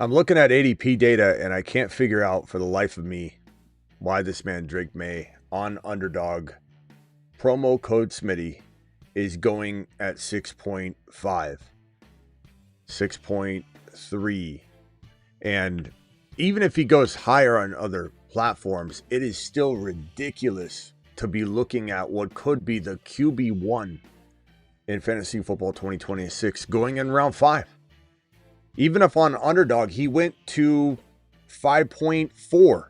I'm looking at ADP data and I can't figure out for the life of me why this man Drake Maye on Underdog promo code Smitty is going at 6.5, 6.3. And even if he goes higher on other platforms, it is still ridiculous to be looking at what could be the QB1 in fantasy football 2026 going in round 5. Even if on Underdog he went to 5.4,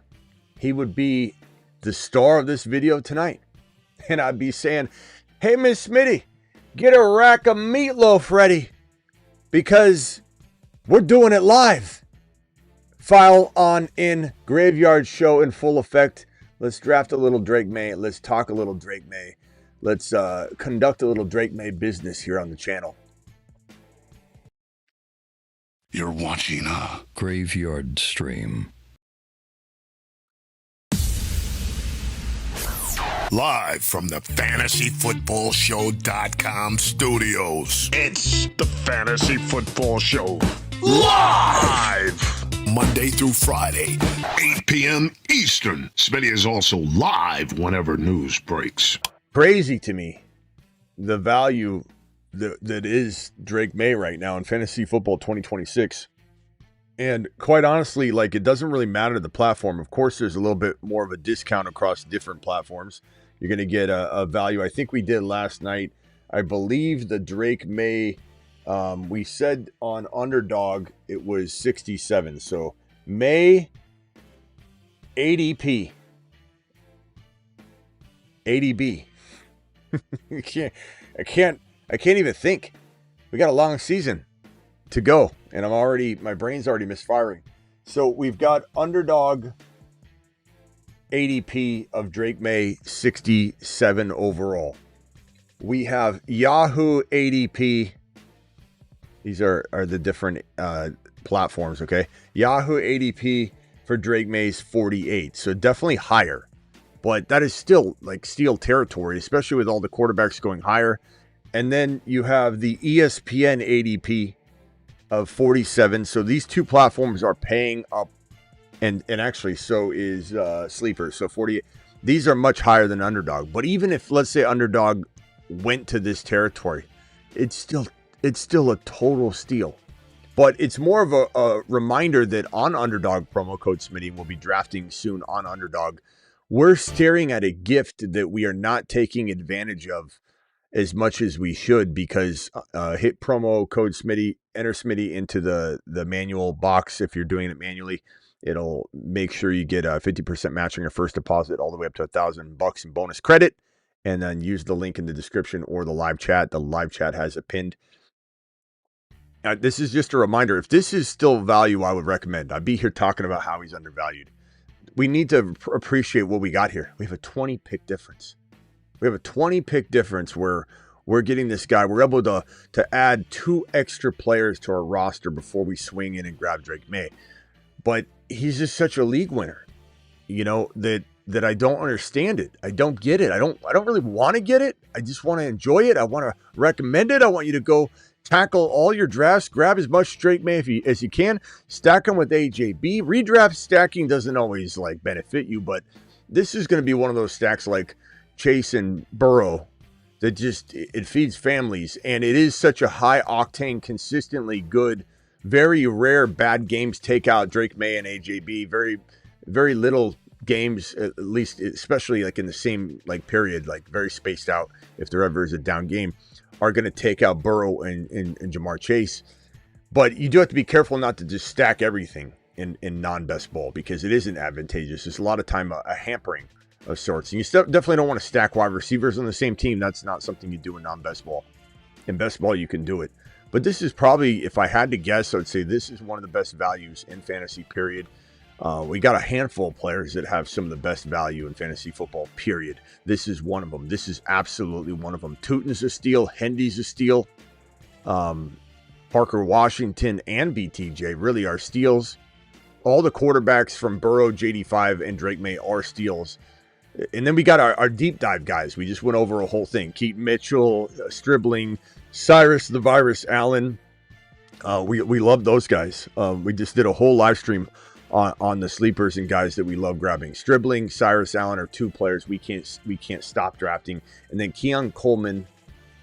he would be the star of this video tonight. And I'd be saying, hey, Miss Smitty, get a rack of meatloaf ready because we're doing it live. File on in, graveyard show in full effect. Let's draft a little Drake Maye. Let's talk a little Drake Maye. Let's conduct a little Drake Maye business here on the channel. You're watching a graveyard stream. Live from the FantasyFootballShow.com studios. It's the Fantasy Football Show. Live! Monday through Friday, 8 p.m. Eastern. Smitty is also live whenever news breaks. Crazy to me, the value that is Drake Maye right now in fantasy football 2026. And quite honestly, like, it doesn't really matter the platform. Of course, there's a little bit more of a discount across different platforms. You're going to get a value. I think we did last night. I believe the Drake Maye, we said on Underdog, it was 67. So Maye ADP. ADB. I can't even think. We got a long season to go, and my brain's already misfiring. So we've got Underdog ADP of Drake Maye 67 overall. We have Yahoo ADP. These are the different platforms, okay? Yahoo ADP for Drake Maye's 48, so definitely higher. But that is still like steal territory, especially with all the quarterbacks going higher. And then you have the ESPN ADP of 47. So these two platforms are paying up. And actually, so is Sleeper. So 48. These are much higher than Underdog. But even if, let's say, Underdog went to this territory, it's still a total steal. But it's more of a reminder that on Underdog, promo code Smitty, we'll be drafting soon on Underdog. We're staring at a gift that we are not taking advantage of as much as we should, because hit promo code Smitty, enter Smitty into the manual box. If you're doing it manually, it'll make sure you get a 50% match on your first deposit all the way up to $1,000 in bonus credit. And then use the link in the description or the live chat. The live chat has it pinned. This is just a reminder. If this is still value, I would recommend. I'd be here talking about how he's undervalued. We need to appreciate what we got here. We have a 20 pick difference. We have a 20 pick difference where we're getting this guy. We're able to add 2 extra players to our roster before we swing in and grab Drake Maye. But he's just such a league winner, you know, that I don't understand it. I don't get it. I don't really want to get it. I just want to enjoy it. I want to recommend it. I want you to go tackle all your drafts, grab as much Drake Maye as you can, stack them with AJB. Redraft stacking doesn't always like benefit you, but this is going to be one of those stacks like Chase and Burrow that just, it feeds families. And it is such a high octane, consistently good, very rare bad games take out Drake Maye and AJB. Very, very little games, at least, especially like in the same like period, like very spaced out, if there ever is a down game, are going to take out Burrow and Jamar Chase. But you do have to be careful not to just stack everything in non-best ball, because it isn't advantageous. It's a lot of time a hampering of sorts. And you definitely don't want to stack wide receivers on the same team. That's not something you do in non-best ball. In best ball, you can do it. But this is probably, if I had to guess, I would say this is one of the best values in fantasy, period. We got a handful of players that have some of the best value in fantasy football, period. This is one of them. This is absolutely one of them. Tootin's a steal. Hendy's a steal. Parker Washington and BTJ really are steals. All the quarterbacks from Burrow, JD5, and Drake Maye are steals. And then we got our deep dive guys. We just went over a whole thing. Keaton Mitchell, Stribling, Cyrus the Virus Allen, We love those guys. We just did a whole live stream on the sleepers and guys that we love grabbing. Stribling, Cyrus Allen are two players we can't stop drafting, and then Keon Coleman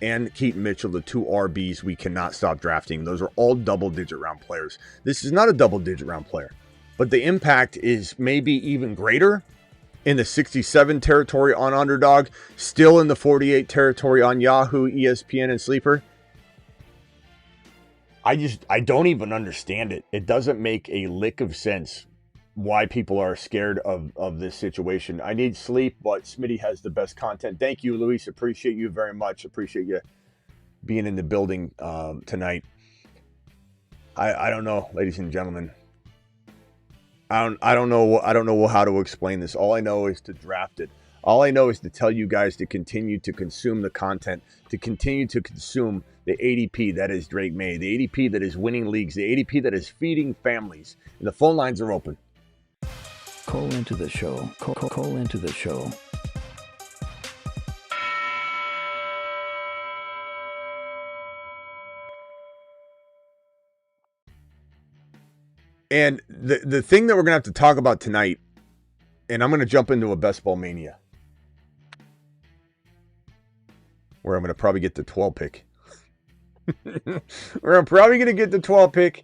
and Keaton Mitchell, the two RBs we cannot stop drafting. Those are all double-digit round players. This is not a double-digit round player, but the impact is maybe even greater in the 67 territory on Underdog, still in the 48 territory on Yahoo, ESPN, and Sleeper. I don't even understand it. It doesn't make a lick of sense why people are scared of this situation. I need sleep, but Smitty has the best content. Thank you, Luis. Appreciate you very much. Appreciate you being in the building tonight. I don't know, ladies and gentlemen. I don't know how to explain this. All I know is to draft it. All I know is to tell you guys to continue to consume the content, to continue to consume the ADP that is Drake Maye, the ADP that is winning leagues, the ADP that is feeding families. And the phone lines are open. Call into the show. Call into the show. And the thing that we're going to have to talk about tonight, and I'm going to jump into a best ball mania, where I'm going to probably get the 12 pick. Where I'm probably going to get the 12 pick,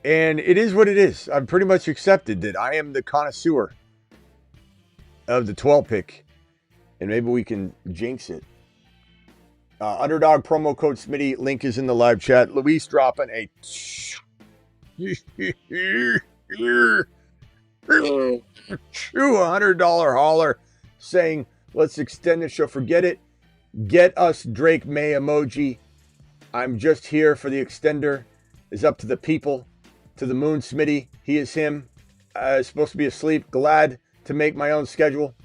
and it is what it is. I've pretty much accepted that I am the connoisseur of the 12 pick, and maybe we can jinx it. Underdog promo code Smitty, link is in the live chat. Luis dropping a $200 hauler saying, let's extend the show. Forget it. Get us Drake Maye emoji. I'm just here for the extender. Is up to the people. To the moon, Smitty. He is him. Supposed to be asleep. Glad to make my own schedule.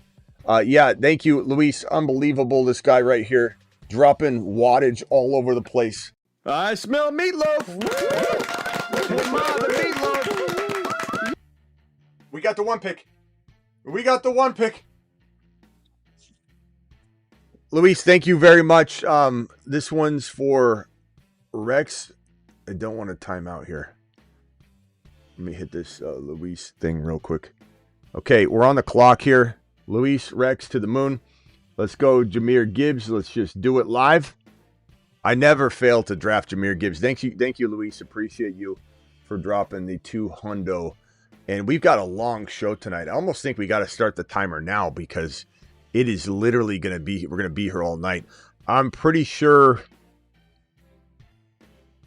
Yeah, thank you, Luis. Unbelievable. This guy right here. Dropping wattage all over the place. I smell meatloaf. Meatloaf. We got the one pick. We got the one pick. Luis, thank you very much. This one's for Rex. I don't want to time out here. Let me hit this Luis thing real quick. Okay, we're on the clock here. Luis, Rex to the moon. Let's go, Jahmyr Gibbs. Let's just do it live. I never fail to draft Jahmyr Gibbs. Thank you, Luis. Appreciate you for dropping the 200. And we've got a long show tonight. I almost think we got to start the timer now because it is literally going to be, we're going to be here all night. I'm pretty sure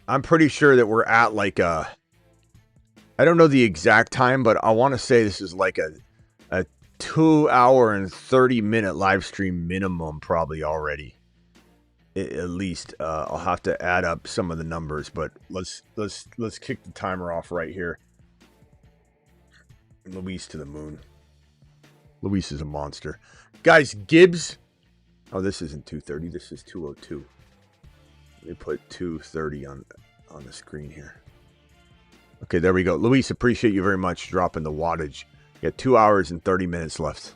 that we're at like a, I don't know the exact time, but I want to say this is like a 2 hour and 30-minute live stream minimum probably already. At least I'll have to add up some of the numbers, but let's kick the timer off right here. Luis to the moon. Luis is a monster. Guys, Gibbs. Oh, this isn't 230. This is 202. Let me put 230 on the screen here. Okay, there we go. Luis, appreciate you very much dropping the wattage. You got 2 hours and 30 minutes left.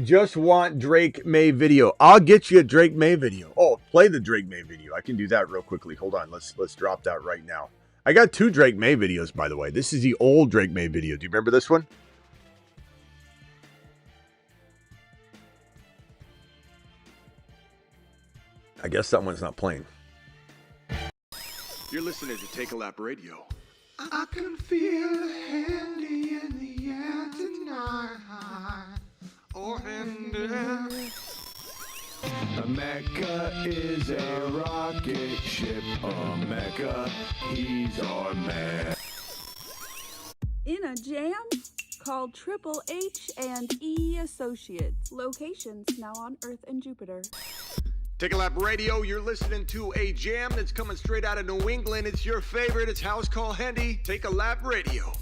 Just want Drake Maye video. I'll get you a Drake Maye video. Oh, play the Drake Maye video. I can do that real quickly. Hold on. Let's drop that right now. I got 2 Drake Maye videos, by the way. This is the old Drake Maye video. Do you remember this one? I guess that one's not playing. You're listening to Take a Lap Radio. I can feel the handy in the air tonight. Oh, handy. Mecca is a rocket ship. Mecca, he's our man. In a jam? Called Triple H and E Associates. Locations now on Earth and Jupiter. Take a Lap Radio, you're listening to a jam that's coming straight out of New England. It's your favorite. It's House Call Handy. Take a Lap Radio.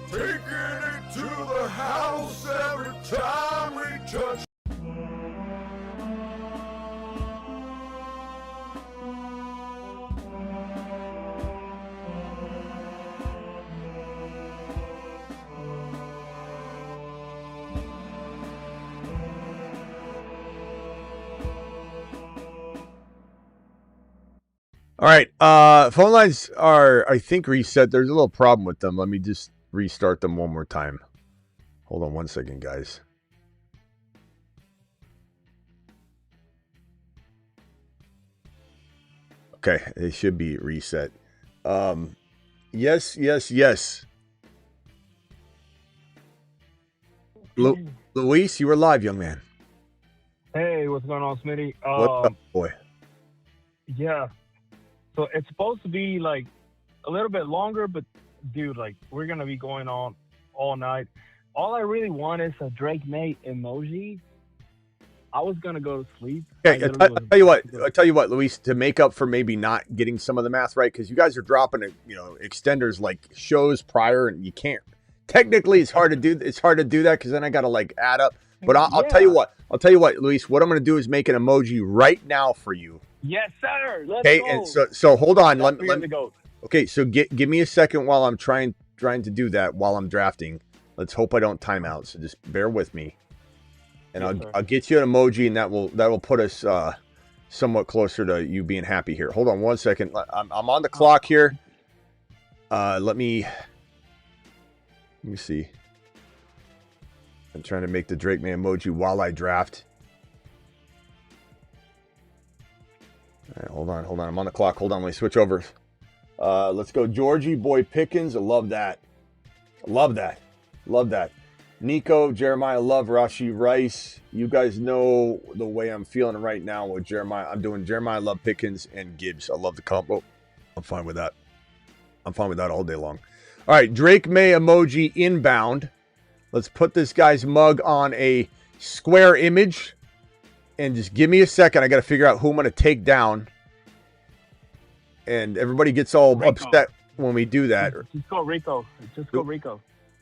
Taking it to the house every time we touch. All right. Phone lines are, I think, reset. There's a little problem with them. Let me just restart them one more time. Hold on one second, guys. Okay, they should be reset. Yes. Luis, you were live, young man. Hey, what's going on, Smitty? What's up, boy? Yeah. So it's supposed to be like a little bit longer, but dude, like we're gonna be going on all night. All I really want is a Drake Maye emoji. I was gonna go to sleep. Okay, I tell you what, Luis, to make up for maybe not getting some of the math right, because you guys are dropping extenders like shows prior, and you can't. Technically, it's hard to do. It's hard to do that because then I got to like add up. But I'll tell you what. I'll tell you what, Luis. What I'm going to do is make an emoji right now for you. Yes, sir. Let's go. And so hold on. Let me go. Okay, so give me a second while I'm trying to do that while I'm drafting. Let's hope I don't time out. So just bear with me, and I'll get you an emoji, and that will put us somewhat closer to you being happy here. Hold on one second. I'm on the clock here. Let me see. I'm trying to make the Drake Maye emoji while I draft. All right, hold on. I'm on the clock. Hold on. Let me switch over. Let's go. Georgie Boy Pickens. I love that. Love that. Nico, Jeremiah, love Rashi Rice. You guys know the way I'm feeling right now with Jeremiah. I'm doing Jeremiah, love Pickens, and Gibbs. I love the combo. I'm fine with that. All day long. All right, Drake Maye emoji inbound. Let's put this guy's mug on a square image. And just give me a second. I got to figure out who I'm going to take down. And everybody gets all upset when we do that. Just go Rico.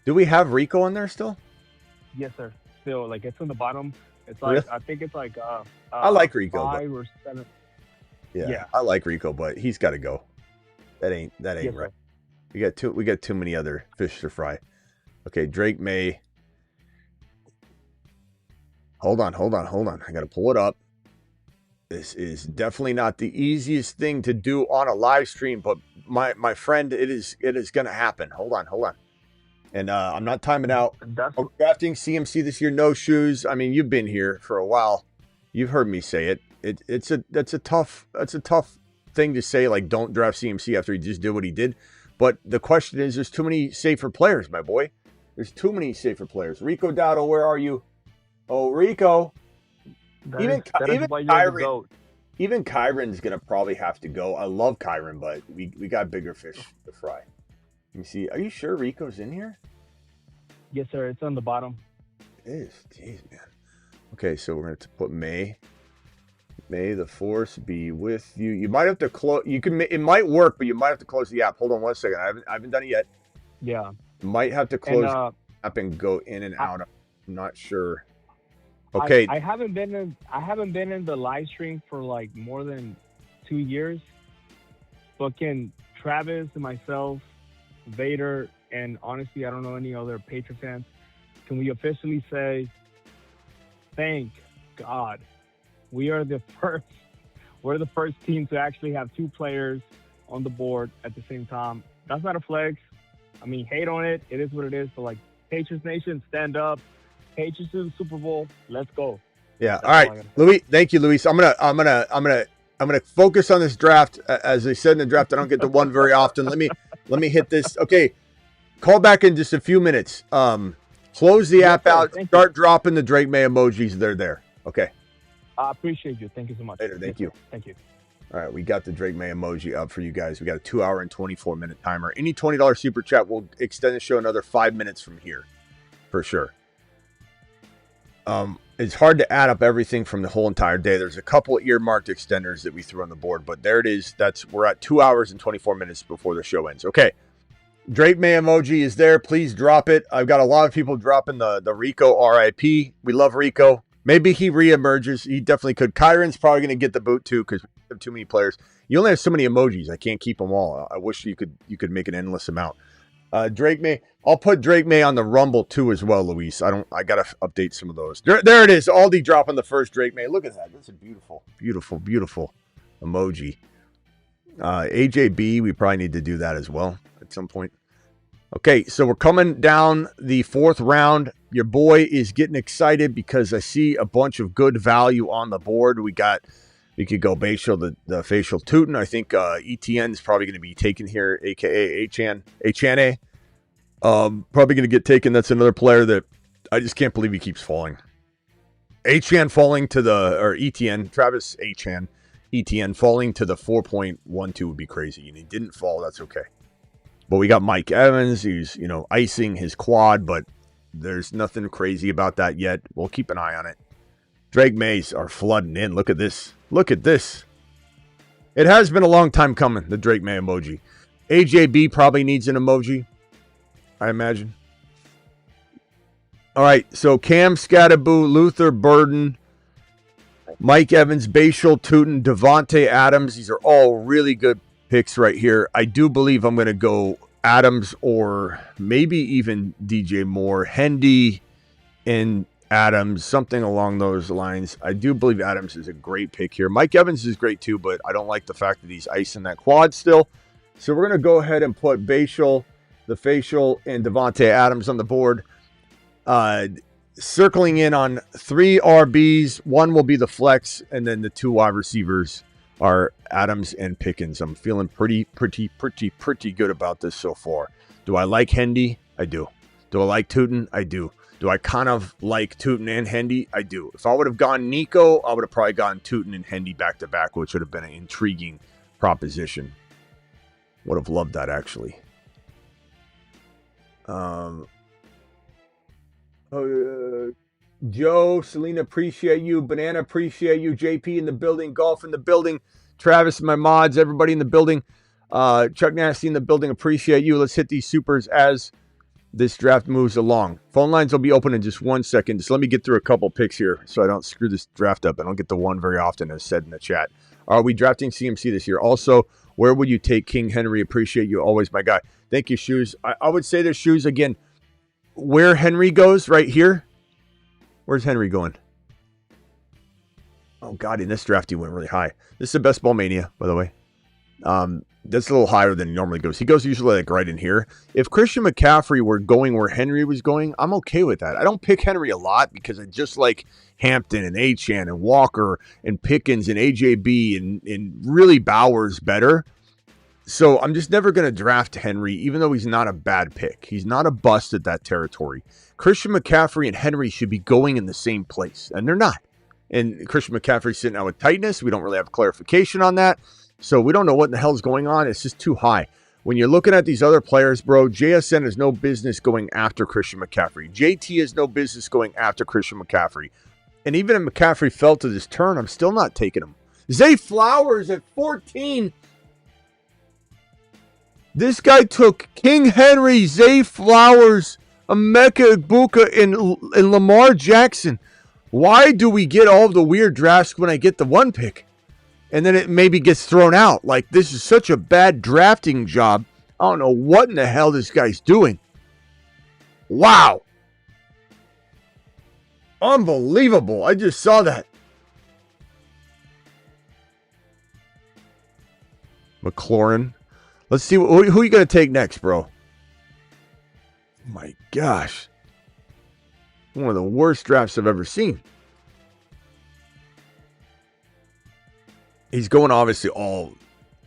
Do we have Rico in there still? Yes, sir. Still, like it's in the bottom. It's like I think it's like I like Rico. 5 or 7. Yeah, I like Rico, but he's got to go. That ain't yes, right. We got too many other fish to fry. Okay, Drake Maye. Hold on. I got to pull it up. This is definitely not the easiest thing to do on a live stream, but my friend, it is going to happen. Hold on. And I'm not timing out. Drafting CMC this year, no shoes. I mean, you've been here for a while. You've heard me say it. That's a tough thing to say. Like, don't draft CMC after he just did what he did. But the question is, there's too many safer players, my boy. There's too many safer players. Rico Dowdle, where are you? Oh, Rico. Even Kyron's gonna probably have to go. I love Kyron, but we got bigger fish to fry. Let me see. Are you sure Rico's in here? Yes, sir. It's on the bottom. It is. Jeez, man. Okay, so we're gonna put May. May the force be with you. You might have to close. You can. It might work, but you might have to close the app. Hold on one second. I haven't done it yet. Yeah. You might have to close the app and go in and out. I'm not sure. Okay. I haven't been in the live stream for like more than 2 years. But can Travis and myself, Vader, and honestly, I don't know any other Patriots fans, can we officially say, thank God, we're the first team to actually have 2 players on the board at the same time. That's not a flex. I mean, hate on it. It is what it is. But like, Patriots Nation, stand up. Patriots to the Super Bowl. Let's go. Yeah. All right, Luis. Thank you, Luis. I'm gonna focus on this draft. As I said in the draft, I don't get to one very often. Let me hit this. Okay. Call back in just a few minutes. Close the app out. Start dropping the Drake Maye emojis. They're there. Okay. I appreciate you. Thank you so much. Later. Thank you. Thank you. All right, we got the Drake Maye emoji up for you guys. We got a 2-hour and 24-minute timer. Any $20 super chat will extend the show another 5 minutes from here, for sure. It's hard to add up everything from the whole entire day. There's a couple of earmarked extenders that we threw on the board, but there it is. We're at 2 hours and 24 minutes before the show ends. Okay. Drake Maye emoji is there. Please drop it. I've got a lot of people dropping the Rico RIP. We love Rico. Maybe he reemerges. He definitely could. Kyron's probably going to get the boot too because we have too many players. You only have so many emojis. I can't keep them all. I wish you could make an endless amount. Drake Maye. I'll put Drake Maye on the Rumble too as well, Luis. I got to update some of those. There it is. Aldi dropping the first Drake Maye. Look at that. That's a beautiful, beautiful, beautiful emoji. AJB, we probably need to do that as well at some point. Okay, so we're coming down the 4th round. Your boy is getting excited because I see a bunch of good value on the board. We could go Facial, the Facial Tootin. I think ETN is probably going to be taken here, a.k.a. Achane. Probably going to get taken. That's another player that I just can't believe he keeps falling. Achane falling to or ETN, Travis Achane, ETN falling to the 4.12 would be crazy. And he didn't fall. That's okay. But we got Mike Evans. He's, icing his quad, but there's nothing crazy about that yet. We'll keep an eye on it. Drake Maye are flooding in. Look at this. Look at this. It has been a long time coming, the Drake Maye emoji. AJB probably needs an emoji, I imagine. All right, so Cam Scattaboo, Luther Burden, Mike Evans, Bashal Tootin, Devontae Adams. These are all really good picks right here. I do believe I'm going to go Adams or maybe even DJ Moore, Hendy, and Adams, something along those lines. I do believe Adams is a great pick here. Mike Evans is great too, but I don't like the fact that he's icing that quad still. So we're going to go ahead and put Bashal, the Facial, and Devontae Adams on the board. Circling in on 3 RBs. One will be the flex, and then the 2 wide receivers are Adams and Pickens. I'm feeling pretty good about this so far. Do I like Hendy? I do. Do I like Tootin? I do. Do I kind of like Tootin and Hendy? I do. If I would have gone Nico, I would have probably gone Tootin and Hendy back to back, which would have been an intriguing proposition. Would have loved that, actually. Joe, Selena, appreciate you. Banana, appreciate you. JP in the building. Golf in the building. Travis, my mods, everybody in the building. Chuck Nasty in the building. Appreciate you. Let's hit these supers as this draft moves along. Phone lines will be open in just 1 second. Just let me get through a couple picks here so I don't screw this draft up. I don't get the one very often, as said in the chat. Are we drafting CMC this year? Also, where would you take King Henry? Appreciate you always, my guy. Thank you, Shoes. I would say there's Shoes again. Where Henry goes, right here. Where's Henry going? Oh, God, in this draft, he went really high. This is a Best Ball Mania, by the way. That's a little higher than he normally goes. He goes usually like right in here. If Christian McCaffrey were going where Henry was going, I'm okay with that. I don't pick Henry a lot because I just like Hampton and Achane and Walker and Pickens and AJB and really Bowers better. So I'm just never going to draft Henry, even though he's not a bad pick. He's not a bust at that territory. Christian McCaffrey and Henry should be going in the same place, and they're not. And Christian McCaffrey's sitting out with tightness. We don't really have clarification on that. So we don't know what in the hell is going on. It's just too high. When you're looking at these other players, bro, JSN has no business going after Christian McCaffrey. JT has no business going after Christian McCaffrey. And even if McCaffrey fell to this turn, I'm still not taking him. Zay Flowers at 14. This guy took King Henry, Zay Flowers, Emeka Egbuka, and Lamar Jackson. Why do we get all of the weird drafts when I get the 1 pick? And then it maybe gets thrown out. Like, this is such a bad drafting job. I don't know what in the hell this guy's doing. Wow. Unbelievable. I just saw that. McLaurin. Let's see. Who are you going to take next, bro? Oh my gosh. One of the worst drafts I've ever seen. He's going obviously all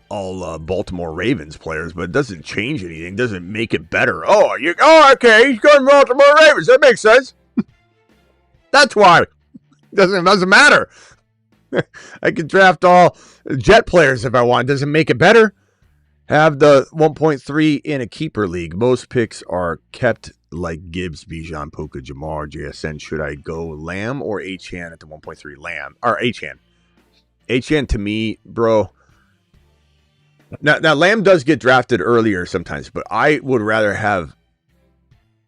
Baltimore Ravens players, but it doesn't change anything. Doesn't make it better. Okay. He's going Baltimore Ravens. That makes sense. That's why. Doesn't matter. I could draft all Jet players if I want. Doesn't make it better. Have the 1.3 in a keeper league. Most picks are kept like Gibbs, Bijan, Puka, Jamar, JSN. Should I go Lamb or Achane at the 1.3? Lamb or Achane. Achane to me, bro. Now Lamb does get drafted earlier sometimes, but I would rather have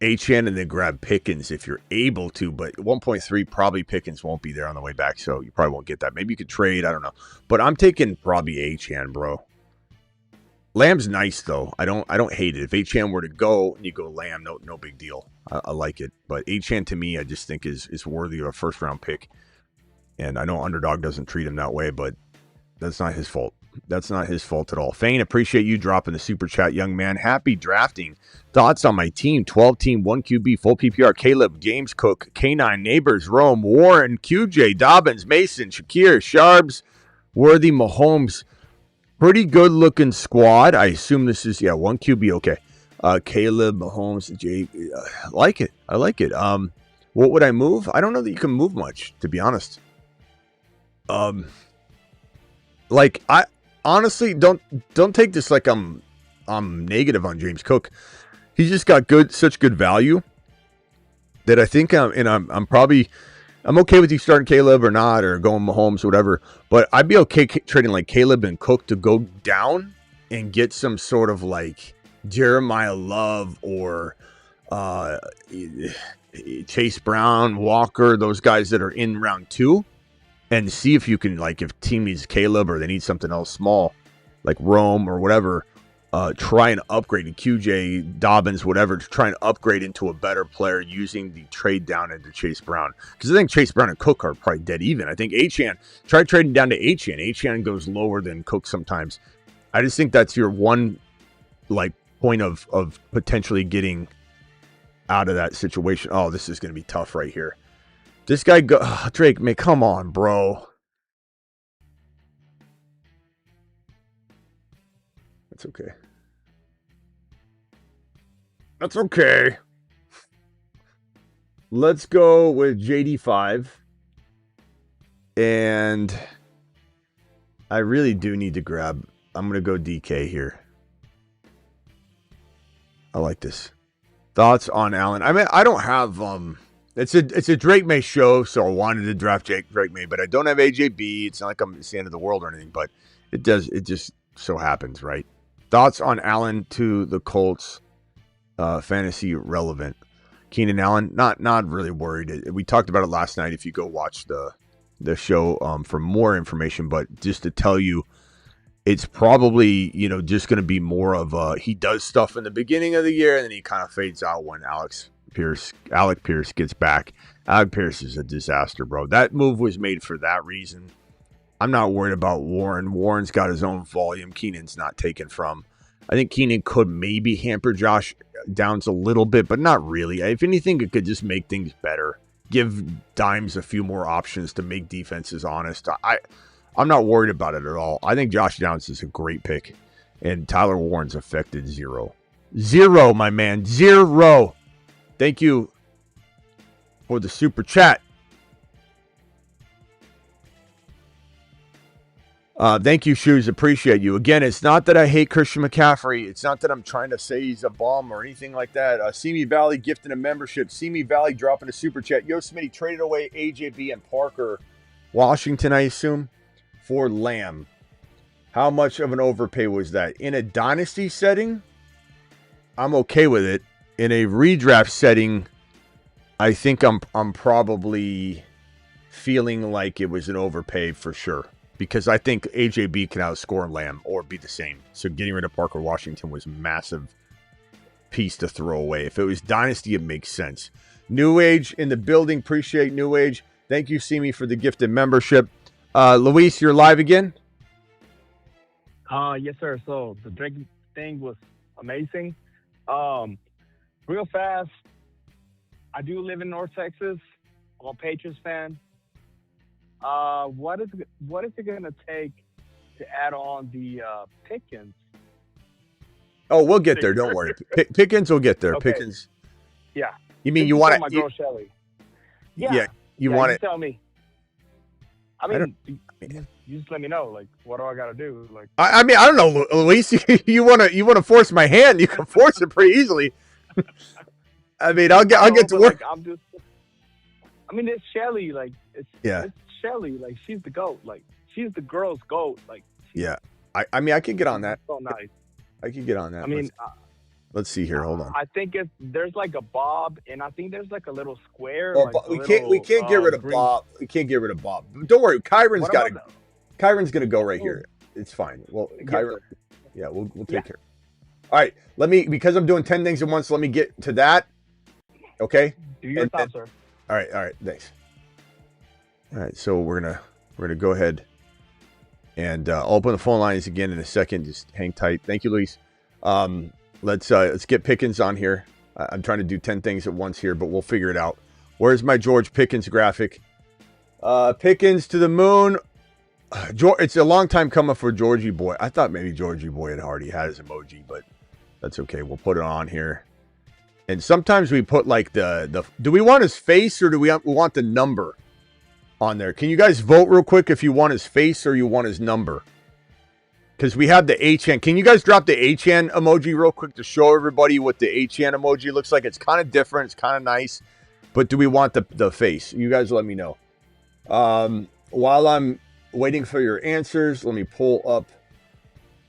Achane and then grab Pickens if you're able to. But 1.3 probably Pickens won't be there on the way back, so you probably won't get that. Maybe you could trade. I don't know, but I'm taking probably Achane, bro. Lamb's nice though. I don't hate it. If Achane were to go and you go Lamb, no big deal. I like it, but Achane to me, I just think is worthy of a first round pick. And I know Underdog doesn't treat him that way, but that's not his fault. That's not his fault at all. Fane, appreciate you dropping the super chat, young man. Happy drafting. Thoughts on my team? 12 team, 1 QB, full PPR. Caleb, James Cook, K9, Neighbors, Rome, Warren, QJ, Dobbins, Mason, Shakir, Sharbs, Worthy, Mahomes. Pretty good looking squad. I assume this is 1 QB. Okay. Caleb, Mahomes, Jay. I like it. What would I move? I don't know that you can move much, to be honest. Like I honestly don't take this like I'm negative on James Cook. He's just got such good value that I think I'm okay with you starting Caleb or not, or going Mahomes or whatever. But I'd be okay trading like Caleb and Cook to go down and get some sort of like Jeremiah Love or Chase Brown, Walker, those guys that are in round 2, and see if you can, like, if team needs Caleb or they need something else small, like Rome or whatever, try and upgrade to QJ, Dobbins, whatever, to try and upgrade into a better player using the trade down into Chase Brown. Because I think Chase Brown and Cook are probably dead even. I think Achane, try trading down to Achane. Achane goes lower than Cook sometimes. I just think that's your one, like, point of potentially getting out of that situation. Oh, this is going to be tough right here. This guy, Drake Maye, come on, bro. That's okay. That's okay. Let's go with JD5. And I really do need to grab, I'm going to go DK here. I like this. Thoughts on Allen? I mean, I don't have it's a Drake Maye show, so I wanted to draft Drake Maye, but I don't have AJB. It's not like it's the end of the world or anything, but it just so happens, right? Thoughts on Allen to the Colts, fantasy relevant. Keenan Allen, not really worried. We talked about it last night. If you go watch the show for more information, but just to tell you, it's probably, just going to be more of he does stuff in the beginning of the year, and then he kind of fades out when Alec Pierce gets back. Alec Pierce is a disaster, bro. That move was made for that reason. I'm not worried about Warren. Warren's got his own volume. Keenan's not taken from. I think Keenan could maybe hamper Josh Downs a little bit, but not really. If anything, it could just make things better. Give Dimes a few more options to make defenses honest. I'm not worried about it at all. I think Josh Downs is a great pick. And Tyler Warren's affected 0. 0, my man. 0. Thank you for the super chat. Thank you, Shoes. Appreciate you. Again, it's not that I hate Christian McCaffrey. It's not that I'm trying to say he's a bum or anything like that. Simi Valley gifting a membership. Simi Valley dropping a super chat. Yo, Smitty traded away AJB and Parker Washington, I assume, for Lamb. How much of an overpay was that? In a dynasty setting, I'm okay with it. In a redraft setting, I think I'm probably feeling like it was an overpay for sure. Because I think AJB can outscore Lamb or be the same. So getting rid of Parker Washington was a massive piece to throw away. If it was dynasty, it makes sense. New Age in the building. Appreciate New Age. Thank you, Simi, for the gifted membership. Luis, you're live again? Yes, sir. So the Drake thing was amazing. Real fast, I do live in North Texas. I'm a Patriots fan. What is it going to take to add on the Pickens? Oh, we'll get there. Don't worry. Pickens will get there. Okay. Pickens. Yeah. You mean you want it? My girl Shelly. Yeah. You want it? Tell me. I mean, you just let me know. Like, what do I got to do? Like, I don't know, Luis. You want to force my hand? You can force it pretty easily. I mean, I'll get to work. Like, it's Shelly. Like, it's Shelly. Like, she's the GOAT. Like, she's the girl's GOAT. Like, yeah. I mean, I can get on that. So nice. I can get on that. I mean, let's see here. Hold on. I think there's like a bob, and I think there's like a little square. Oh, like we can't get rid of green. Bob. We can't get rid of Bob. Don't worry. Kyron's gonna go right here. It's fine. Well, Kyron. Yeah, we'll take care. All right. Because I'm doing 10 things at once. Let me get to that. Okay. Do your job, sir. All right. Thanks. All right. So we're gonna go ahead And I'll open the phone lines again in a second. Just hang tight. Thank you, Luis. Let's get Pickens on here. I'm trying to do 10 things at once here, but we'll figure it out. Where's my George Pickens graphic? Pickens to the moon. It's a long time coming for Georgie Boy. I thought maybe Georgie Boy had already had his emoji, but that's okay. We'll put it on here. And sometimes we put like the do we want his face or do we want the number on there? Can you guys vote real quick if you want his face or you want his number? Because we have the HN. Can you guys drop the HN emoji real quick to show everybody what the HN emoji looks like? It's kind of different. It's kind of nice. But do we want the face? You guys let me know. While I'm waiting for your answers, let me pull up.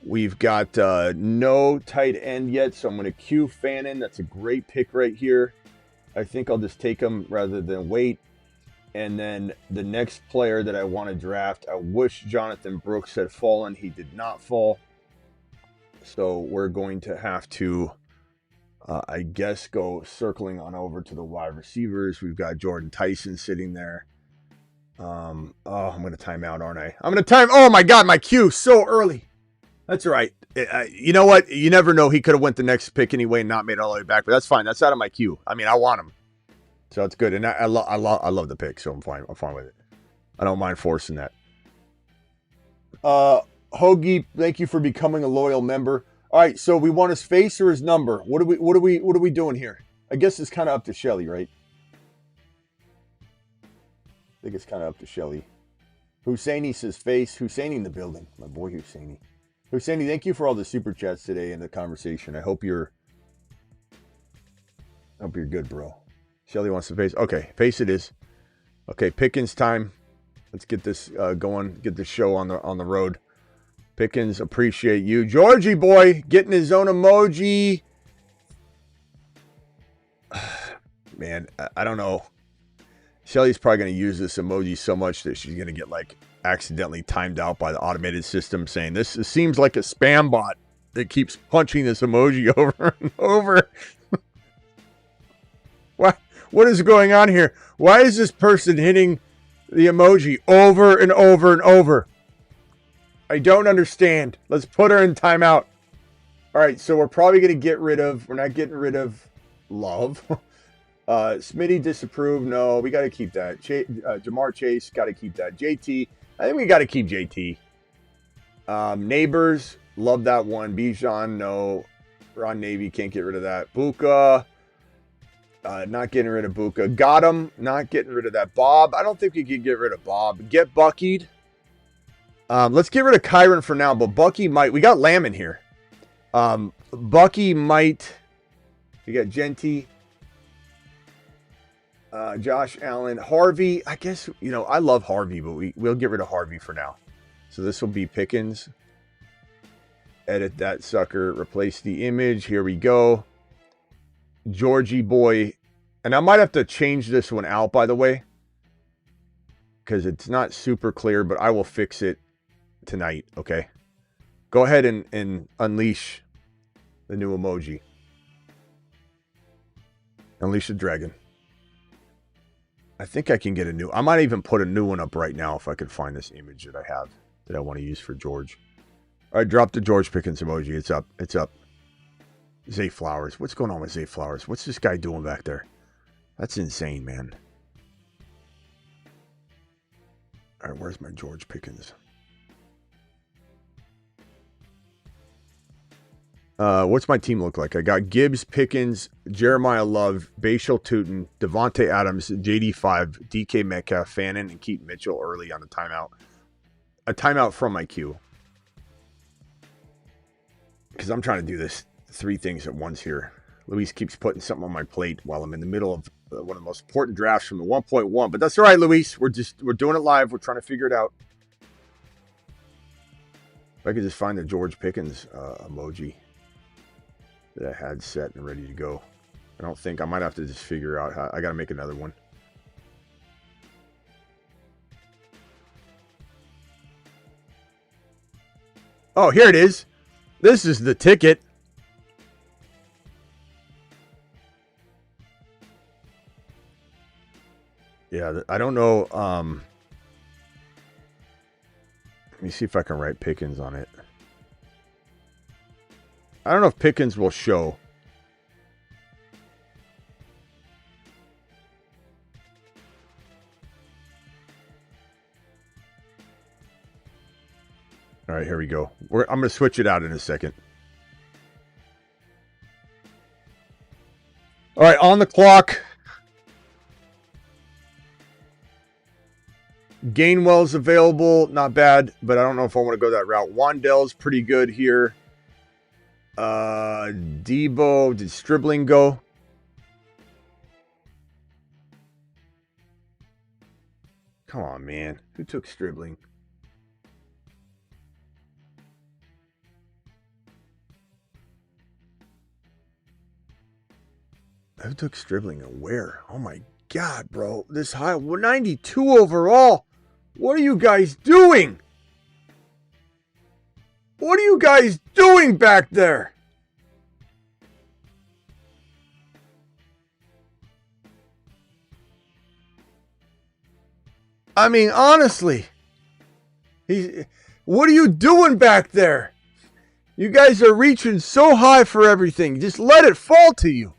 We've got no tight end yet, so I'm going to cue Fannin. That's a great pick right here. I think I'll just take him rather than wait. And then the next player that I want to draft, I wish Jonathan Brooks had fallen. He did not fall. So we're going to have to, I guess, go circling on over to the wide receivers. We've got Jordan Tyson sitting there. I'm going to time out, aren't I? I'm going to time. Oh, my God, my cue so early. That's all right. You know what? You never know. He could have went the next pick anyway and not made it all the way back. But that's fine. That's out of my queue. I mean, I want him. So it's good. And I love the pick, so I'm fine. I'm fine with it. I don't mind forcing that. Hoagie, thank you for becoming a loyal member. All right, so we want his face or his number. What are we doing here? I guess it's kind of up to Shelly, right? I think it's kind of up to Shelly. Husseini says face. Husseini in the building. My boy Husseini. Husseini, thank you for all the super chats today and the conversation. I hope you're good, bro. Shelly wants to face. Okay, face it is. Okay, Pickens time. Let's get this going. Get the show on the road. Pickens, appreciate you. Georgie boy getting his own emoji. Man, I don't know. Shelly's probably going to use this emoji so much that she's going to get like accidentally timed out by the automated system saying this seems like a spam bot that keeps punching this emoji over and over. What is going on here? Why is this person hitting the emoji over and over and over? I don't understand. Let's put her in timeout. All right, so we're probably going to get rid of, we're not getting rid of love. Smitty disapprove. No, we got to keep that. Jamar Chase, got to keep that. JT, I think we got to keep JT. Neighbors, love that one. Bijan, no. Ron Navy, can't get rid of that. Buka, not getting rid of Buka. Got him, not getting rid of that. Bob, I don't think we could get rid of Bob. Get Buckied. Let's get rid of Kyron for now, but Bucky might. We got Lamb in here. Bucky might. We got Genty. Josh Allen. Harvey. I guess, I love Harvey, but we'll get rid of Harvey for now. So this will be Pickens. Edit that sucker. Replace the image. Here we go. Georgie boy. And I might have to change this one out, by the way, because it's not super clear, but I will fix it tonight, okay? Go ahead and unleash the new emoji. Unleash the dragon. I think I can get a new... I might even put a new one up right now if I could find this image that I have that I want to use for George. All right, drop the George Pickens emoji. It's up. It's up. Zay Flowers. What's going on with Zay Flowers? What's this guy doing back there? That's insane, man. All right, where's my George Pickens? What's my team look like? I got Gibbs, Pickens, Jeremiah Love, Bashal Tootin, Devontae Adams, JD5, DK Metcalf, Fannin, and Keaton Mitchell early on a timeout. A timeout from my queue. Because I'm trying to do this 3 things at once here. Luis keeps putting something on my plate while I'm in the middle of one of the most important drafts from the 1.1. But that's all right, Luis. We're doing it live. We're trying to figure it out. If I could just find the George Pickens emoji that I had set and ready to go. I don't think I might have to just figure out how. I got to make another one. Oh, here it is. This is the ticket. Yeah, I don't know. me see if I can write Pickens on it. I don't know if Pickens will show. All right, here we go. I'm going to switch it out in a second. All right, on the clock. Gainwell's available. Not bad, but I don't know if I want to go that route. Wandell's pretty good here. Debo, did Stribling go? Come on, man. Who took Stribling? Who took Stribling and where? Oh my God, bro. This high, 92 overall. What are you guys doing? What are you guys doing back there? I mean, honestly. What are you doing back there? You guys are reaching so high for everything. Just let it fall to you.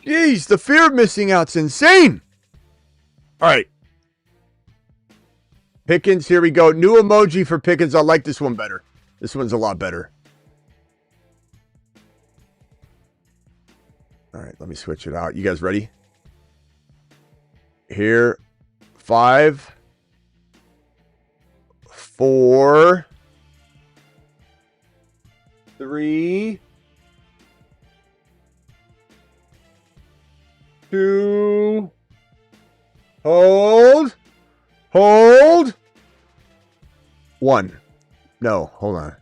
Jeez, the fear of missing out's insane. All right. Pickens, here we go. New emoji for Pickens. I like this one better. This one's a lot better. All right, let me switch it out. You guys ready? Here. 5, 4, 3, 2, hold, 1. No, hold on.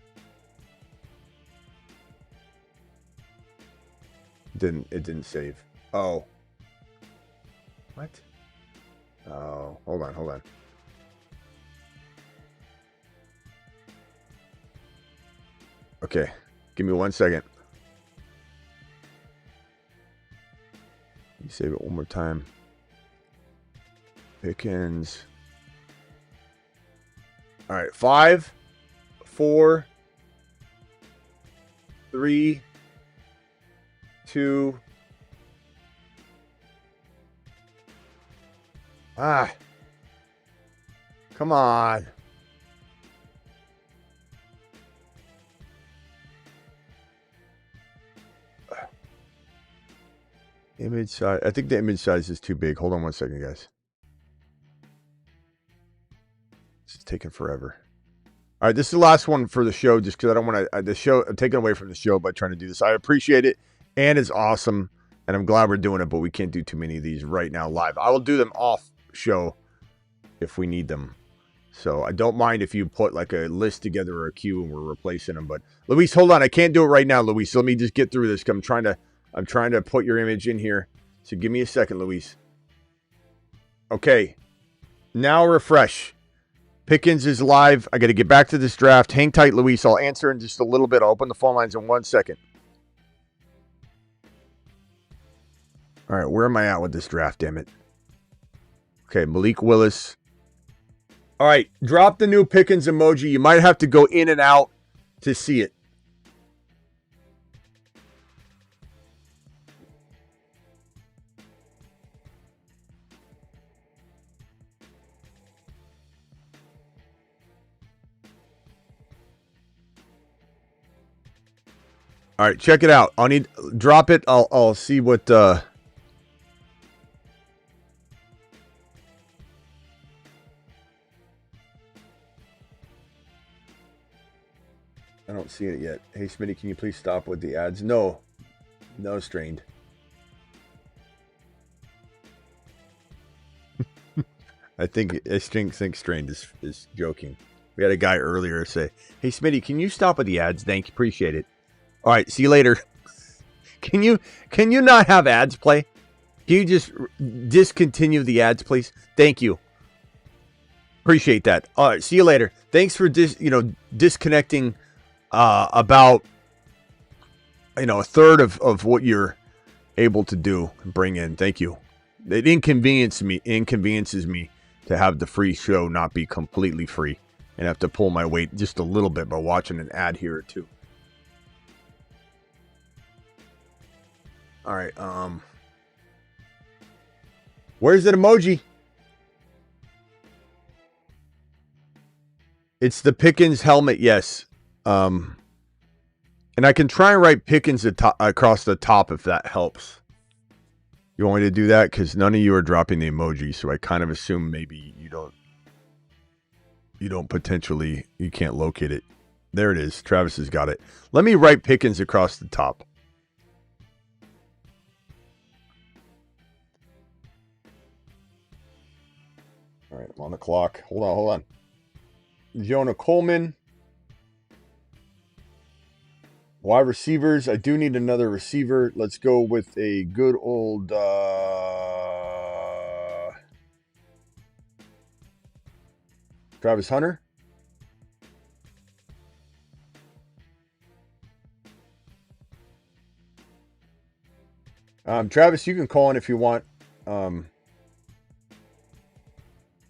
It didn't save. Oh. What? Oh, hold on. Okay, give me 1 second. Let me save it one more time. Pickens. All right, 5, 4, 3, 2. Come on. Image size. I think the image size is too big. Hold on 1 second, guys. This is taking forever. All right, this is the last one for the show, just because I don't want to I'm taking away from the show by trying to do this. I appreciate it, and it's awesome, and I'm glad we're doing it, but we can't do too many of these right now live. I will do them off show if we need them. So I don't mind if you put like a list together or a queue and we're replacing them. But Luis, hold on. I can't do it right now, Luis. So let me just get through this. I'm trying to put your image in here. So give me a second, Luis. Okay. Now refresh. Pickens is live. I got to get back to this draft. Hang tight, Luis. I'll answer in just a little bit. I'll open the phone lines in 1 second. All right. Where am I at with this draft, damn it? Okay. Malik Willis. All right. Drop the new Pickens emoji. You might have to go in and out to see it. All right, check it out. Drop it. I'll see what I don't see it yet. Hey Smitty, can you please stop with the ads? No, strained. I think strained is joking. We had a guy earlier say, "Hey Smitty, can you stop with the ads? Thank you, appreciate it." All right, see you later. Can you not have ads play? Can you just discontinue the ads, please? Thank you. Appreciate that. All right, see you later. Thanks for disconnecting about a third of what you're able to do and bring in. Thank you. It inconveniences me to have the free show not be completely free and have to pull my weight just a little bit by watching an ad here or two. All right. Where's that emoji? It's the Pickens helmet, yes. And I can try and write Pickens across the top if that helps. You want me to do that? Because none of you are dropping the emoji, so I kind of assume maybe you don't potentially, you can't locate it. There it is. Travis has got it. Let me write Pickens across the top. All right, I'm on the clock. Hold on. Jonah Coleman. Wide receivers. I do need another receiver. Let's go with a good old Travis Hunter. Travis, you can call in if you want. And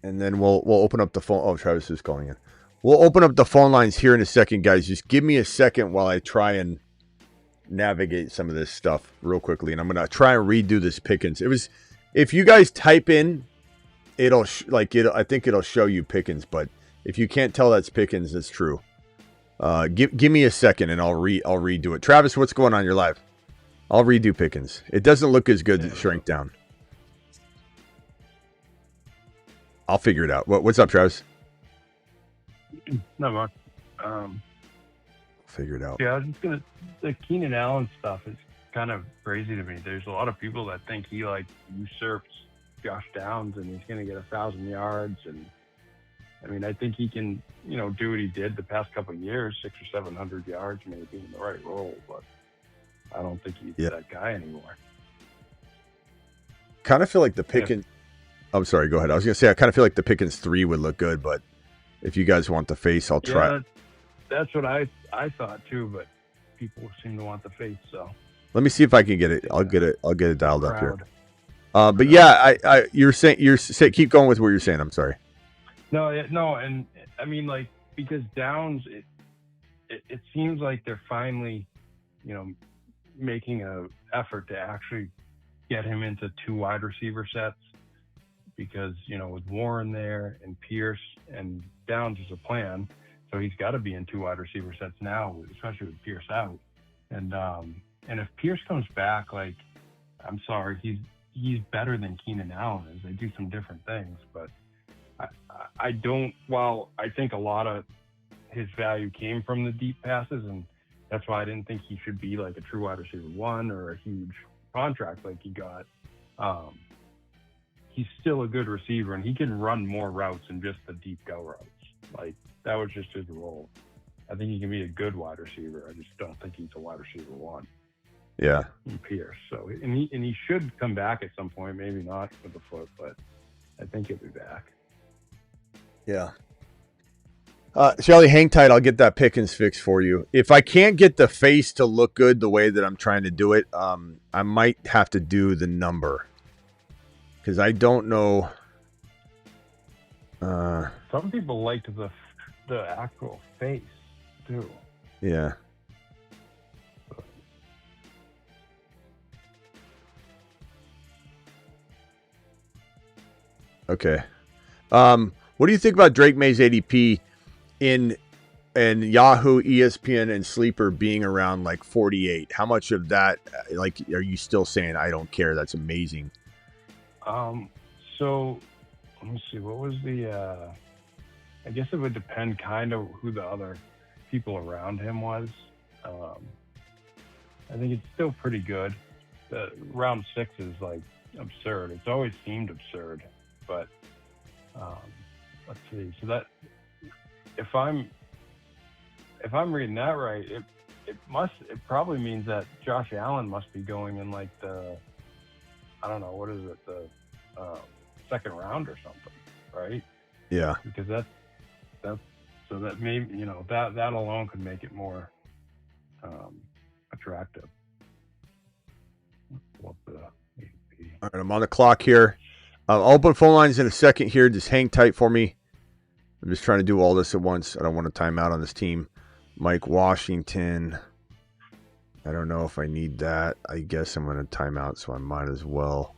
then we'll open up the phone. Oh, Travis is calling in. We'll open up the phone lines here in a second, guys. Just give me a second while I try and navigate some of this stuff real quickly. And I'm going to try and redo this Pickens. If you guys type in, I think it'll show you Pickens. But if you can't tell that's Pickens, that's true. Give me a second and I'll redo it. Travis, what's going on? You're live. I'll redo Pickens. It doesn't look as good to shrink down. I'll figure it out. What's up, Travis? Not much. Figure it out. Yeah, I was just the Keenan Allen stuff is kind of crazy to me. There's a lot of people that think he usurps Josh Downs and he's going to get 1,000 yards. And I mean, I think he can, do what he did the past couple of years, 600 or 700 yards, maybe in the right role, but I don't think he's that guy anymore. Kind of feel like the Pickens. I'm sorry, go ahead. I was going to say, I kind of feel like the Pickens 3 would look good, but if you guys want the face, I'll try. That's what I thought too, but people seem to want the face, so. Let me see if I can get it. I'll get it dialed up here. But yeah, you're saying keep going with what you're saying. I'm sorry. No, and I mean, because Downs, it seems like they're finally, making a effort to actually get him into 2 wide receiver sets. Because, with Warren there and Pierce and Downs is a plan. So he's got to be in 2 wide receiver sets now, especially with Pierce out. And if Pierce comes back, I'm sorry, he's better than Keenan Allen is. They do some different things, but I think a lot of his value came from the deep passes, and that's why I didn't think he should be a true wide receiver 1 or a huge contract like he got. He's still a good receiver, and he can run more routes than just the deep go routes. That was just his role. I think he can be a good wide receiver. I just don't think he's a wide receiver 1. Yeah. Pierce. So, and he should come back at some point. Maybe not with the foot, but I think he'll be back. Yeah. Shelly, hang tight. I'll get that Pickens fix for you. If I can't get the face to look good the way that I'm trying to do it, I might have to do the number. Because I don't know. Some people liked the actual face too. Yeah. Okay. What do you think about Drake Maye's ADP in Yahoo, ESPN, and Sleeper being around 48? How much of that, are you still saying I don't care? That's amazing. So let me see, what was I guess it would depend kind of who the other people around him was. I think it's still pretty good. The round 6 is absurd. It's always seemed absurd, but, let's see. So that, if I'm reading that right, it probably means that Josh Allen must be going in I don't know, what is it, the second round or something, right? Yeah. Because that's so that maybe, that alone could make it more attractive. All right, I'm on the clock here. I'll open phone lines in a second here. Just hang tight for me. I'm just trying to do all this at once. I don't want to time out on this team. Mike Washington. I don't know if I need that. I guess I'm going to time out, so I might as well.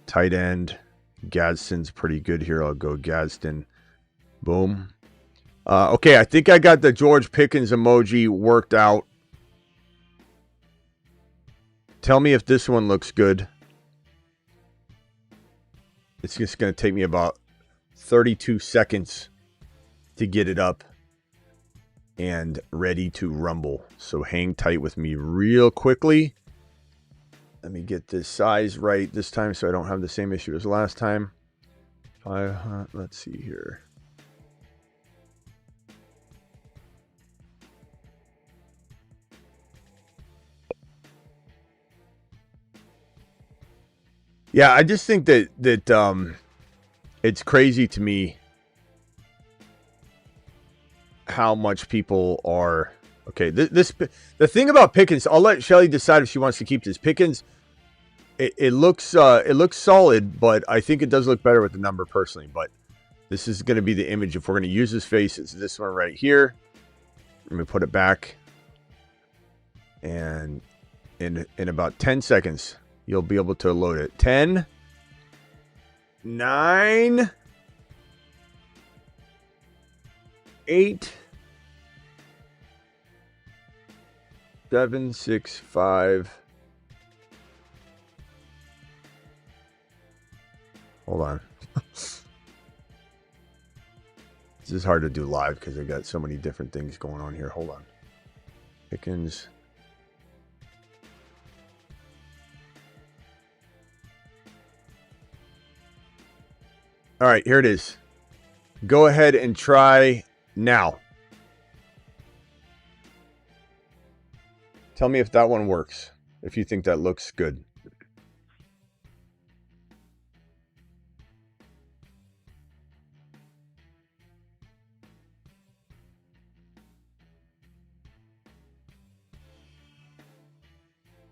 Tight end. Gadsden's pretty good here. I'll go Gadsden. Boom. Okay, I think I got the George Pickens emoji worked out. Tell me if this one looks good. It's just going to take me about 32 seconds to get it up and ready to rumble. So hang tight with me real quickly. Let me get this size right this time so I don't have the same issue as last time. Let's see here. Yeah, I just think that it's crazy to me how much people are okay. The thing about Pickens, I'll let Shelly decide if she wants to keep this. Pickens, it looks solid, but I think it does look better with the number personally. But this is going to be the image if we're going to use his face. It's this one right here. Let me put it back, and in about 10 seconds. You'll be able to load it. 10, 9, 8, 7, 6, 5. Hold on. This is hard to do live because I got so many different things going on here. Hold on. Pickens. All right, here it is. Go ahead and try now. Tell me if that one works, if you think that looks good.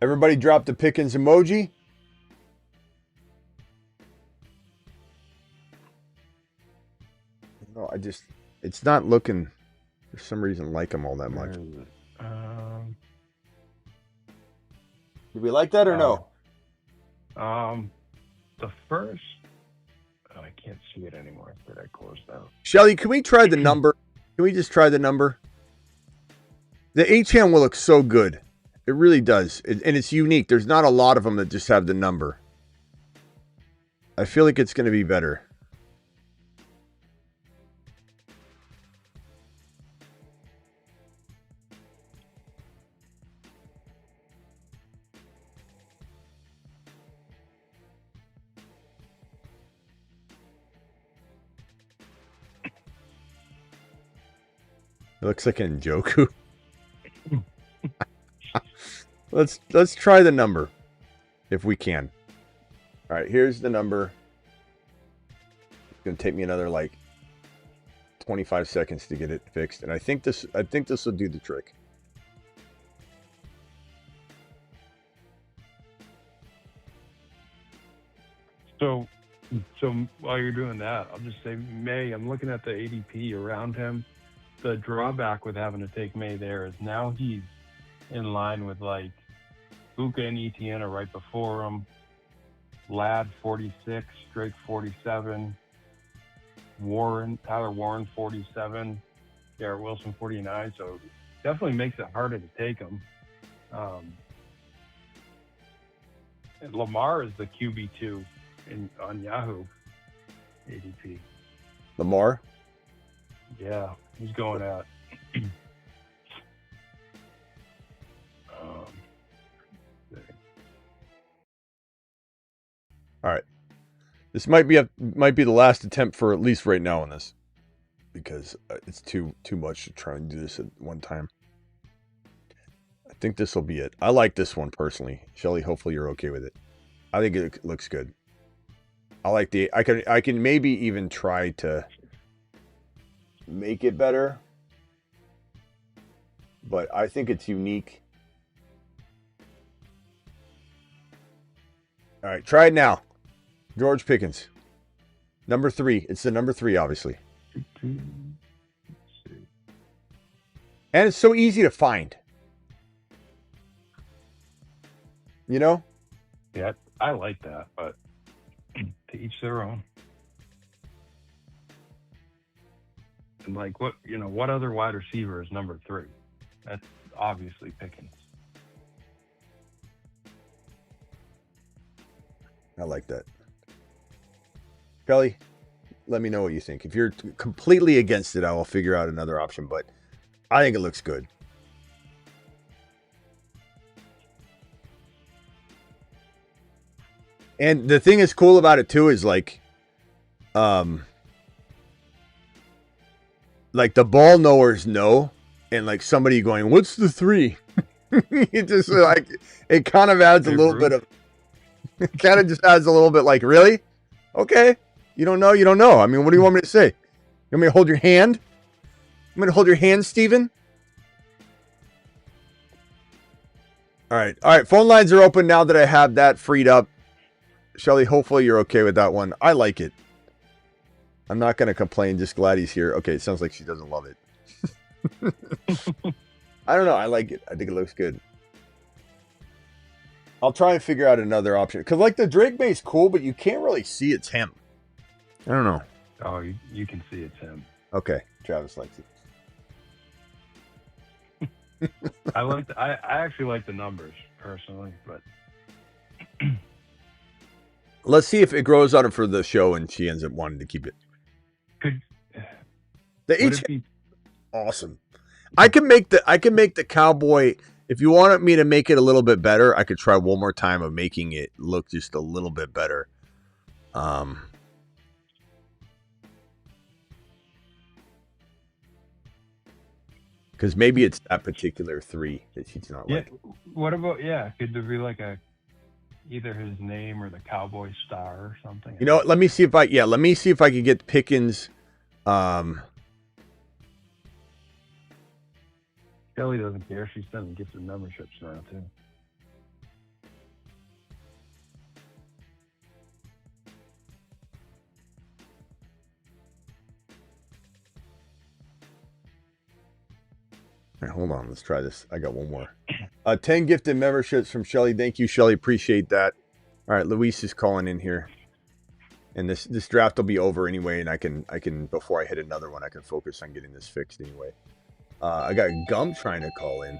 Everybody drop the Pickens emoji. No, it's not looking, for some reason, like them all that much. Do we like that or no? The first, I can't see it anymore. Did I close out? Shelly, can we try the number? Can we just try the number? The HM will look so good. It really does. And it's unique. There's not a lot of them that just have the number. I feel like it's going to be better. It looks like an Njoku. Let's try the number if we can. All right, here's the number. It's gonna take me another like 25 seconds to get it fixed, and I think this will do the trick. So while you're doing that, I'll just say May. I'm looking at the ADP around him. The drawback with having to take May there is now he's in line with like Buka and Etienne are right before him. Ladd 46, Drake 47, Tyler Warren 47, Garrett Wilson 49. So definitely makes it harder to take him. And Lamar is the QB2 on Yahoo ADP. Lamar? Yeah, he's going at. All right. This might be the last attempt for at least right now on this, because it's too much to try and do this at one time. I think this will be it. I like this one personally. Shelly, hopefully you're okay with it. I think it looks good. I like I can maybe even try to make it better, but I think it's unique. All right, try it now. George Pickens. Number 3. It's the number 3, obviously. And it's so easy to find. You know? Yeah, I like that, but to each their own. And like what other wide receiver is number 3? That's obviously Pickens. I like that. Kelly, let me know what you think. If you're completely against it, I will figure out another option, but I think it looks good. And the thing that's cool about it too is like the ball knowers know, and like somebody going, "What's the 3?" It just like it kind of adds a little bit of. It kind of just adds a little bit like, really? Okay, you don't know, you don't know. I mean, what do you want me to say? You want me to hold your hand? I'm going to hold your hand, Steven? All right. Phone lines are open now that I have that freed up. Shelly, hopefully you're okay with that one. I like it. I'm not going to complain. Just glad he's here. Okay, it sounds like she doesn't love it. I don't know. I like it. I think it looks good. I'll try and figure out another option. Because like the Drake Maye's cool, but you can't really see it's him. I don't know. Oh, you can see it's him. Okay. Travis likes it. I actually like the numbers personally, but let's see if it grows on her for the show and she ends up wanting to keep it. Awesome. I can make the cowboy. If you wanted me to make it a little bit better, I could try one more time of making it look just a little bit better. Because maybe it's that particular 3 that she's not like. What about could there be like either his name or the cowboy star or something? You know what? Let me see if I can get Pickens. Kelly doesn't care. She's sending gifts and memberships now too. All right, hold on. Let's try this. I got one more. 10 gifted memberships from Shelly. Thank you, Shelly. Appreciate that. All right, Luis is calling in here. And this draft will be over anyway, and I can before I hit another one, I can focus on getting this fixed anyway. I got Gump trying to call in.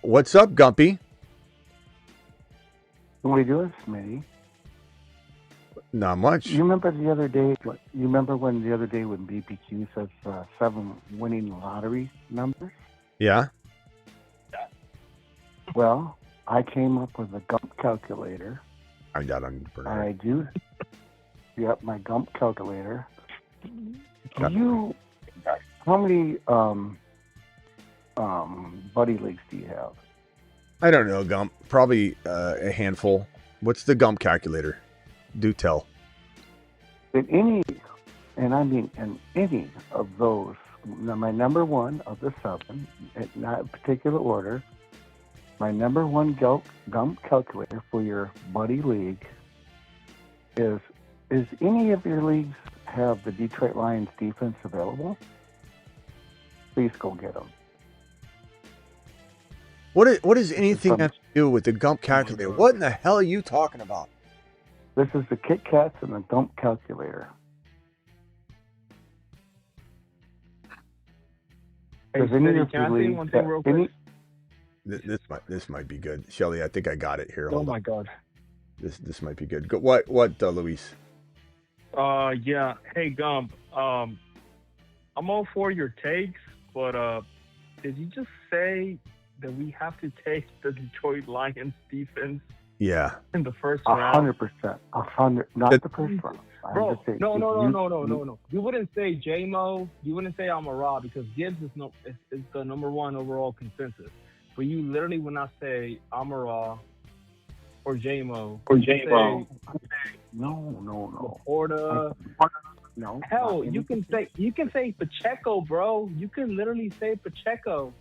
What's up, Gumpy? What are you doing, Smitty? Not much. You remember the other day? You remember when the other day when BPQ says 7 winning lottery numbers? Yeah. Well, I came up with a Gump Calculator. I got on. I do. Yep, my Gump Calculator. How many buddy leagues do you have? I don't know, Gump. Probably a handful. What's the Gump Calculator? Do tell. In any of those, my number 1 of the 7, not in particular order, my number 1 Gump Calculator for your buddy league is any of your leagues have the Detroit Lions defense available? Please go get them. What does anything have to do with the Gump Calculator? What in the hell are you talking about? This is the Kit Kats and the Gump Calculator. Hey, Smitty, can I say one thing real quick? This might be good, Shelly. I think I got it here. Oh my God. This might be good. What, Luis? Yeah. Hey, Gump. I'm all for your takes, but did you just say that we have to take the Detroit Lions defense? Yeah. In the first round? 100%. 100. Not the first round. Bro, no. You wouldn't say J-Mo. You wouldn't say Amon-Ra because Gibbs is the number 1 overall consensus. But you literally would not say Amon-Ra or J-Mo. No. Laporta. No. Hell, you can say Pacheco, bro. You can literally say Pacheco.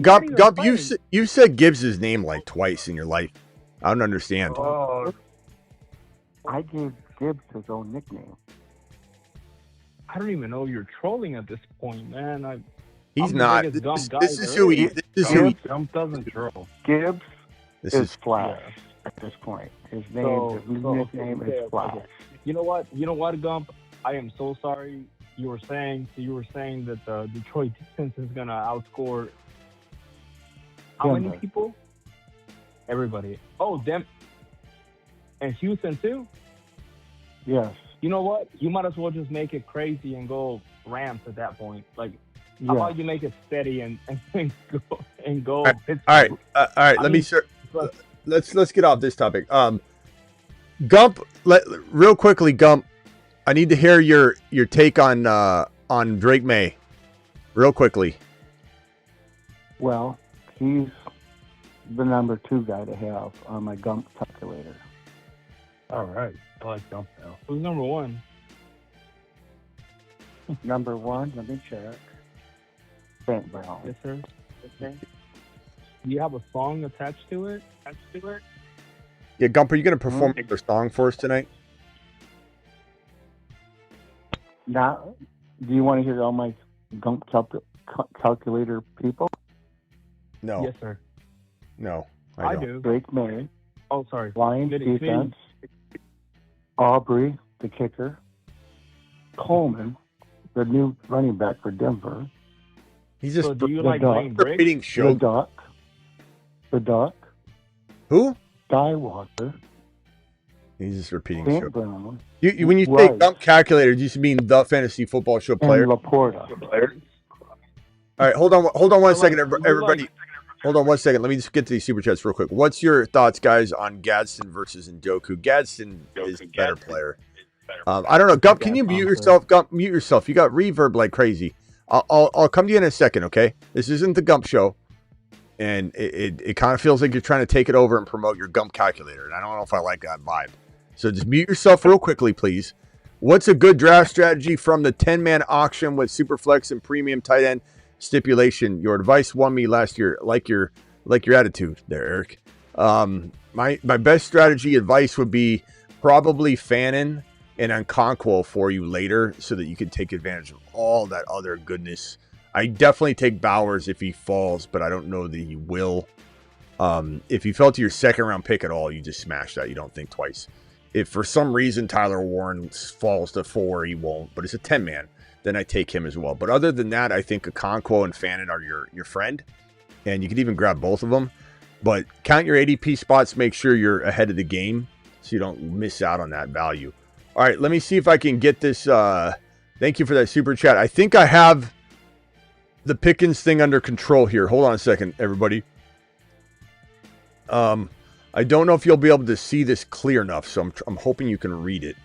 Gump, you said Gibbs' name like twice in your life. I don't understand. Oh, I gave Gibbs his own nickname. I don't even know if you're trolling at this point, man. He's I'm not. the biggest Gump guy This is there who he. is. This is who he. Gump doesn't troll. Gibbs This is is. Flash at this point. His nickname is Flash. okay. You know what, Gump? I am so sorry. You were saying that the Detroit defense is gonna outscore how many Denver. people? Everybody. Oh, them. And Houston too. Yes. You know what? You might as well just make it crazy and go Rams at that point. Like, how about you make it steady and go? All right. Let me start. Let's get off this topic. Gump. Real quickly, Gump. I need to hear your take on Drake Maye. Real quickly. Well, he's the number 2 guy to have on my Gump calculator. All right. I like Gump now. Who's number 1? Number 1, let me check. St. Brown. Yes, sir. Do you have a song attached to it? Yeah, Gump. Are you going to perform your song for us tonight? Now, do you want to hear all my Gump calculator people? No. Yes, sir. No. I don't. do. Drake Maye, Oh, sorry. Lions Smitty. defense, Aubrey, the kicker, Coleman, the new running back for Denver, He's just So do you the like dog. playing Drake? repeating show. the Duck, Who? Skywalker, He's just repeating St. show. Brown, You when you say Right. Gump Calculator, do you mean the fantasy football show player? and Laporta. All right, hold on one second, like- everybody. Hold on 1 second. Let me just get to these super chats real quick. What's your thoughts, guys, on Gadsden versus Njoku? Gadsden is the better player. I don't know. Gump, can you mute yourself? Gump, mute yourself. You got reverb like crazy. I'll come to you in a second, okay? This isn't the Gump show, and it kind of feels like you're trying to take it over and promote your Gump Calculator, and I don't know if I like that vibe. So just mute yourself real quickly, please. What's a good draft strategy from the 10-man auction with Superflex and premium tight end stipulation? Your advice won me last year. Like your attitude there, Eric. My best strategy advice would be probably Fannin and Okonkwo for you later so that you can take advantage of all that other goodness. I definitely take Bowers if he falls, but I don't know that he will. If he fell to your second round pick at all, you just smash that. You don't think twice. If for some reason Tyler Warren falls to 4, he won't, but it's a 10-man. Then I take him as well. But other than that, I think Okonkwo and Fannin are your friend, and you could even grab both of them. But count your ADP spots, make sure you're ahead of the game so you don't miss out on that value. All right, let me see if I can get this. Thank you for that super chat. I think I have the Pickens thing under control here. Hold on a second, everybody. I don't know if you'll be able to see this clear enough, so I'm hoping you can read it.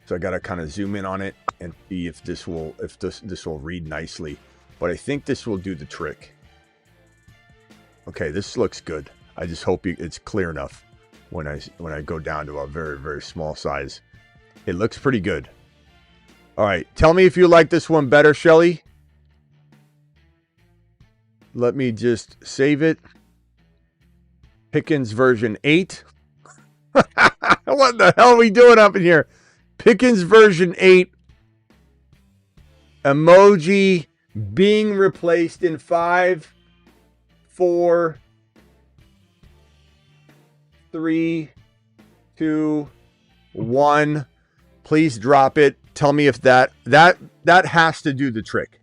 So I got to kind of zoom in on it and see if this will read nicely. But I think this will do the trick. Okay, this looks good. I just hope it's clear enough when I go down to a very, very small size. It looks pretty good. All right, tell me if you like this one better, Shelly. Let me just save it. Pickens version 8. What the hell are we doing up in here? Pickens version 8. Emoji being replaced in 5, 4, 3, 2, 1. Please drop it. Tell me if that has to do the trick.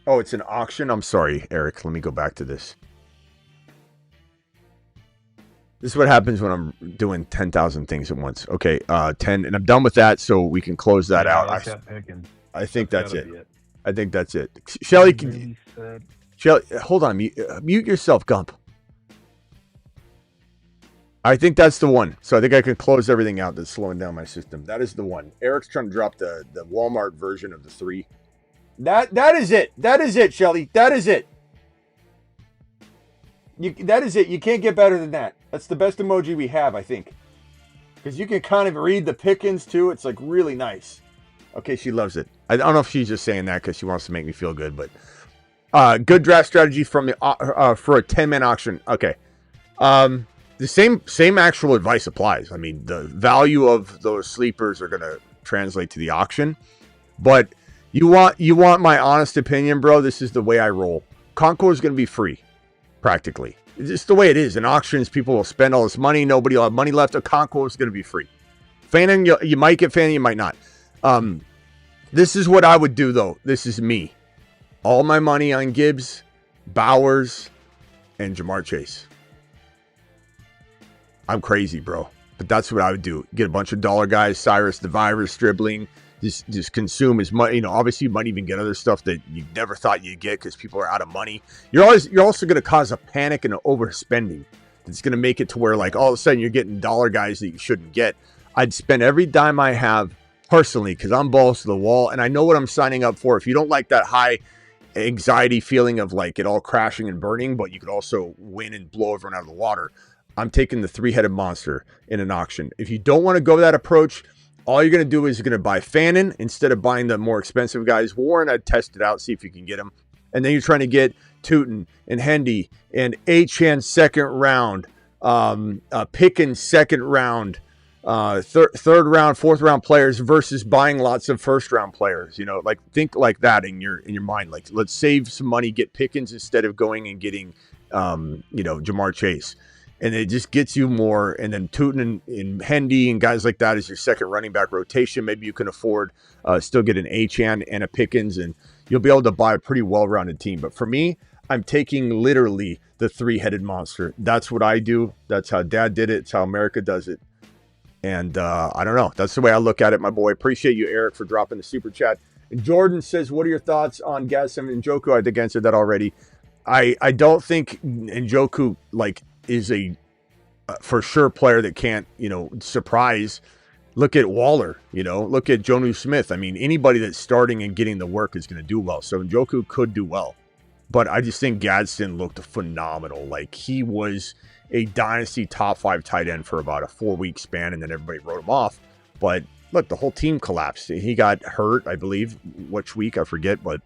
Oh, it's an auction. I'm sorry, Eric. Let me go back to this. This is what happens when I'm doing 10,000 things at once. Okay, 10, and I'm done with that, so we can close that out. I think that's it. I think that's it. Shelly, Shelly, hold on. Mute yourself, Gump. I think that's the one. So I think I can close everything out that's slowing down my system. That is the one. Eric's trying to drop the Walmart version of the 3. That is it. That is it, Shelly. That is it. That is it. You can't get better than that. That's the best emoji we have, I think. Because you can kind of read the Pickens, too. It's like really nice. Okay, she loves it. I don't know if she's just saying that because she wants to make me feel good, but good draft strategy from the for a 10-man auction. Okay. the same actual advice applies. I mean, the value of those sleepers are going to translate to the auction, but you want my honest opinion, bro. This is the way I roll. Concours is going to be free, practically. It's just the way it is. In auctions, people will spend all this money. Nobody will have money left. A concours is going to be free. Fanning, you might get Fanning, you might not. This is what I would do, though. This is me. All my money on Gibbs, Bowers, and Jamar Chase. I'm crazy, bro. But that's what I would do. Get a bunch of dollar guys, Cyrus, the virus, dribbling. Just consume as much. You know, obviously you might even get other stuff that you never thought you'd get because people are out of money. You're also going to cause a panic and an overspending. It's going to make it to where, like, all of a sudden you're getting dollar guys that you shouldn't get. I'd spend every dime I have personally because I'm balls to the wall and I know what I'm signing up for. If you don't like that high anxiety feeling of like it all crashing and burning, but you could also win and blow everyone out of the water, I'm taking the 3-headed monster in an auction. If you don't want to go that approach, all you're going to do is you're going to buy Fannin instead of buying the more expensive guys. Warren, I'd test it out, see if you can get him. And then you're trying to get Tootin and Hendy and Achane second round, Pickens second round, third round, fourth round players versus buying lots of first round players. You know, like think like that in your mind. Like, let's save some money, get Pickens instead of going and getting, Jamar Chase. And it just gets you more. And then Tootin and Hendy and guys like that is your second running back rotation. Maybe you can afford still get an Achane and a Pickens, and you'll be able to buy a pretty well-rounded team. But for me, I'm taking literally the 3-headed monster. That's what I do. That's how Dad did it. It's how America does it. And I don't know. That's the way I look at it, my boy. Appreciate you, Eric, for dropping the super chat. And Jordan says, what are your thoughts on Gaston and Njoku? I think I answered that already. I don't think Njoku, is a for sure player that can't, surprise. Look at Waller, look at Jonnu Smith. I mean, anybody that's starting and getting the work is going to do well. So Njoku could do well. But I just think Gadsden looked phenomenal. Like, he was a dynasty top 5 tight end for about a 4-week span, and then everybody wrote him off. But look, the whole team collapsed. He got hurt, I believe, which week, I forget, but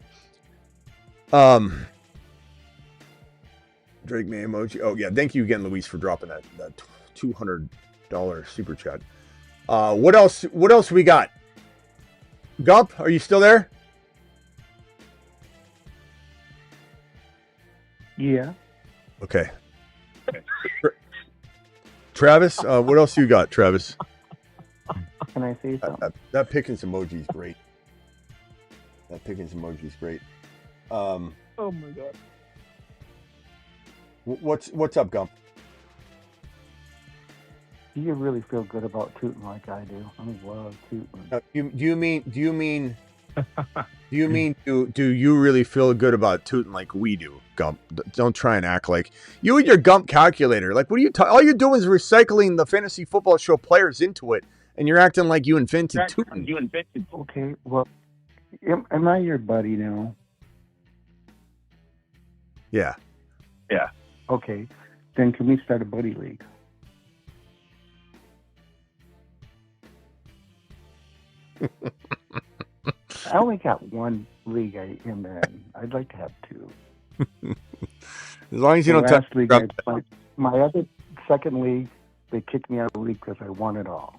Drake Maye emoji. Oh yeah, thank you again, Luis, for dropping that $200 super chat. What else we got? Gump, are you still there? Yeah. Okay. Travis, what else you got, Travis? Can I say something? That Pickens emoji is great. Oh my god. What's up, Gump? Do you really feel good about Tootin like I do? I love Tootin. Do you really feel good about Tootin like we do, Gump? Don't try and act like you and your Gump calculator. Like, what are you all you're doing is recycling the fantasy football show players into it, and you're acting like you invented Tootin. Okay, well, am I your buddy now? Yeah. Yeah. Okay, then can we start a buddy league? I only got one league I am in. I'd like to have 2. As long as you don't touch league, my other second league, they kicked me out of the league because I won it all.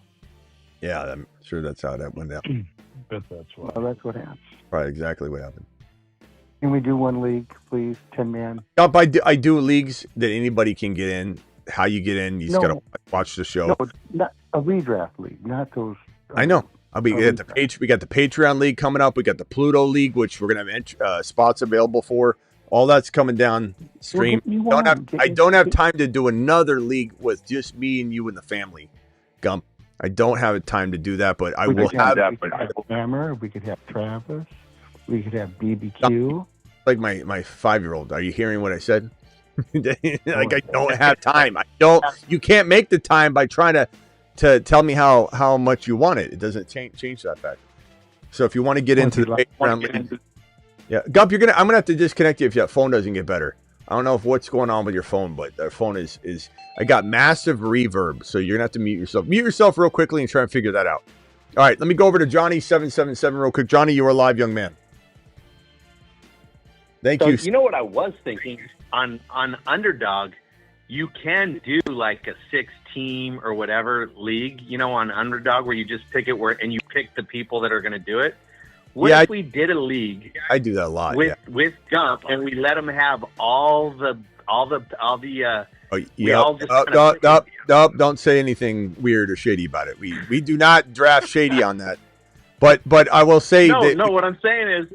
Yeah, I'm sure that's how that went down. Bet that's what. Well, that's what happened. Probably exactly what happened. Can we do one league, please? 10-man. Gump, I do leagues that anybody can get in. How you get in, you just gotta watch the show. No, not a redraft league, not those. I know. We got the Patreon league coming up. We got the Pluto league, which we're gonna have spots available for. All that's coming down stream. I don't have time to do another league with just me and you and the family, Gump. I don't have time to do that, but I will have. We could have Hammer. We could have Travis. We could have BBQ. Like my 5-year-old. Are you hearing what I said? I don't have time. You can't make the time by trying to tell me how much you want it. It doesn't change that fact. So if you want to get into the Patreon, yeah, Gump, I'm gonna have to disconnect you if your phone doesn't get better. I don't know what's going on with your phone, but the phone is I got massive reverb, so you're gonna have to mute yourself. Mute yourself real quickly and try and figure that out. All right, let me go over to Johnny777 real quick. Johnny, you are live, young man. Thank you. You know what I was thinking on Underdog, you can do like a 6-team or whatever league, on Underdog, where you just pick it and you pick the people that are going to do it. What if we did a league? I do that a lot. With Gump, and we let them have all the. Don't say anything weird or shady about it. We do not draft shady on that. But I will say what I'm saying is,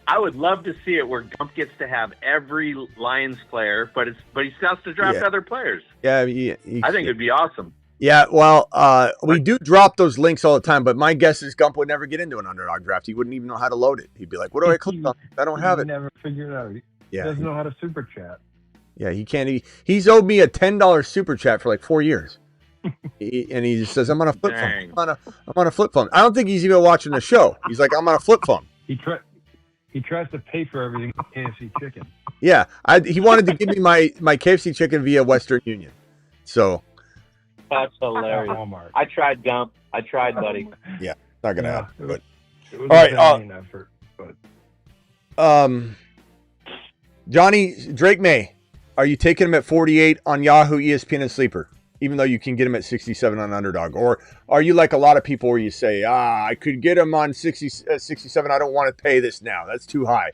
I would love to see it where Gump gets to have every Lions player, but he still has to draft other players. Yeah, I think it'd be awesome. Yeah, well, we do drop those links all the time, but my guess is Gump would never get into an Underdog draft. He wouldn't even know how to load it. He'd be like, "What do I click on? I don't have it." Never figure it out. He doesn't know how to super chat. Yeah, he can't. He's owed me a $10 super chat for like 4 years, and he just says, "I'm on a flip phone. I'm on a flip phone." I don't think he's even watching the show. He's like, "I'm on a flip phone." He tries to pay for everything with KFC chicken. Yeah, he wanted to give me my KFC chicken via Western Union, so. That's hilarious. Walmart. I tried Gump. I tried, buddy. Yeah, not gonna happen. But it was all right, an effort. But Johnny Drake Maye, are you taking him at 48 on Yahoo, ESPN, and Sleeper, even though you can get him at 67 on Underdog, or are you like a lot of people where you say, I could get him on 67. I don't want to pay this now. That's too high.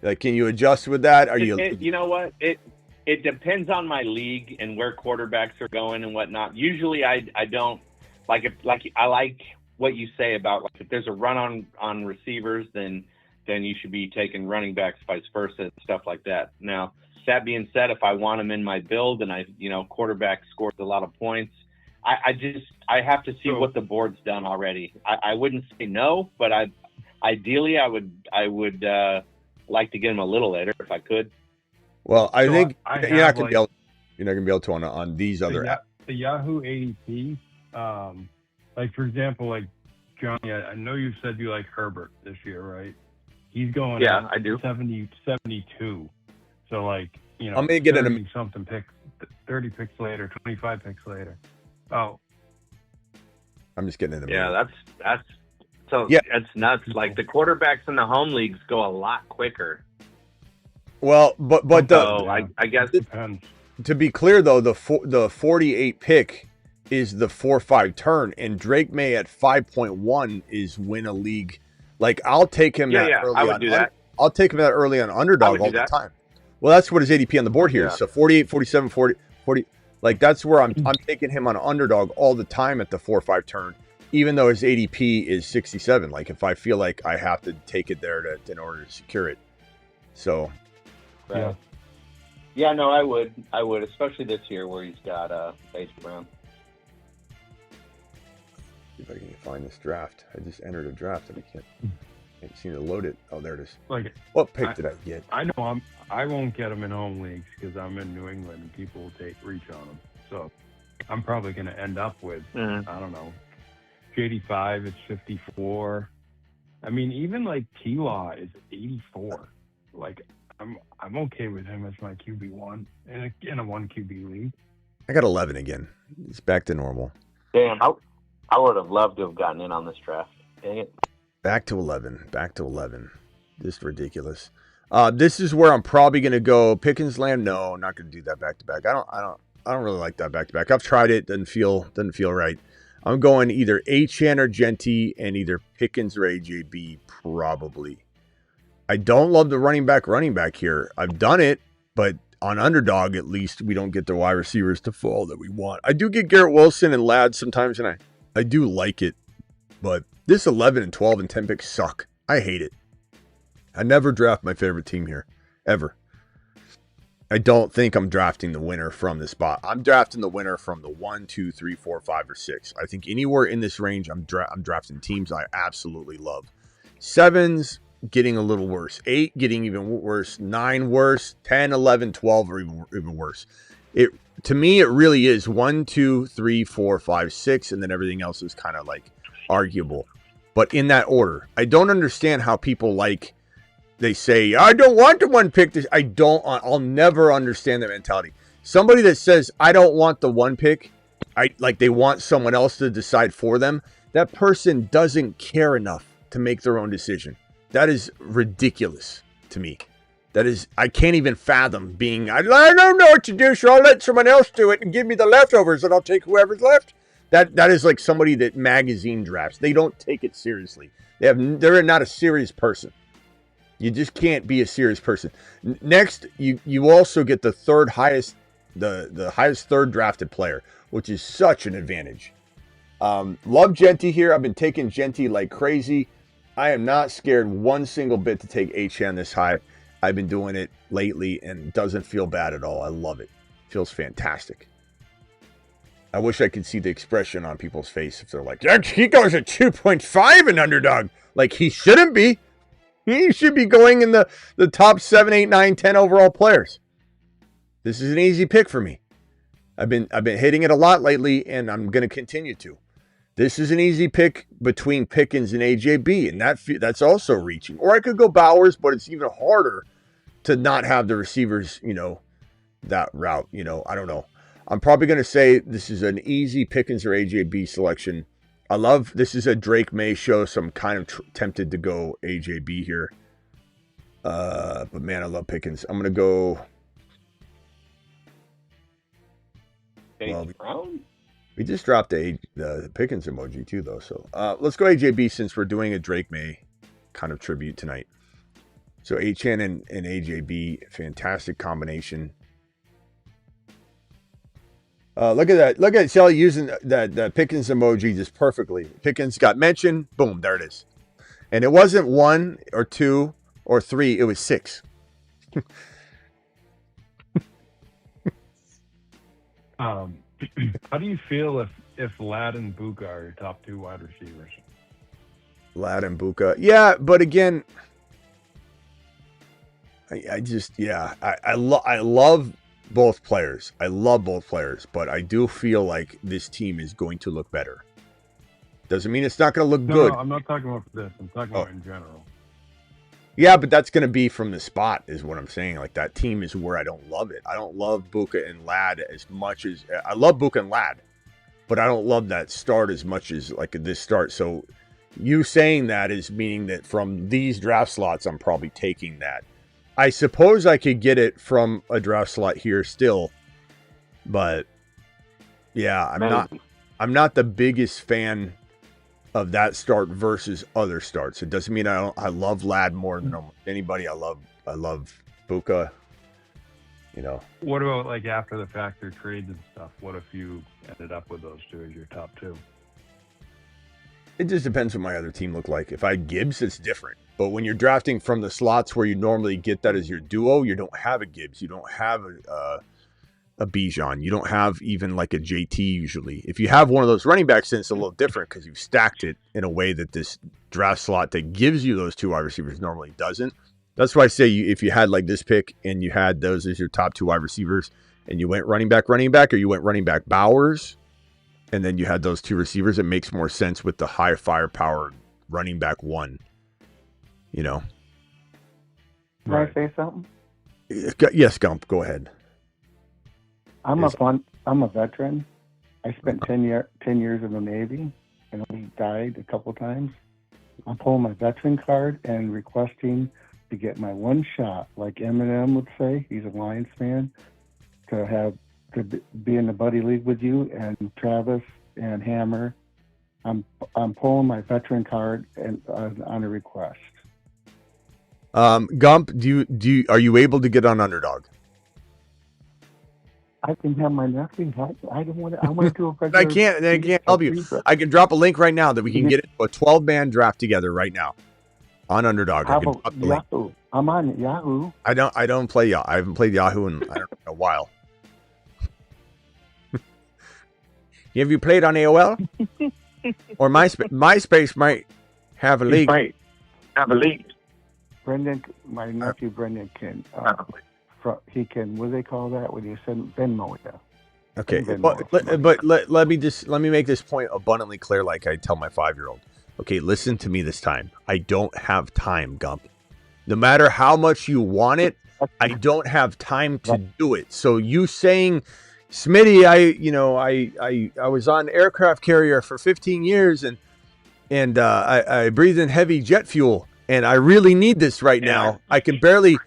Like, can you adjust with that? You know what? It depends on my league and where quarterbacks are going and whatnot. Usually, I don't like it. Like, I like what you say about, like, if there's a run on receivers, then you should be taking running backs, vice versa, stuff like that. Now, that being said, if I want him in my build and quarterback scores a lot of points, I have to see what the board's done already. I wouldn't say no, but ideally I would like to get him a little later if I could. Well, I think you're not going to be able to on these other apps. The Yahoo ADP, like, for example, like, Johnny, I know you said you like Herbert this year, right? He's going I do. 72. So, like, I'm going to get 30-something picks, 30 picks later, 25 picks later. Oh. I'm just getting in the Yeah, that's nuts. Like, the quarterbacks in the home leagues go a lot quicker. Well, but I guess it depends. To be clear, though, the 48 pick is the 4-5 turn, and Drake Maye at 5.1 is win a league. Like, I'll take him early I would do that. I'll take him that early on Underdog all the time. Well, that's what his ADP on the board here. Yeah. So 48, 47, 40, like, that's where I'm taking him on Underdog all the time at the 4-5 turn, even though his ADP is 67. Like, if I feel like I have to take it there in order to secure it. So. Right. Yeah, no, I would, especially this year where he's got A.J. Brown. See if I can find this draft. I just entered a draft and I can't seem to load it. Oh, there it is. Like, what pick did I get? I know I won't get him in home leagues because I'm in New England and people will reach on him. So I'm probably going to end up with I don't know, JD5 is 54. I mean, even like T-Law is 84. Like, I'm okay with him as my QB1 in a 1 QB league. I got 11 again. It's back to normal. Damn, I would have loved to have gotten in on this draft. Dang it. Back to 11. Just ridiculous. This is where I'm probably going to go. Pickens, Lamb, no, I'm not going to do that back to back. I don't really like that back to back. I've tried it, doesn't feel right. I'm going either Achane or Genty and either Pickens or AJB probably. I don't love the running back here. I've done it, but on Underdog, at least, we don't get the wide receivers to fall that we want. I do get Garrett Wilson and Ladd sometimes, and I do like it. But this 11 and 12 and 10 picks suck. I hate it. I never draft my favorite team here, ever. I don't think I'm drafting the winner from this spot. I'm drafting the winner from the 1, 2, 3, 4, 5, or 6. I think anywhere in this range, I'm drafting teams I absolutely love. 7's getting a little worse. 8 getting even worse. 9 worse. 10, 11, 12 or even worse. To me, it really is 1, 2, 3, 4, 5, 6, and then everything else is kind of like arguable. But in that order, I don't understand how people they say, I don't want the one pick. I'll never understand that mentality. Somebody that says, I don't want the one pick, they want someone else to decide for them. That person doesn't care enough to make their own decision. That is ridiculous to me. That is, I can't even fathom being, I don't know what to do, so I'll let someone else do it and give me the leftovers and I'll take whoever's left. That is like somebody that magazine drafts. They don't take it seriously. They're not a serious person. You just can't be a serious person. Next, you also get the third highest, the highest third drafted player, which is such an advantage. Love Genty here. I've been taking Genty like crazy. I am not scared one single bit to take HN this high. I've been doing it lately and it doesn't feel bad at all. I love it. Feels fantastic. I wish I could see the expression on people's face if they're like, yeah, he goes at 2.5 in underdog. Like, he shouldn't be. He should be going in the top 7, 8, 9, 10 overall players. This is an easy pick for me. I've been hitting it a lot lately, and I'm going to continue to. This is an easy pick between Pickens and AJB, and that's also reaching. Or I could go Bowers, but it's even harder to not have the receivers, that route. I don't know. I'm probably going to say this is an easy Pickens or AJB selection. This is a Drake Maye show, so I'm kind of tempted to go AJB here. But man, I love Pickens. I'm going to go. Brown? We just dropped the Pickens emoji too, though. So let's go AJB since we're doing a Drake Maye kind of tribute tonight. So HN and AJB, fantastic combination. Look at that. Look at Shelly using that Pickens emoji just perfectly. Pickens got mentioned. Boom, there it is. And it wasn't 1 or 2 or 3. It was 6. How do you feel if Ladd and Buka are your top 2 wide receivers? Ladd and Buka. Yeah, but again, I love both players. I love both players, but I do feel like this team is going to look better. Doesn't mean it's not going to look good. No, I'm not talking about this. I'm talking about in general. Yeah, but that's going to be from the spot is what I'm saying. Like, that team is where I don't love it. I don't love Buka and Ladd as much as I love Buka and Ladd, but I don't love that start as much as like this start. So you saying that is meaning that from these draft slots, I'm probably taking that. I suppose I could get it from a draft slot here still, but yeah, I'm not the biggest fan of that start versus other starts. It doesn't mean I love Ladd more than anybody. I love Buka. What about like after the fact or trades and stuff? What if you ended up with those 2 as your top 2? It just depends what my other team look like. If I had Gibbs, it's different. But when you're drafting from the slots where you normally get that as your duo, you don't have a Gibbs. You don't have a Bijan. You don't have even like a JT usually. If you have one of those running backs, then it's a little different because you've stacked it in a way that this draft slot that gives you those 2 wide receivers normally doesn't. That's why I say if you had like this pick and you had those as your top 2 wide receivers and you went running back, or you went running back Bowers, and then you had those 2 receivers, it makes more sense with the high firepower running back 1. Can I say something? Yes, Gump, go ahead. I'm a veteran. I spent 10 years in the Navy and only died a couple times. I'm pulling my veteran card and requesting to get my one shot, like Eminem would say. He's a Lions fan. To be in the buddy league with you and Travis and Hammer. I'm pulling my veteran card and on a request. Gump, are you able to get on Underdog? I can have my nephew. I don't want to. I want to do a regular. I can't help you. I can drop a link right now that we can get into a 12-man draft together right now on Underdog. How about Yahoo? I'm on Yahoo. I don't play Yahoo. I haven't played Yahoo in a while. Have you played on AOL or MySpace? MySpace might have a league. Might have a league. Brendan, my nephew Brendan can. He can. What do they call that when you send Venmo? Yeah. Okay, but let me make this point abundantly clear, like I tell my 5-year-old. Okay, listen to me this time. I don't have time, Gump. No matter how much you want it, I don't have time to do it. So you saying, Smitty, I was on aircraft carrier for 15 years and I breathe in heavy jet fuel and I really need this right now. I can barely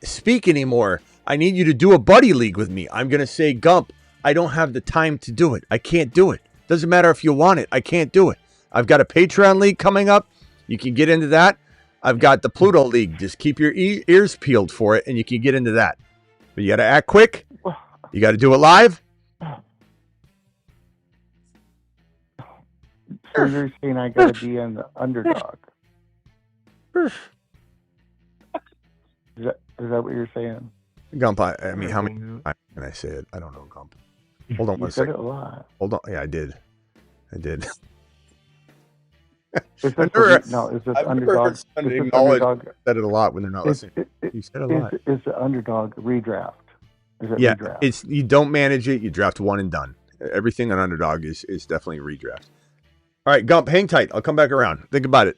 speak anymore. I need you to do a buddy league with me. I'm going to say, Gump, I don't have the time to do it. I can't do it. Doesn't matter if you want it. I can't do it. I've got a Patreon league coming up. You can get into that. I've got the Pluto league. Just keep your ears peeled for it, and you can get into that. But you got to act quick. You got to do it live. So you're saying I got to be in the underdog? Is that what you're saying? Gump, I mean, how many times can I say it? I don't know, Gump. Hold on one second. You said it a lot. Hold on. Yeah, I did. Is this I've underdog? Never heard underdog said it a lot when they're not listening. You said it a lot. Is the underdog redraft? Is it redraft? It's you don't manage it. You draft one and done. Everything on underdog is definitely redraft. All right, Gump, hang tight. I'll come back around. Think about it.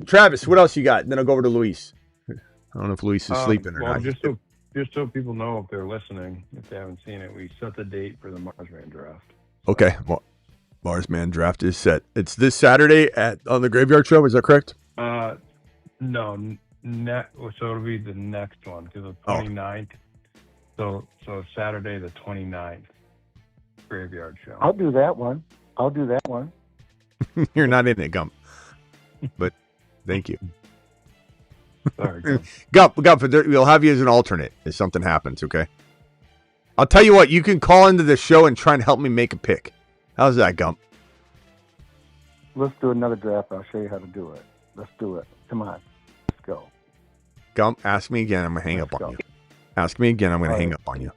Travis, what else you got? Then I'll go over to Luis. I don't know if Luis is sleeping or not. Just so people know if they're listening, if they haven't seen it, we set the date for the Marsman draft. Okay, well, Marsman draft is set. It's this Saturday on the Graveyard Show. Is that correct? No, so it'll be the next one because the 29th. So Saturday the 29th, Graveyard Show. I'll do that one. You're not in it, Gump. But thank you. Sorry, Gump, we'll have you as an alternate if something happens, okay? I'll tell you what, you can call into the show and try and help me make a pick. How's that, Gump? Let's do another draft. I'll show you how to do it. Let's do it. Come on. Let's go. Gump, ask me again. I'm going to hang up on you. Ask me again. I'm going to hang up on you.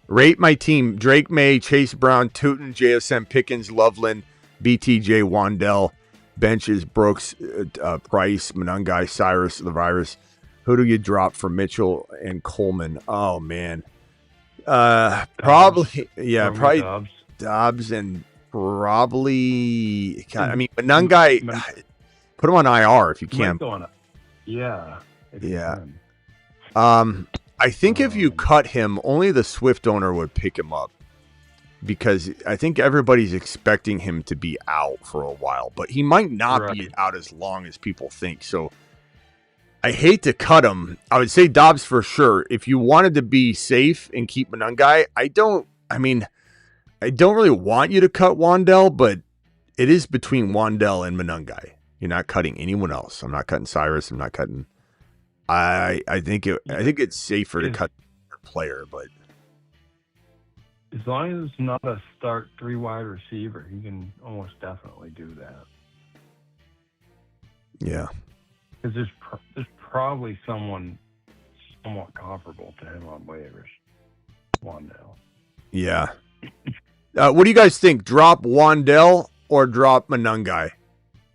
Rate my team. Drake Maye, Chase Brown, Tootin, JSM, Pickens, Loveland, BTJ, Wandell. Benches, Brooks, Price, Monangai, Cyrus, the virus. Who do you drop for Mitchell and Coleman? Oh, man. Probably Dobbs and probably, I mean, Monangai, put him on IR if you can. Yeah. I think if you cut him, only the Swift owner would pick him up. Because I think everybody's expecting him to be out for a while, but he might not be out as long as people think. So I hate to cut him. I would say Dobbs for sure. If you wanted to be safe and keep Monangai, I don't really want you to cut Wandell, but it is between Wandell and Monangai. You're not cutting anyone else. I'm not cutting Cyrus. I'm not cutting. I think it's safer to cut a player, but. As long as it's not a start 3 wide receiver, he can almost definitely do that. Yeah. Because there's probably someone somewhat comparable to him on waivers. Wandell. Yeah. What do you guys think? Drop Wandell or drop Monangai?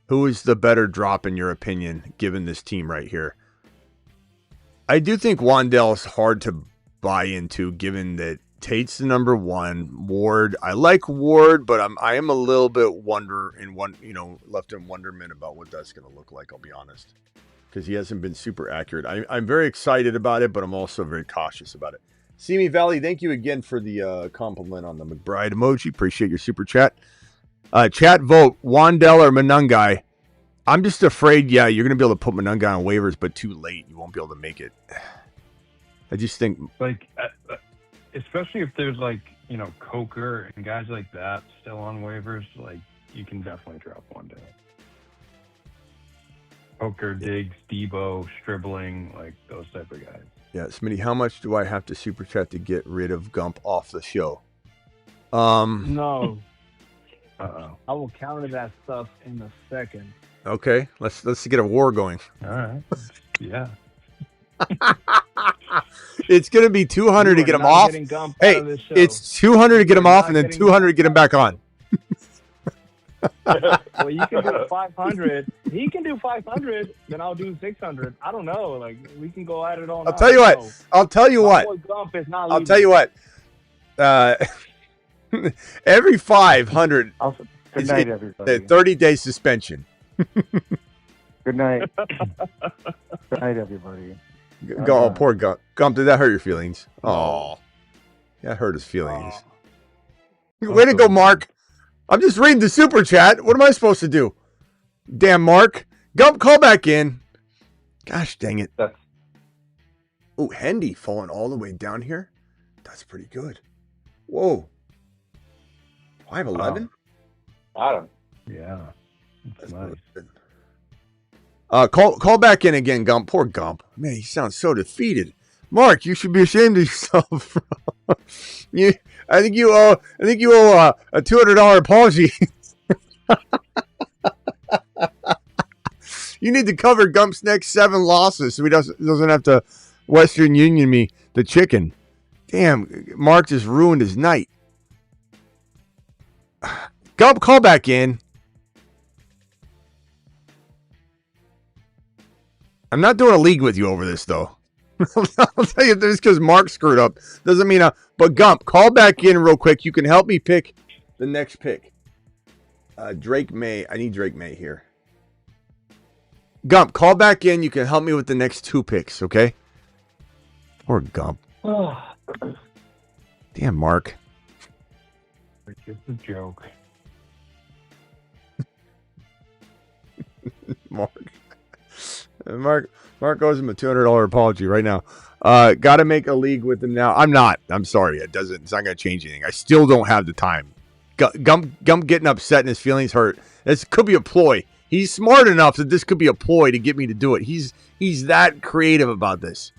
Who is the better drop in your opinion, given this team right here? I do think Wandell is hard to buy into, given that Tate's the number one. Ward, I like Ward, but I am a little bit left in wonderment about what that's going to look like. I'll be honest, because he hasn't been super accurate. I'm very excited about it, but I'm also very cautious about it. Simi Valley, thank you again for the compliment on the McBride emoji. Appreciate your super chat. Chat vote Wandell or Monangai. I'm just afraid, you're going to be able to put Monangai on waivers, but too late. You won't be able to make it. I just think especially if there's Coker and guys like that still on waivers, you can definitely drop Wandell. Coker, Diggs, Debo, Stribling, those type of guys. Yeah, Smitty, how much do I have to super chat to get rid of Gump off the show? No. Uh-oh. I will counter that stuff in a second. Okay, let's get a war going. All right. Yeah. It's going to be 200 to get him off. Hey, it's 200 to get him off and then 200 to get him back on. Well, you can do 500. He can do 500, then I'll do 600. I don't know. We can go at it all night. I'll tell you what. I'll tell you what. Every 500 Good night, everybody. A 30-day suspension. Good night. Good night, everybody. Oh, poor Gump. Gump, did that hurt your feelings? Oh, that hurt his feelings. Way to go, Mark. I'm just reading the super chat. What am I supposed to do? Damn, Mark. Gump, call back in. Gosh dang it. That's Oh, Hendy falling all the way down here. That's pretty good. Whoa. 5'11"? bottom. Yeah. That's nice. Good. Call back in again, Gump. Poor Gump. Man, he sounds so defeated. Mark, you should be ashamed of yourself. I think you owe a $200 apology. You need to cover Gump's next 7 losses so he doesn't have to Western Union me the chicken. Damn, Mark just ruined his night. Gump, call back in. I'm not doing a league with you over this, though. I'll tell you this because Mark screwed up. Doesn't mean but Gump, call back in real quick. You can help me pick the next pick. Drake Maye. I need Drake Maye here. Gump, call back in. You can help me with the next 2 picks, okay? Poor Gump. Damn, Mark. It's just a joke. Mark owes him a $200 apology right now. Got to make a league with him now. I'm not. I'm sorry. It's not going to change anything. I still don't have the time. Gump getting upset and his feelings hurt. This could be a ploy. He's smart enough that this could be a ploy to get me to do it. He's that creative about this.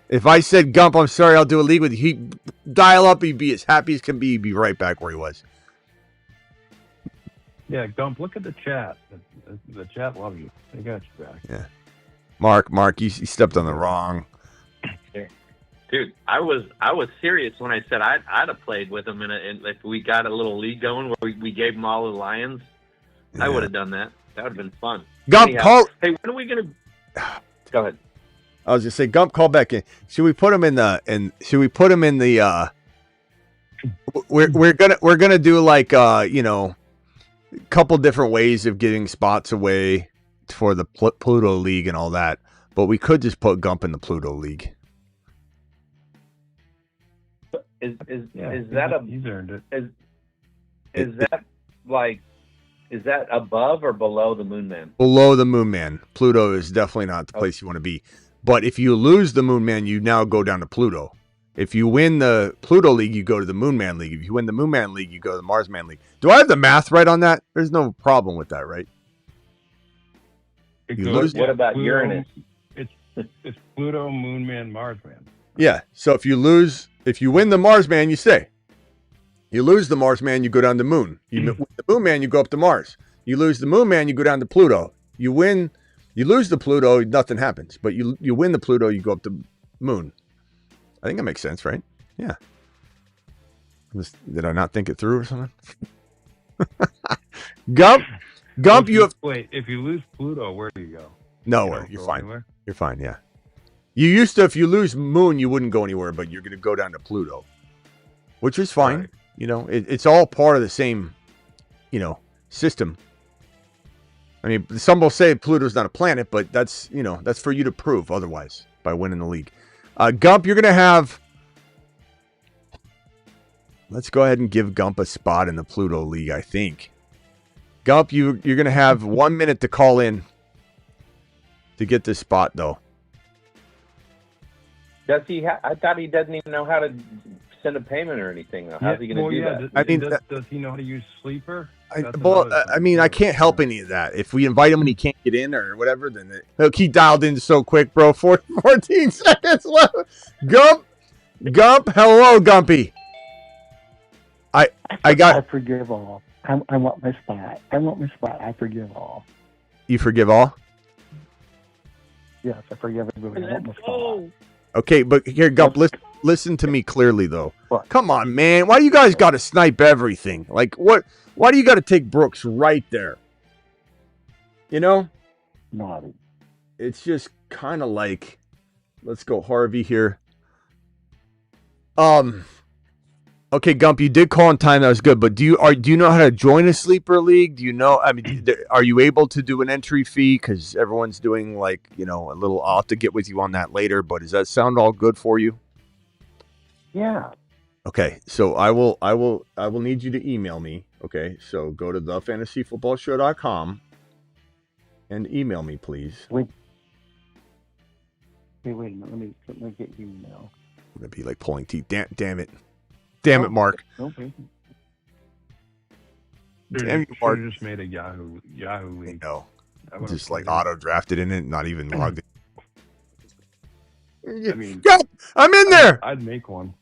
If I said, Gump, I'm sorry, I'll do a league with you, he'd dial up. He'd be as happy as can be. He'd be right back where he was. Yeah, Gump, look at the chat. The chat loves you. They got you back. Yeah. Mark, you stepped on the wrong. Dude, I was serious when I said I'd have played with him if we got a little league going where we gave him all the Lions. Yeah. I would have done that. That would have been fun. Gump, call. Hey, when are we gonna? Go ahead. I was just say, Gump, call back in. Should we put him in the? We're gonna do like couple different ways of getting spots away for the Pluto League and all that, but we could just put Gump in the Pluto League. Is that he's earned it. Is that above or below the Moon Man? Below the Moon Man. Pluto is definitely not the place you want to be. But if you lose the Moon Man, you now go down to Pluto. If you win the Pluto League, you go to the Moon Man League. If you win the Moon Man League, you go to the Mars Man League. Do I have the math right on that? There's no problem with that, right? What about Pluto, Uranus? It's Pluto, Moon Man, Mars Man. Yeah. So if you win the Mars Man, you stay. You lose the Mars Man, you go down to Moon. You win the Moon Man, you go up to Mars. You lose the Moon Man, you go down to Pluto. You lose the Pluto, nothing happens. But you win the Pluto, you go up to Moon. I think that makes sense, right? Yeah. Did I not think it through or something? Gump, Wait, if you lose Pluto, where do you go? Nowhere. You're fine. Anywhere? You're fine, yeah. You used to, if you lose Moon, you wouldn't go anywhere, but you're going to go down to Pluto, which is fine. Right. It's all part of the same, system. I mean, some will say Pluto's not a planet, but that's for you to prove otherwise by winning the league. Gump, you're going to have... Let's go ahead and give Gump a spot in the Pluto League, I think. Gump, you're going to have 1 minute to call in to get this spot, though. Does he? I thought he doesn't even know how to send a payment or anything. How's he going to do that? Does he know how to use Sleeper? I can't help any of that. If we invite him and he can't get in or whatever, then he dialed in so quick, bro. 14 seconds left. Gump, hello, Gumpy. I forgive all. I want my spot. I forgive all. You forgive all? Yes, I forgive everybody. I want my spot. Okay, but here, Gump, listen to me clearly, though. What? Come on, man. Why do you guys got to snipe everything? Like, what? Why do you got to take Brooks right there? Naughty. It's just kind of like, let's go Harvey here. Okay, Gump, you did call in time. That was good. But do you know how to join a sleeper league? Do you know? I mean, are you able to do an entry fee? Because everyone's doing a little. I'll have to get with you on that later. But does that sound all good for you? Yeah. Okay, so I will need you to email me. Okay, so go to thefantasyfootballshow.com and email me, please. Hey, wait a minute. Let me get you now. It'd be like pulling teeth. Damn it, Mark. Okay. Damn you, Mark. Should have just made a Yahoo league. No, That would've just like played it. auto drafted in it, not even logged in. I mean, Gump, I'm in there. I'd make one.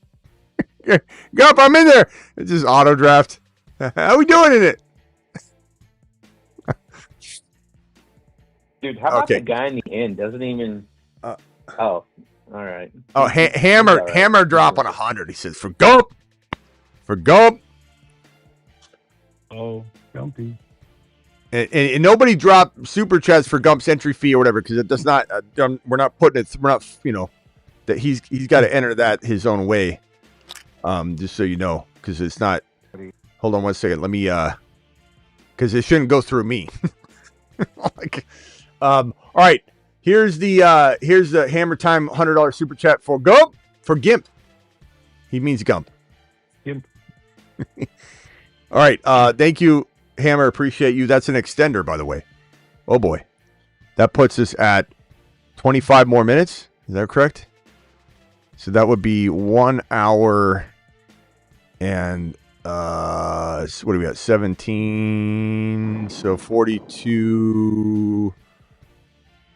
Gump, I'm in there. It's just auto draft. How we doing in it? Dude, how about Okay. the guy in the end doesn't even? Oh, all right. Oh, hammer All right. hammer drop on 100. He says for Gump. Oh, Gumpy. And nobody drop super chats for Gump's entry fee or whatever because it does not. We're not putting it. We're not. That he's got to enter that his own way. Just so you know, because it's not. Hold on 1 second. Let me. Because it shouldn't go through me. All right. Here's the Hammer Time $100 super chat for Gump for Gimp. He means Gump. Gimp. All right. Thank you, Hammer. Appreciate you. That's an extender, by the way. Oh boy, that puts us at 25 more minutes. Is that correct? So that would be 1 hour and what do we got? 17. So 42.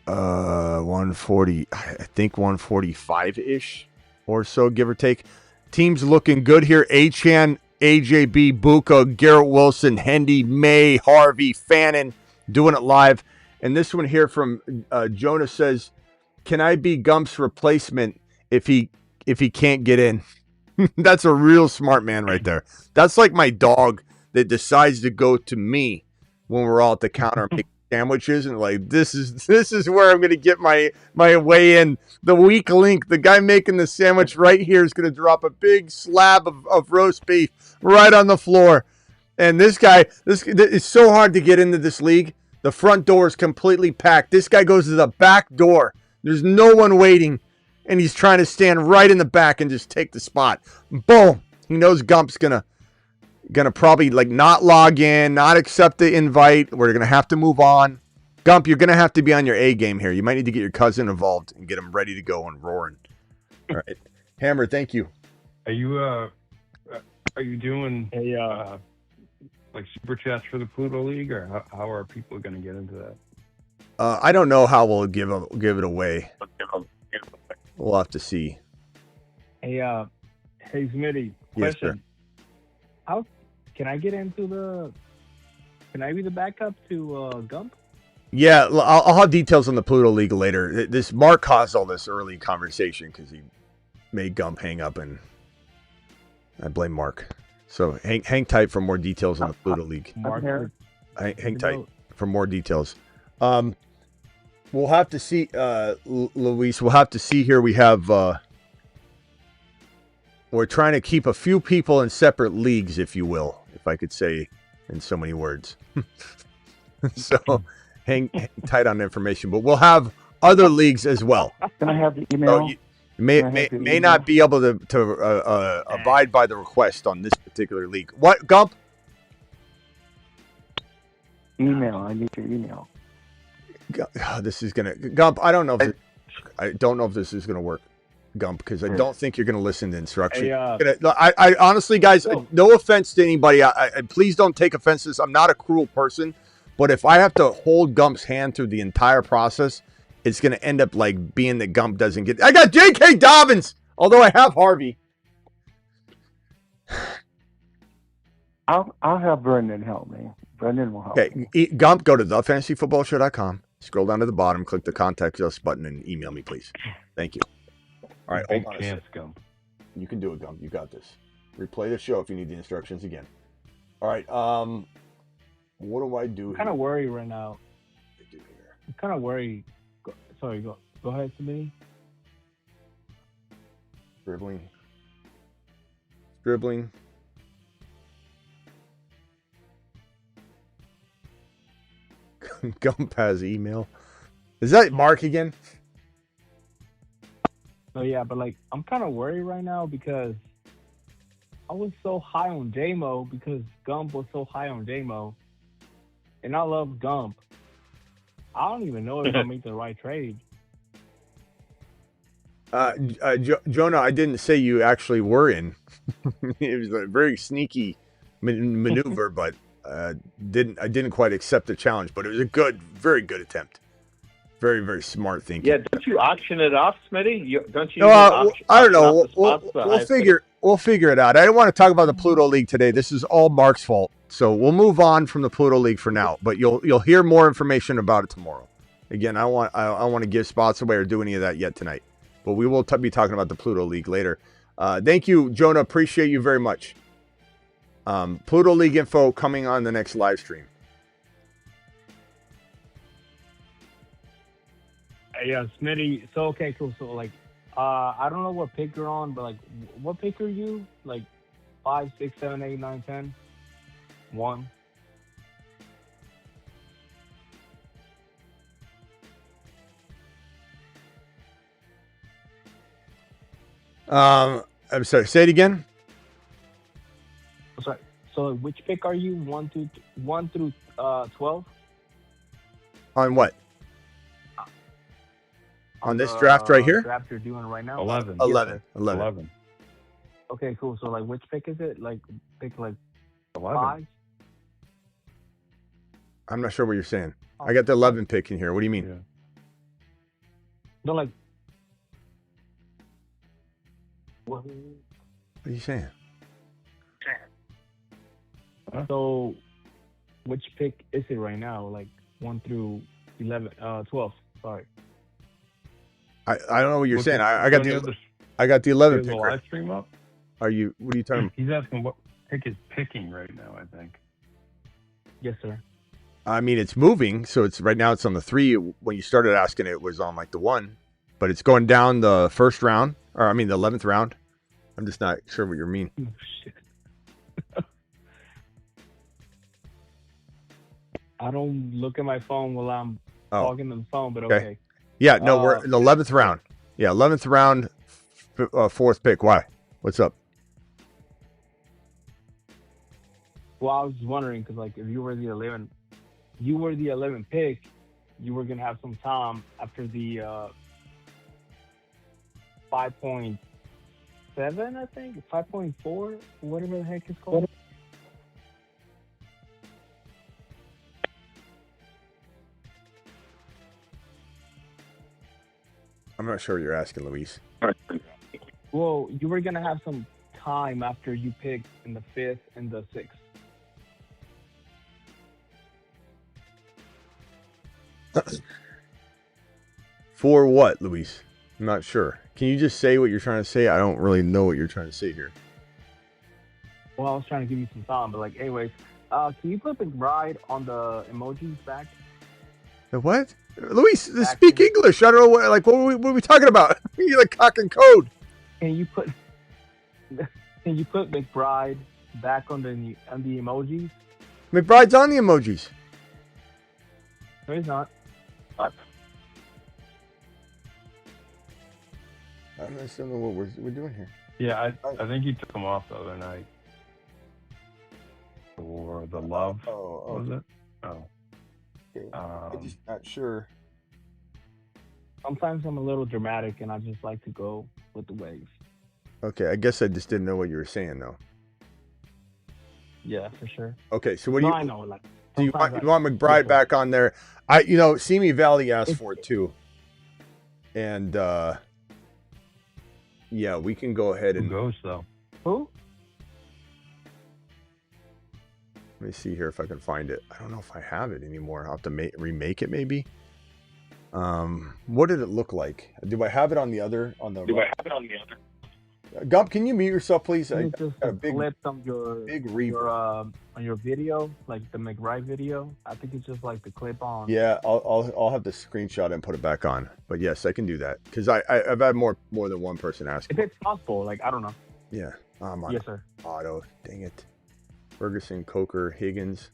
140. I think 145 ish or so, give or take. Teams looking good here. Achan, AJB, Buka, Garrett Wilson, Hendy, May, Harvey, Fannin, doing it live. And this one here from Jonah says, "Can I be Gump's replacement if he can't get in?" That's a real smart man right there. That's like my dog that decides to go to me when we're all at the counter making sandwiches and like this is where I'm going to get my way in. The weak link, the guy making the sandwich right here is going to drop a big slab of roast beef right on the floor. And this guy, it's so hard to get into this league. The front door is completely packed. This guy goes to the back door. There's no one waiting. And he's trying to stand right in the back and just take the spot. Boom. He knows Gump's gonna probably like not log in, not accept the invite. We're gonna have to move on. Gump, you're gonna have to be on your A game here. You might need to get your cousin involved and get him ready to go and roaring. All right, Hammer, thank you. Are you doing like super chats for the Pluto League, or how are people going to get into that? I don't know how we'll give it away. We'll have to see. Hey, Smitty. Yes, Question. sir. How can I get into the? Can I be the backup to Gump? Yeah, I'll have details on the Pluto League later. This Mark caused all this early conversation because he made Gump hang up, and I blame Mark. So hang tight for more details on the Pluto League. Mark, Hang tight for more details. We'll have to see, Luis. We'll have to see here. We have. We're trying to keep a few people in separate leagues, if you will, if I could say in so many words. So hang tight on the information, but we'll have other leagues as well. Can I have the email? So you may not be able to abide by the request on this particular league. What, Gump? Email. I need your email. This is gonna Gump. I don't know if this is gonna work, Gump, because I don't think you're gonna listen to instruction. Hey, I honestly, guys, no offense to anybody. I please don't take offense to this. I'm not a cruel person, but if I have to hold Gump's hand through the entire process, it's gonna end up like being that Gump doesn't get. I got J.K. Dobbins, although I have Harvey. I'll have Brendan help me. Brendan will help. Okay, Gump, go to thefantasyfootballshow.com. Scroll down to the bottom, click the contact us button, and email me, please. Thank you. All right, hold on a second. Gump. You can do it, Gump. You got this. Replay the show if you need the instructions again. All right. What do I do? I'm kind of worried right now. I'm kind of worried. Sorry, go ahead, Smitty. Dribbling. Gump has email. Is that Mark again? So yeah, but like I'm kind of worried right now because I was so high on J-Mo because Gump was so high on J-Mo, and I love Gump. I don't even know if I make the right trade. Jonah, I didn't say you actually were in. It was a very sneaky maneuver, but I didn't quite accept the challenge. But it was a very good attempt. Very, very smart thinking. Yeah, don't you auction it off, Smitty? Don't you? No, I don't know. Auction off the spots, We'll figure it out. I didn't want to talk about the Pluto League today. This is all Mark's fault. So we'll move on from the Pluto League for now. But you'll hear more information about it tomorrow. Again, I want to give spots away or do any of that yet tonight. But we will be talking about the Pluto League later. Thank you, Jonah. Appreciate you very much. Pluto League info coming on the next live stream. Yeah, Smitty. So okay, cool. So like, I don't know what pick you're on, but like, what pick are you? Like, 5, 6, 7, 8, 9, 10, 1. I'm sorry. Say it again. Sorry. So which pick are you? 1 through 12. On what? On this draft right here? Draft you're doing right now? 11. 11. Okay, cool. So like, which pick is it? Like, pick like 11. 5? I'm not sure what you're saying. I got the 11 pick in here. What do you mean? Yeah. No, like. What are you saying? So, which pick is it right now? Like 1 through 11, 12. Sorry. I don't know what you're saying. I got the 11 pick. Live stream up? What are you talking about? He's asking what pick is picking right now, I think. Yes, sir. I mean, it's moving. So it's right now it's on the 3. When you started asking, it was on like the 1. But it's going down the first round. Or, I mean, the 11th round. I'm just not sure what you mean. Oh, shit. I don't look at my phone while I'm talking on the phone, but okay. Yeah, no, we're in the 11th round. Yeah, 11th round, 4th pick. Why? What's up? Well, I was just wondering because, like, if you were the 11th pick, you were gonna have some time after the 5.7, I think, 5.4, whatever the heck it's called. I'm not sure what you're asking, Luis. Well, you were gonna have some time after you picked in the 5th and the 6th. For what, Luis? I'm not sure. Can you just say what you're trying to say? I don't really know what you're trying to say here. Well, I was trying to give you some time, but like, anyways, can you put McBride on the emojis back? The what? Luis, speak English. I don't know what are we talking about? You like cock and code. Can you put McBride back on the emojis? McBride's on the emojis. No, he's not. I don't understand what we're doing here. Yeah, I think you took him off the other night. For the love. Oh, was it? Oh. I'm just not sure. Sometimes I'm a little dramatic, and I just like to go with the waves. Okay, I guess I just didn't know what you were saying, though. Yeah, for sure. Okay, so what do you? I know, like. Do you want McBride back on there? Simi Valley asked for it too, and yeah, we can go ahead and. Who goes though? Who? Let me see here if I can find it. I don't know if I have it anymore. I'll have to remake it maybe. What did it look like? Do I have it on the other? Gump, can you mute yourself, please? I got a big clip on your reverb on your video, like the McBride video. I think it's just like the clip on. Yeah, I'll have to screenshot it and put it back on. But yes, I can do that because I've had more than one person ask. If it's possible, like I don't know. Yeah, I'm on yes, sir. Auto. Dang it. Ferguson, Coker, Higgins.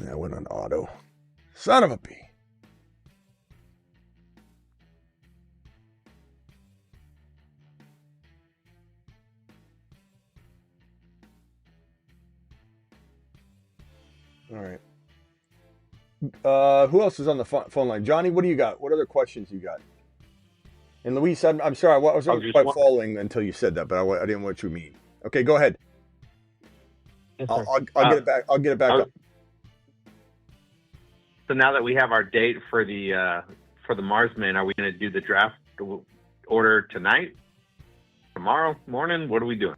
I went on auto. Son of a bee. All right. Who else is on the phone line? Johnny, what do you got? What other questions you got? And Luis, I'm sorry, I wasn't quite following until you said that, but I didn't know what you mean. Okay, go ahead. Yes, I'll get it back. I'll get it back up. So now that we have our date for the Marsman, are we going to do the draft order tonight, tomorrow morning? What are we doing?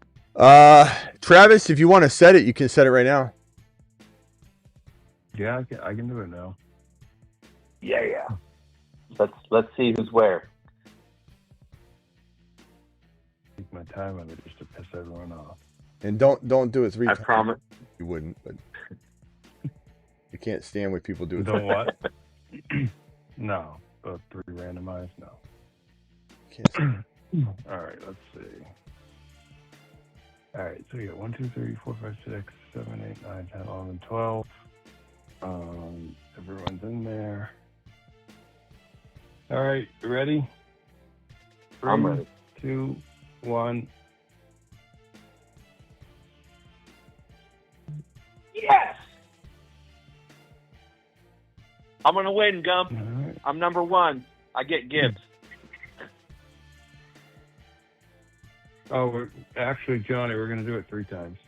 Travis, if you want to set it, you can set it right now. Yeah, I can do it now. Yeah. Let's see who's where. Take my time on it just to piss everyone off. And don't do it 3 times. I promise. You wouldn't, but you can't stand when people do it. Don't what? No. 3 randomized? No. Can't stand. All right, let's see. All right, so you got 1, 2, 3, 4, 5, 6, 7, 8, 9, 10, 11, 12. Everyone's in there. All right, you ready? 3, I'm ready. 2, 1. Yes! I'm going to win, Gump. Right. I'm number 1. I get Gibbs. Oh, actually, Johnny, we're going to do it 3 times.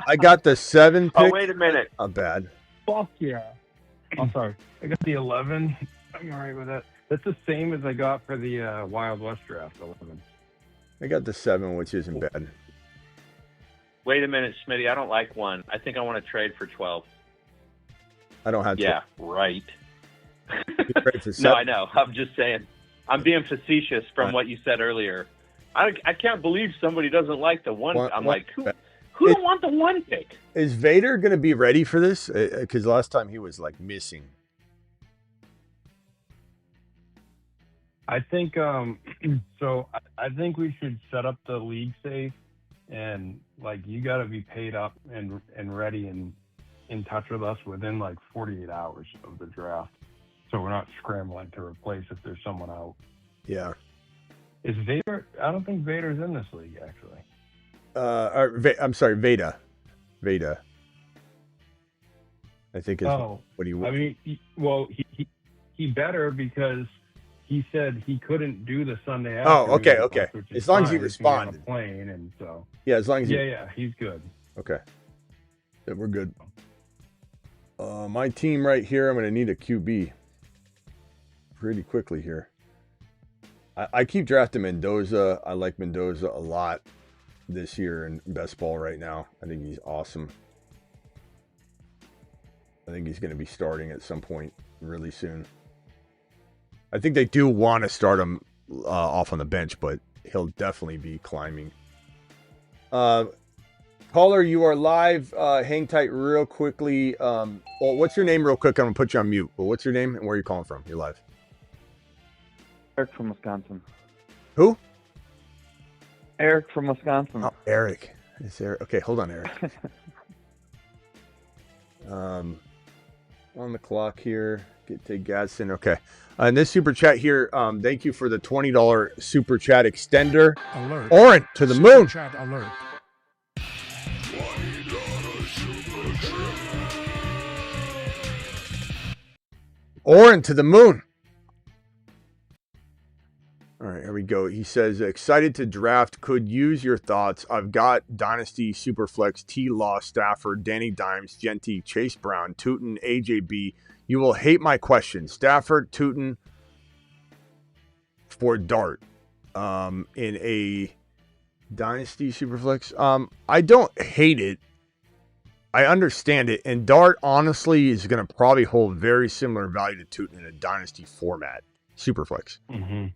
I got the 7 pick. Oh, wait a minute. Not bad. Fuck yeah. I'm sorry. I got the 11. I'm all right with that. That's the same as I got for the Wild West draft, 11. I got the 7, which isn't bad. Wait a minute, Smitty. I don't like 1. I think I want to trade for 12. I don't have to. Yeah, right. Right for 7. No, I know. I'm just saying. I'm being facetious from what you said earlier. I can't believe somebody doesn't like the 1. I'm like, who don't want the 1 pick? Is Vader going to be ready for this? Because last time he was like missing. I think so. I think we should set up the league safe, and like you got to be paid up and ready and in touch with us within like 48 hours of the draft, so we're not scrambling to replace if there's someone out. Yeah. Is Vader? I don't think Vader's in this league actually. I'm sorry, Veda. I think is what he. I mean, he better because he said he couldn't do the Sunday after. Oh, okay. As long as he responded. Plane and so. Yeah, as long as. Yeah, he's good. Okay. Yeah, we're good. My team right here, I'm going to need a QB pretty quickly here. I keep drafting Mendoza. I like Mendoza a lot this year in best ball right now. I think he's awesome. I think he's going to be starting at some point really soon. I think they do want to start him off on the bench, but he'll definitely be climbing. Caller, you are live. Hang tight real quickly. Well, what's your name real quick? I'm going to put you on mute. But what's your name and where are you calling from? You're live. Eric from Wisconsin. Who? Eric from Wisconsin. Oh, Eric. Is there? Okay, hold on, Eric. On the clock here. Get to Gadsden. Okay. And this super chat here, thank you for the $20 super chat extender. Alert. Oren, to the Super moon. Chat alert. Oren, to the moon. All right, here we go. He says, excited to draft. Could use your thoughts. I've got Dynasty, Superflex, T-Law, Stafford, Danny Dimes, Genty, Chase Brown, Tootin, AJB. You will hate my question. Stafford, Tootin for Dart in a Dynasty, Superflex. I don't hate it. I understand it. And Dart, honestly, is going to probably hold very similar value to Tootin in a Dynasty format. Superflex. Mm-hmm.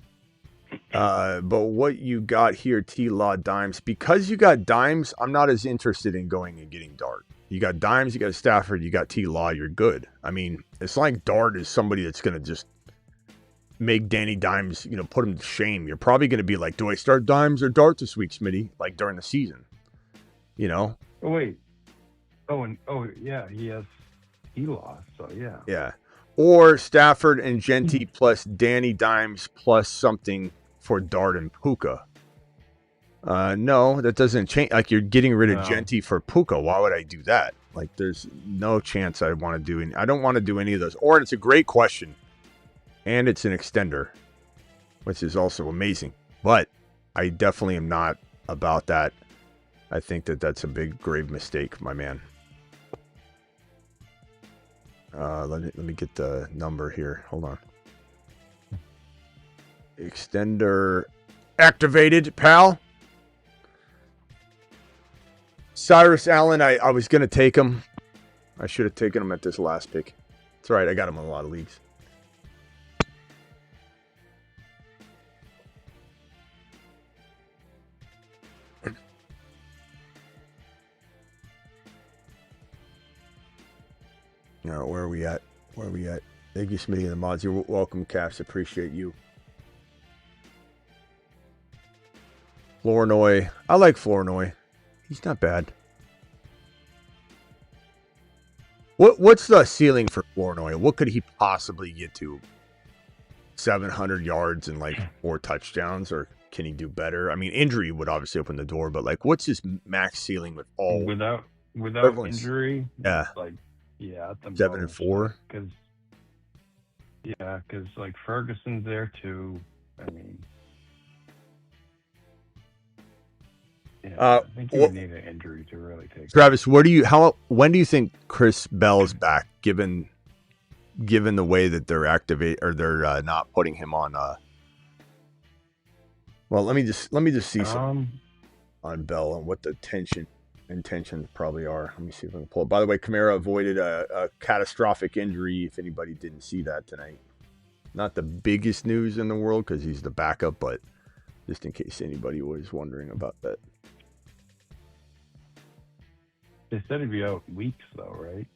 But what you got here, T-Law, Dimes, because you got Dimes, I'm not as interested in going and getting Dart. You got Dimes, you got Stafford, you got T-Law, you're good. I mean, it's like Dart is somebody that's going to just make Danny Dimes, put him to shame. You're probably going to be like, do I start Dimes or Dart this week, Smitty? Like during the season, Oh, wait. Yeah, he has T-Law, so yeah. Yeah. Or Stafford and Genty plus Danny Dimes plus something for Dart and Puka. No, that doesn't change. Like, you're getting rid of Genty for Puka. Why would I do that? Like, there's no chance I want to do any. I don't want to do any of those. Or it's a great question, and it's an extender, which is also amazing. But I definitely am not about that. I think that that's a big, grave mistake, my man. Let me get the number here. Hold on. Extender activated, pal. Cyrus Allen, I was going to take him. I should have taken him at this last pick. It's all right. I got him in a lot of leagues. All right, where are we at? Thank you, Smitty and the mods. You're welcome, Caps. Appreciate you. Flournoy. I like Flournoy. He's not bad. What's the ceiling for Flournoy? What could he possibly get to? 700 yards and like 4 touchdowns, or can he do better? I mean, injury would obviously open the door, but like, what's his max ceiling with all without injury? Yeah, like at the 7 and 4. Because like Ferguson's there too. I mean. I think you would need an injury to really take. Travis, when do you think Chris Bell's back? Given the way that they're not putting him on. Well, let me just see some on Bell and what the intentions probably are. Let me see if I can pull it. By the way, Kamara avoided a catastrophic injury. If anybody didn't see that tonight, not the biggest news in the world because he's the backup, but just in case anybody was wondering about that. They said he'd be out weeks, though, right?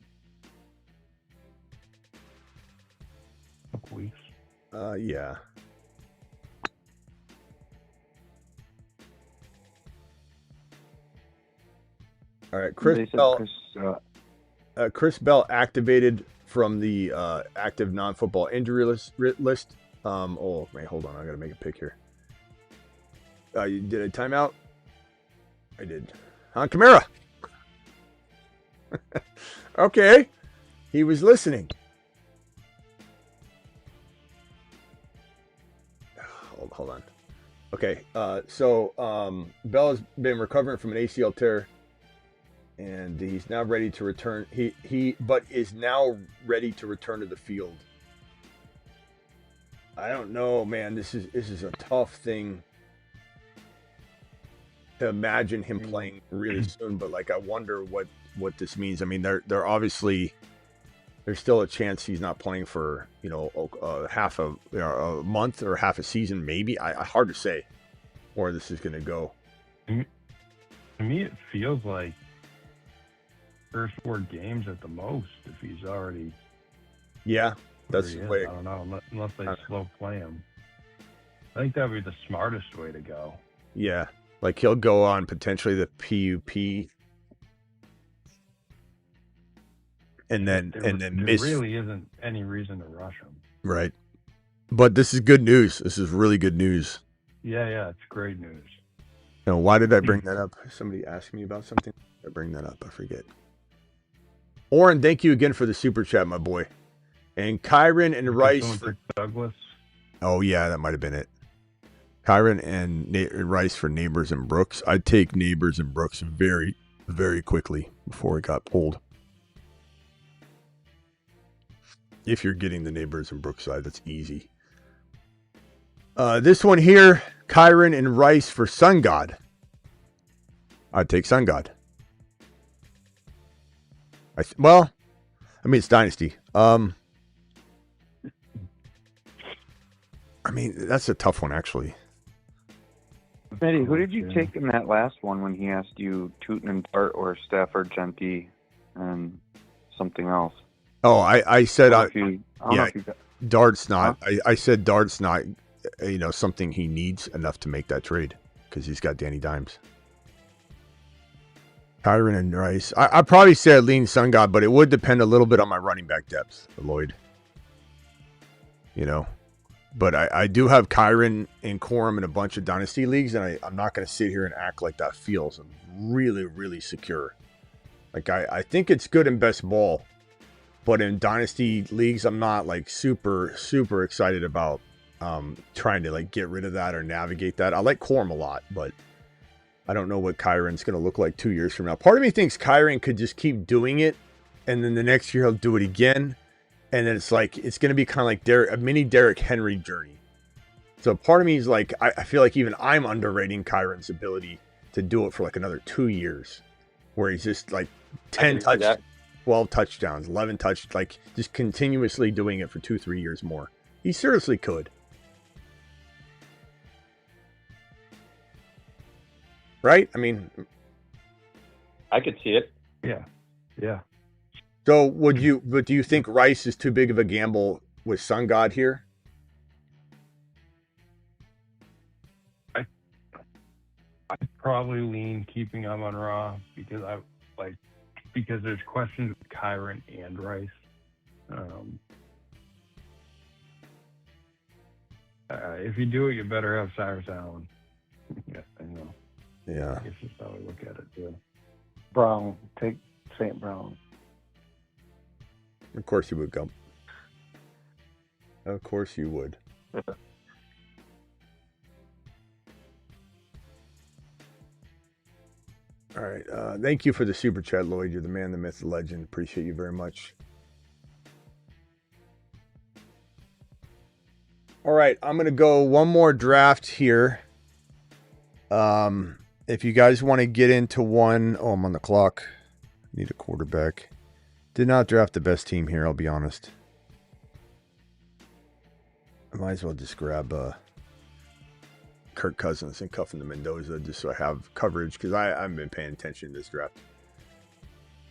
A couple weeks. Yeah. All right, Chris Bell activated from the active non-football injury list. Oh, man, hold on. I got to make a pick here. You did a timeout? I did. Kamara. Okay. He was listening. Hold on. Okay. So Bell has been recovering from an ACL tear, and he's now ready to return. But is now ready to return to the field. I don't know, man. This is a tough thing to imagine him playing really soon, but like I wonder what this means. I mean, they're obviously, there's still a chance he's not playing for half a month or half a season, maybe. Hard to say where this is going to go. To me, it feels like first 4 games at the most. If he's already, that's the way. I don't know, unless they slow play him. I think that would be the smartest way to go. Yeah. Like he'll go on potentially the PUP, and then miss. There really isn't any reason to rush him, right? But this is good news. This is really good news. Yeah, it's great news. No, why did I bring that up? Somebody asked me about something. I bring that up. I forget. Oren, thank you again for the super chat, my boy. And Kyron and Rice for Douglas. Oh yeah, that might have been it. Kyron and Rice for Neighbors and Brooks. I'd take Neighbors and Brooks very, very quickly before it got pulled. If you're getting the Neighbors and Brooks side, that's easy. This one here, Kyron and Rice for Sun God. I'd take Sun God. It's Dynasty. I mean, that's a tough one, actually. Smitty, who did you take in that last one when he asked you Tootin and Dart or Stafford, Genty, and something else? Oh, I said Dart's not. Huh? I said Dart's not. Something he needs enough to make that trade because he's got Danny Dimes. Kyron and Rice. I probably say I'd lean Sun God, but it would depend a little bit on my running back depth, Lloyd. But I do have Kyron and Corum in a bunch of Dynasty leagues, and I'm not going to sit here and act like that feels. I'm really, really secure. Like, I think it's good in best ball, but in Dynasty leagues, I'm not, like, super, super excited about trying to, like, get rid of that or navigate that. I like Corum a lot, but I don't know what Kyron's going to look like 2 years from now. Part of me thinks Kyron could just keep doing it, and then the next year he'll do it again. And then it's like, it's going to be kind of like a mini Derrick Henry journey. So part of me is like, I feel like even I'm underrating Kyron's ability to do it for like another 2 years, where he's just like 12 touchdowns, 11 like just continuously doing it for 2-3 years more. He seriously could. Right? I mean, I could see it. Yeah. Yeah. So do you think Rice is too big of a gamble with Sun God here? I'd probably lean keeping him on Raw because because there's questions with Kyron and Rice. If you do it, you better have Cyrus Allen. Yeah, I know. Yeah. I guess that's how I look at it too. Brown. Take St. Brown. Of course you would, Gump. Of course you would. All right. Thank you for the super chat, Lloyd. You're the man, the myth, the legend. Appreciate you very much. All right. I'm going to go one more draft here. If you guys want to get into one, I'm on the clock. Need a quarterback. Did not draft the best team here, I'll be honest. I might as well just grab Kirk Cousins and cuff him to Mendoza just so I have coverage because I haven't been paying attention to this draft.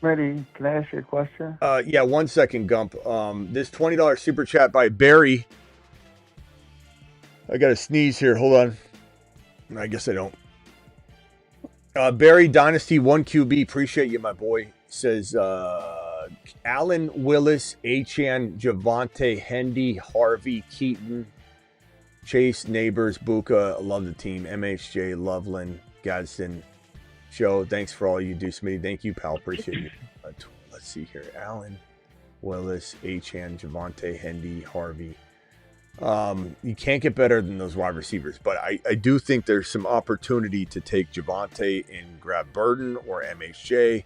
Smitty, can I ask you a question? Yeah, 1 second, Gump. This $20 super chat by Barry. I got to sneeze here. Hold on. I guess I don't. Barry Dynasty 1 QB. Appreciate you, my boy. Says Allen, Willis, Achane, Javonte, Hendy, Harvey, Keaton, Chase, Neighbors, Buka. Love the team. MHJ, Loveland, Gadsden, Joe. Thanks for all you do, Smitty. Thank you, pal. Appreciate you. Let's see here. Allen, Willis, Achane, Javonte, Hendy, Harvey. You can't get better than those wide receivers, but I do think there's some opportunity to take Javonte and grab Burden or MHJ,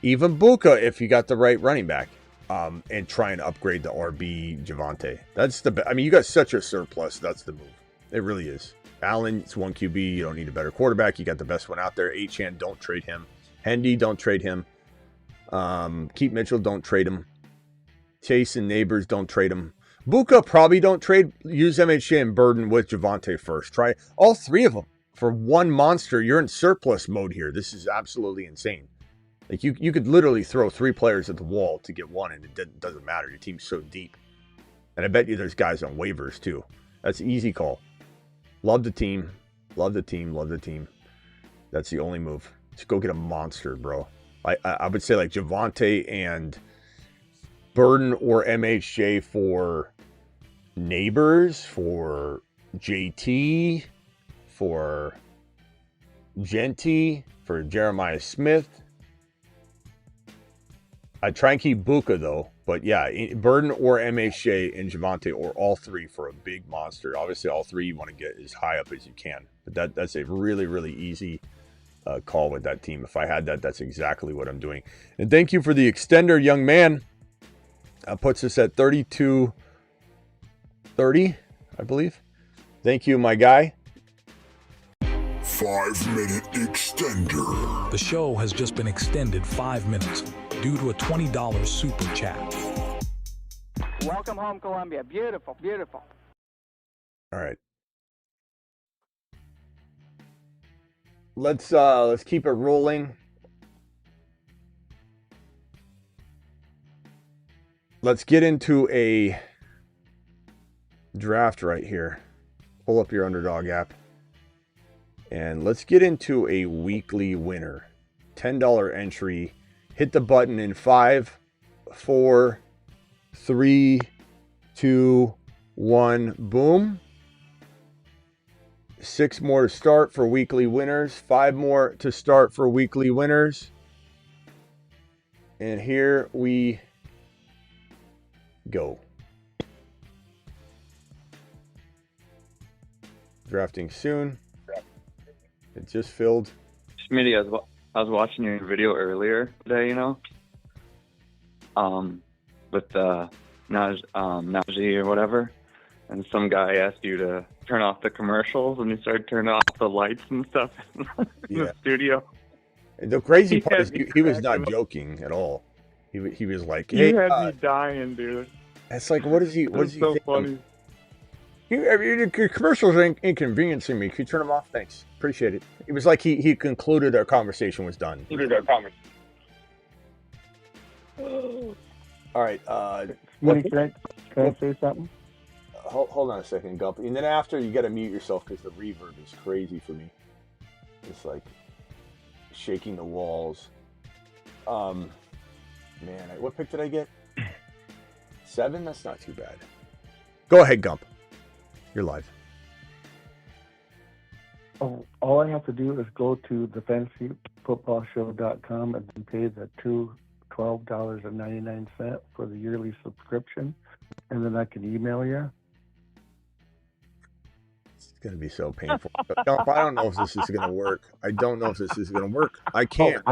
even Buka if you got the right running back, and try and upgrade the RB Javonte. That's you got such a surplus. That's the move. It really is. Allen, it's 1 QB. You don't need a better quarterback. You got the best one out there. Achane, don't trade him. Hendy, don't trade him. Keith Mitchell, don't trade him. Chase and Neighbors, don't trade him. Buka, probably don't trade. Use MHJ and Burden with Javonte first. Try all three of them for one monster. You're in surplus mode here. This is absolutely insane. Like you could literally throw 3 players at the wall to get one, and it doesn't matter. Your team's so deep. And I bet you there's guys on waivers too. That's an easy call. Love the team. Love the team. Love the team. That's the only move. Just go get a monster, bro. I would say like Javonte and Burden or MHJ for Neighbors, for JT, for Genty, for Jeremiah Smith. I'd try and keep Buka though, but yeah, Burden or MHJ and Javonte or all 3 for a big monster. Obviously, all 3 you want to get as high up as you can, but that's a really, really easy call with that team. If I had that, that's exactly what I'm doing. And thank you for the extender, young man. Puts us at 32-30, I believe. Thank you, my guy. 5-minute extender. The show has just been extended 5 minutes due to a $20 super chat. Welcome home, Columbia. Beautiful, beautiful. All right. Let's keep it rolling. Let's get into a draft right here. Pull up your Underdog app. And let's get into a weekly winner. $10 entry. Hit the button in 5, 4, 3, 2, 1. Boom. 6 more to start for weekly winners. 5 more to start for weekly winners. And here we go. Drafting soon. It just filled. Smitty, I was watching your video earlier today, with Najee or whatever, and some guy asked you to turn off the commercials, and you started turning off the lights and stuff in the studio. And the crazy part is he was not joking at all. He was like, "Hey, you had me dying, dude." It's like, what is he? What is he? So funny. Your commercials are inconveniencing me. Can you turn them off? Thanks. Appreciate it. It was like he concluded our conversation was done. All right. Can I say something? Hold on a second, Gump. And then after, you got to mute yourself because the reverb is crazy for me. It's like shaking the walls. Man, what pick did I get? 7? That's not too bad. Go ahead, Gump. You're live. Oh, all I have to do is go to thefantasyfootballshow.com and then pay the $12.99 for the yearly subscription, and then I can email you. It's going to be so painful. Gump, I don't know if this is going to work. I don't know if this is going to work. I can't.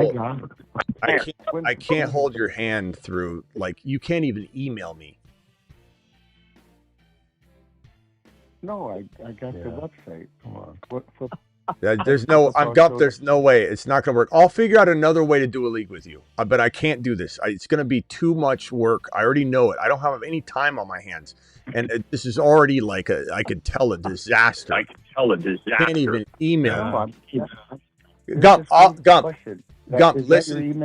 I can't hold your hand through. Like, you can't even email me. No, I got the website. Come on. There's no, I'm Gump. There's no way. It's not going to work. I'll figure out another way to do a league with you, but I can't do this. It's going to be too much work. I already know it. I don't have any time on my hands, and this is already like I could tell a disaster. Can't even email. Gump, Gump, listen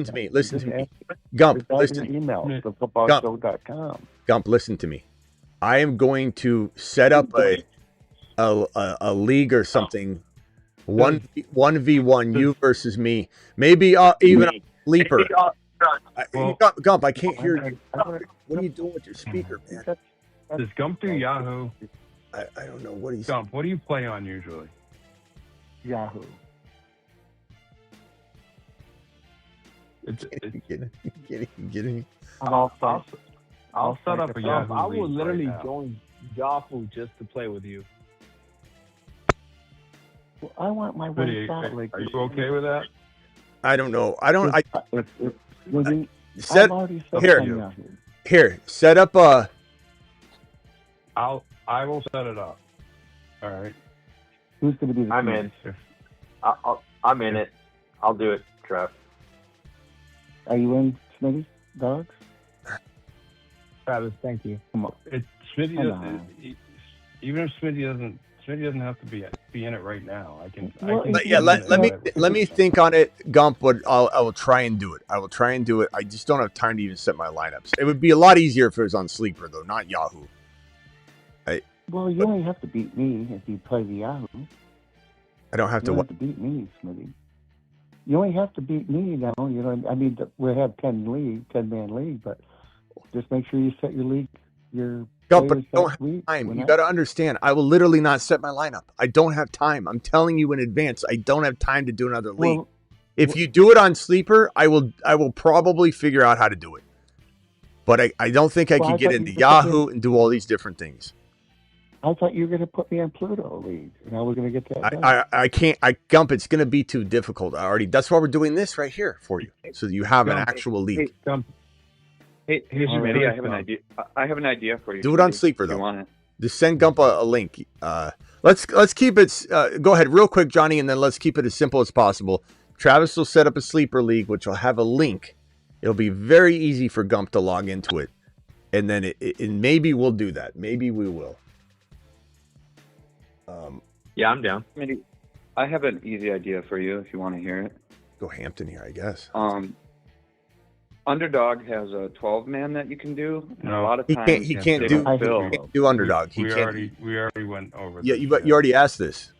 to me. Listen to me. Gump, listen. Email thefootballshow.com. Gump, listen to me. I am going to set up a league or something. 1v1, you versus me. Maybe even a sleeper. Gump, I can't hear you. What are you doing with your speaker, man? Does Gump do Yahoo? I don't know what he's. Gump, what do you play on usually? Yahoo. It's getting. I'll set up a Yahoo. I will literally right join Yahoo just to play with you. Well, I want my one shot. Are you okay with that? I don't know. I don't. Set here. Set up a. I will set it up. All right. Who's going to be the I'm in. I'm in it. I'll do it, Trev. Are you in, Smitty? Dogs? Travis, thank you. Come on. Smitty doesn't. Even if Smitty doesn't have to be in it right now. I can let me think on it, Gump. But I will try and do it. I just don't have time to even set my lineups. It would be a lot easier if it was on Sleeper though, not Yahoo. Well, you only have to beat me if you play the Yahoo. I don't have you don't have to beat me, Smitty. You only have to beat me now. You know, I mean, we have 10-man league, but just make sure you set your league. Gump, but don't have time. You got to understand. I will literally not set my lineup. I don't have time. I'm telling you in advance. I don't have time to do another league. If you do it on Sleeper, I will probably figure out how to do it. But I don't think I can get into Yahoo and do all these different things. I thought you were going to put me on Pluto League, and I was going to get that done. I can't. Gump, it's going to be too difficult already. That's why we're doing this right here for you, so that you have an actual league. Hey, Smitty, I have an idea. I have an idea for you. Do it on Sleeper, though. You want it? Just send Gump a link. Let's keep it. Go ahead, real quick, Johnny, and then let's keep it as simple as possible. Travis will set up a Sleeper league, which will have a link. It'll be very easy for Gump to log into it, and then maybe we'll do that. Maybe we will. Yeah, I'm down. Smitty, I have an easy idea for you if you want to hear it. Go Hampton here, I guess. Underdog has a 12-man that you can do. And no, a lot of times he can't do Underdog. We already went over this. Yeah, you already asked this.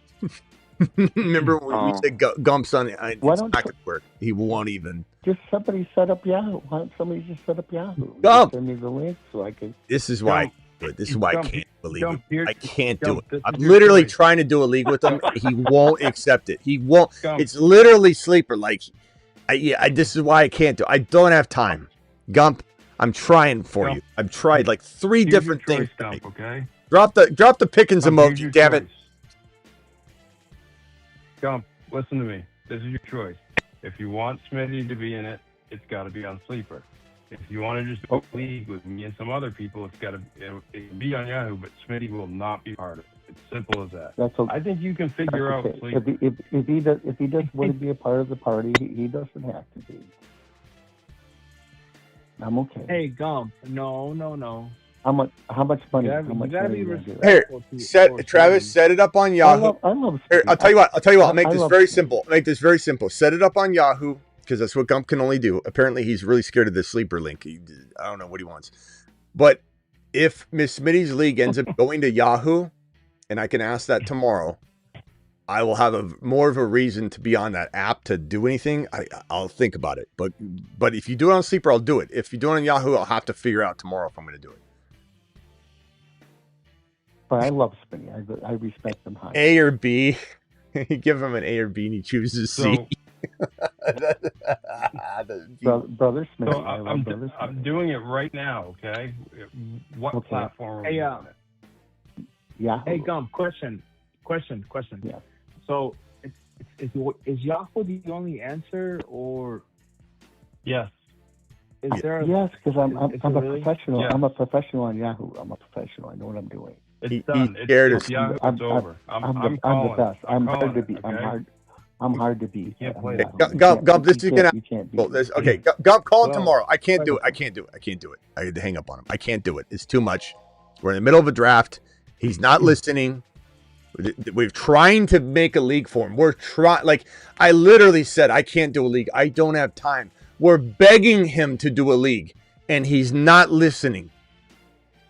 Remember when we said Gump's on it? It's not going to work. He won't even. Just somebody set up Yahoo. Why don't somebody just set up Yahoo? Gump! Send me the link so I can. This is why. do it. This is why I can't believe it. I can't do it. this I'm is your literally choice. trying to do a league with him. He won't accept it. He won't. Gump. It's literally sleeper. Like, this is why I can't do it. I don't have time. Gump, I'm trying for you. I've tried like 3 Here's different your things. choice, Gump, okay? Drop the Pickens Gump, here's emoji, your damn it. choice. Gump, listen to me. This is your choice. If you want Smitty to be in it, it's got to be on Sleeper. If you want to just do a league with me and some other people, it can be on Yahoo, but Smitty will not be part of it. It's simple as that. I think you can figure out okay. Sleeper. If he doesn't want to be a part of the party, he doesn't have to be. I'm okay. Hey, Gump. No. How much money? You how much gotta money be you gonna do? Here, Travis, set it up on Yahoo. I love Here, I'll tell you what. I'll make I this love very Smitty. simple. Make this very simple. Set it up on Yahoo because that's what Gump can only do. Apparently, he's really scared of the sleeper link. I don't know what he wants. But if Miss Smitty's league ends up going to Yahoo, and I can ask that tomorrow, I will have more of a reason to be on that app to do anything. I'll think about it. But if you do it on Sleeper, I'll do it. If you do it on Yahoo, I'll have to figure out tomorrow if I'm going to do it. But I love Smitty. I respect him high. A or B. You give him an A or B and he chooses C. Brother Smith. So I'm doing it right now, okay? What platform are we on it? Yeah. Hey, Gump, question. Yeah. So, is Yahoo the only answer, or yes? Is there? Yes, because I'm a really? professional. Yeah. I'm a professional on Yahoo. I'm a professional. I know what I'm doing. It's done. It's Yahoo. It's over. I'm the best. I'm hard calling to it, beat. okay? I'm hard to beat. can't play Gump, this is gonna. You can't beat Well, me. okay, Gump, call him Well, tomorrow. I can't do it. I can't do it. I had to hang up on him. I can't do it. It's too much. We're in the middle of a draft. He's not listening. We're trying to make a league for him. We're trying. Like I literally said, I can't do a league. I don't have time. We're begging him to do a league, and he's not listening.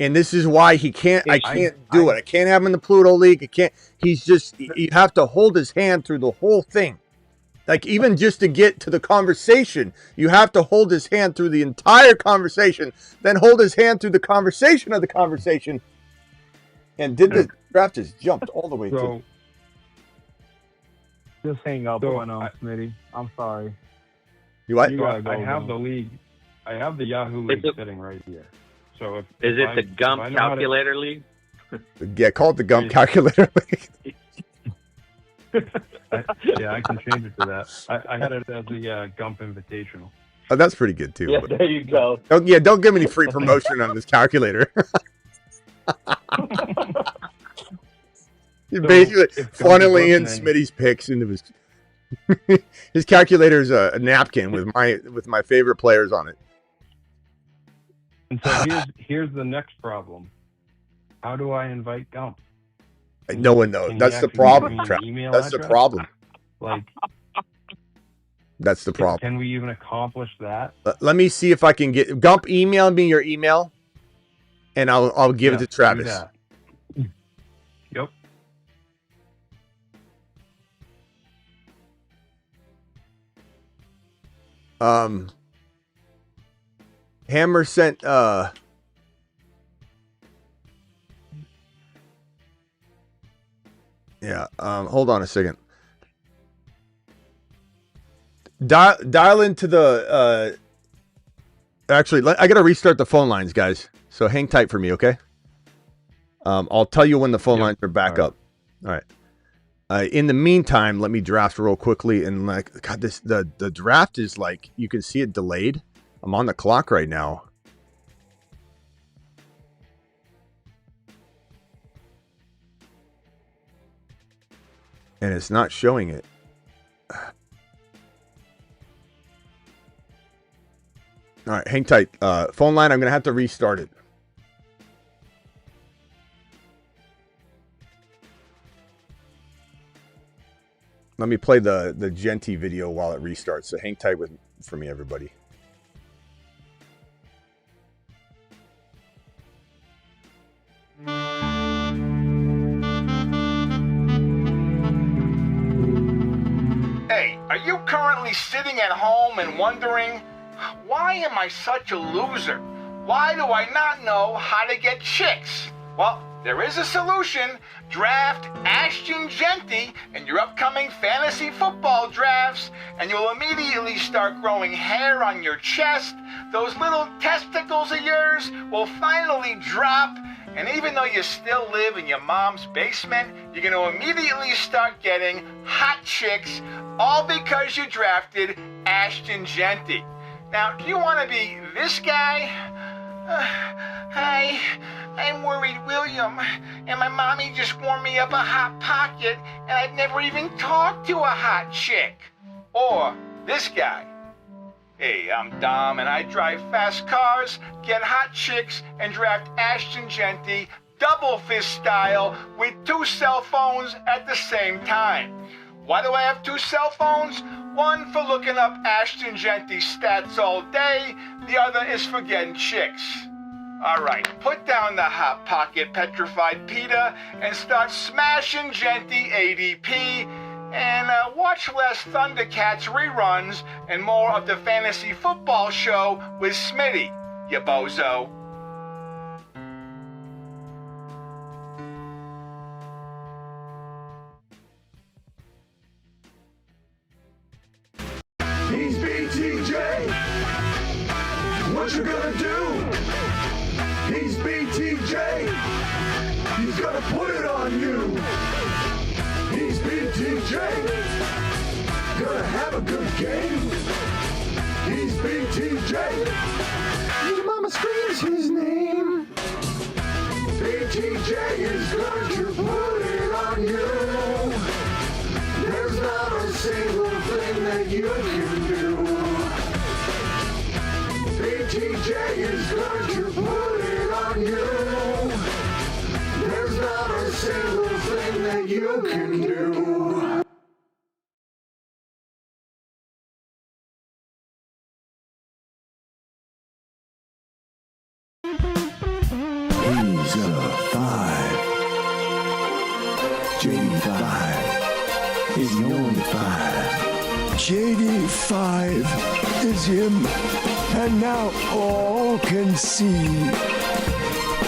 And this is why he can't. I can't do it. I can't have him in the Pluto League. I can't. He's just. You have to hold his hand through the whole thing. Like even just to get to the conversation, you have to hold his hand through the entire conversation, then hold his hand through the conversation of the conversation. And the draft just jumped all the way through. Just hang up on Smitty. I'm sorry. You what? I have the league. I have the Yahoo league sitting right here. So Is it the Gump Calculator League? Yeah, call it the Gump Calculator League. I can change it to that. I had it as the Gump Invitational. Oh, that's pretty good too. Yeah, there you go. Don't give me any free promotion on this calculator. You're basically funneling in Smitty's picks into his. His calculator is a napkin with my favorite players on it. And so here's the next problem. How do I invite Gump? No one knows. Can That's you the actually problem, give me an Travis. email That's the address? problem. Like, that's the problem. Can we even accomplish that? Let me see if I can get Gump. Email me your email, and I'll give it to Travis. Do that. Yep. Hammer sent hold on a second. Dial into the actually I gotta restart the phone lines, guys. So hang tight for me, okay? I'll tell you when the phone lines are back up. All right. In the meantime, let me draft real quickly. And God, the draft is like, you can see it delayed. I'm on the clock right now. And it's not showing it. All right, hang tight. Phone line, I'm going to have to restart it. Let me play the Genty video while it restarts. So hang tight for me, everybody. Hey, are you currently sitting at home and wondering, why am I such a loser? Why do I not know how to get chicks? Well, there is a solution. Draft Ashton Genty in your upcoming fantasy football drafts, and you'll immediately start growing hair on your chest. Those little testicles of yours will finally drop, and even though you still live in your mom's basement, you're going to immediately start getting hot chicks, all because you drafted Ashton Genty. Now, do you want to be this guy? Hi, I'm worried William, and my mommy just warmed me up a hot pocket, and I've never even talked to a hot chick. Or this guy. Hey, I'm Dom, and I drive fast cars, get hot chicks, and draft Ashton Genty double fist style with 2 cell phones at the same time. Why do I have 2 cell phones? One for looking up Ashton Genty stats all day, the other is for getting chicks. Alright, put down the Hot Pocket Petrified PETA and start smashing Genty ADP, and watch less Thundercats reruns and more of the Fantasy Football Show with Smitty, you bozo. He's BTJ. What you gonna do? He's BTJ. He's gonna put it on you. He's BTJ. Gonna have a good game. He's BTJ. Your mama screams his name. BTJ is going to put it on you. There's not a single thing that you can do. BTJ is going to put it on you. There's not a single thing that you can do. He's a 5. JD5 is the only 5. JD5 is him, and now all can see.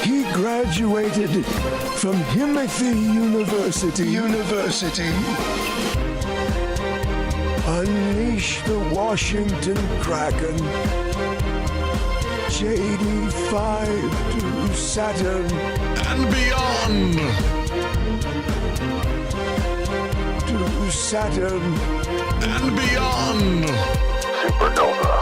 He graduated from Himothy University. Unleash the Washington Kraken. JD5 to Saturn and beyond. To Saturn and beyond. Supernova.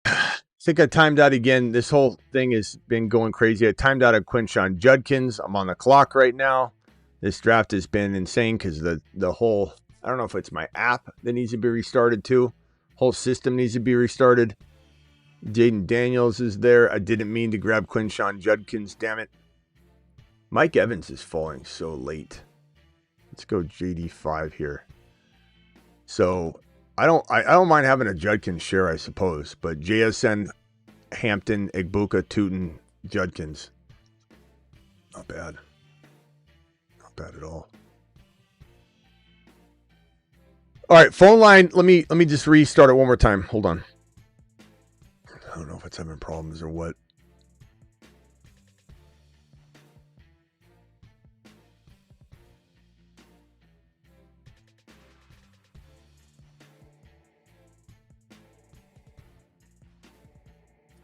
I think I timed out again. This whole thing has been going crazy. I timed out a Quinshon Judkins. I'm on the clock right now. This draft has been insane because the whole, I don't know if it's my app that needs to be restarted too. Whole system needs to be restarted. Jaden Daniels is there. I didn't mean to grab Quinshon Judkins, damn it. Mike Evans is falling so late. Let's go JD5 here. So I don't mind having a Judkins share, I suppose, but JSN, Hampton, Igbuka, Tootin, Judkins. Not bad. Not bad at all. All right, phone line. Let me just restart it one more time. Hold on. I don't know if it's having problems or what.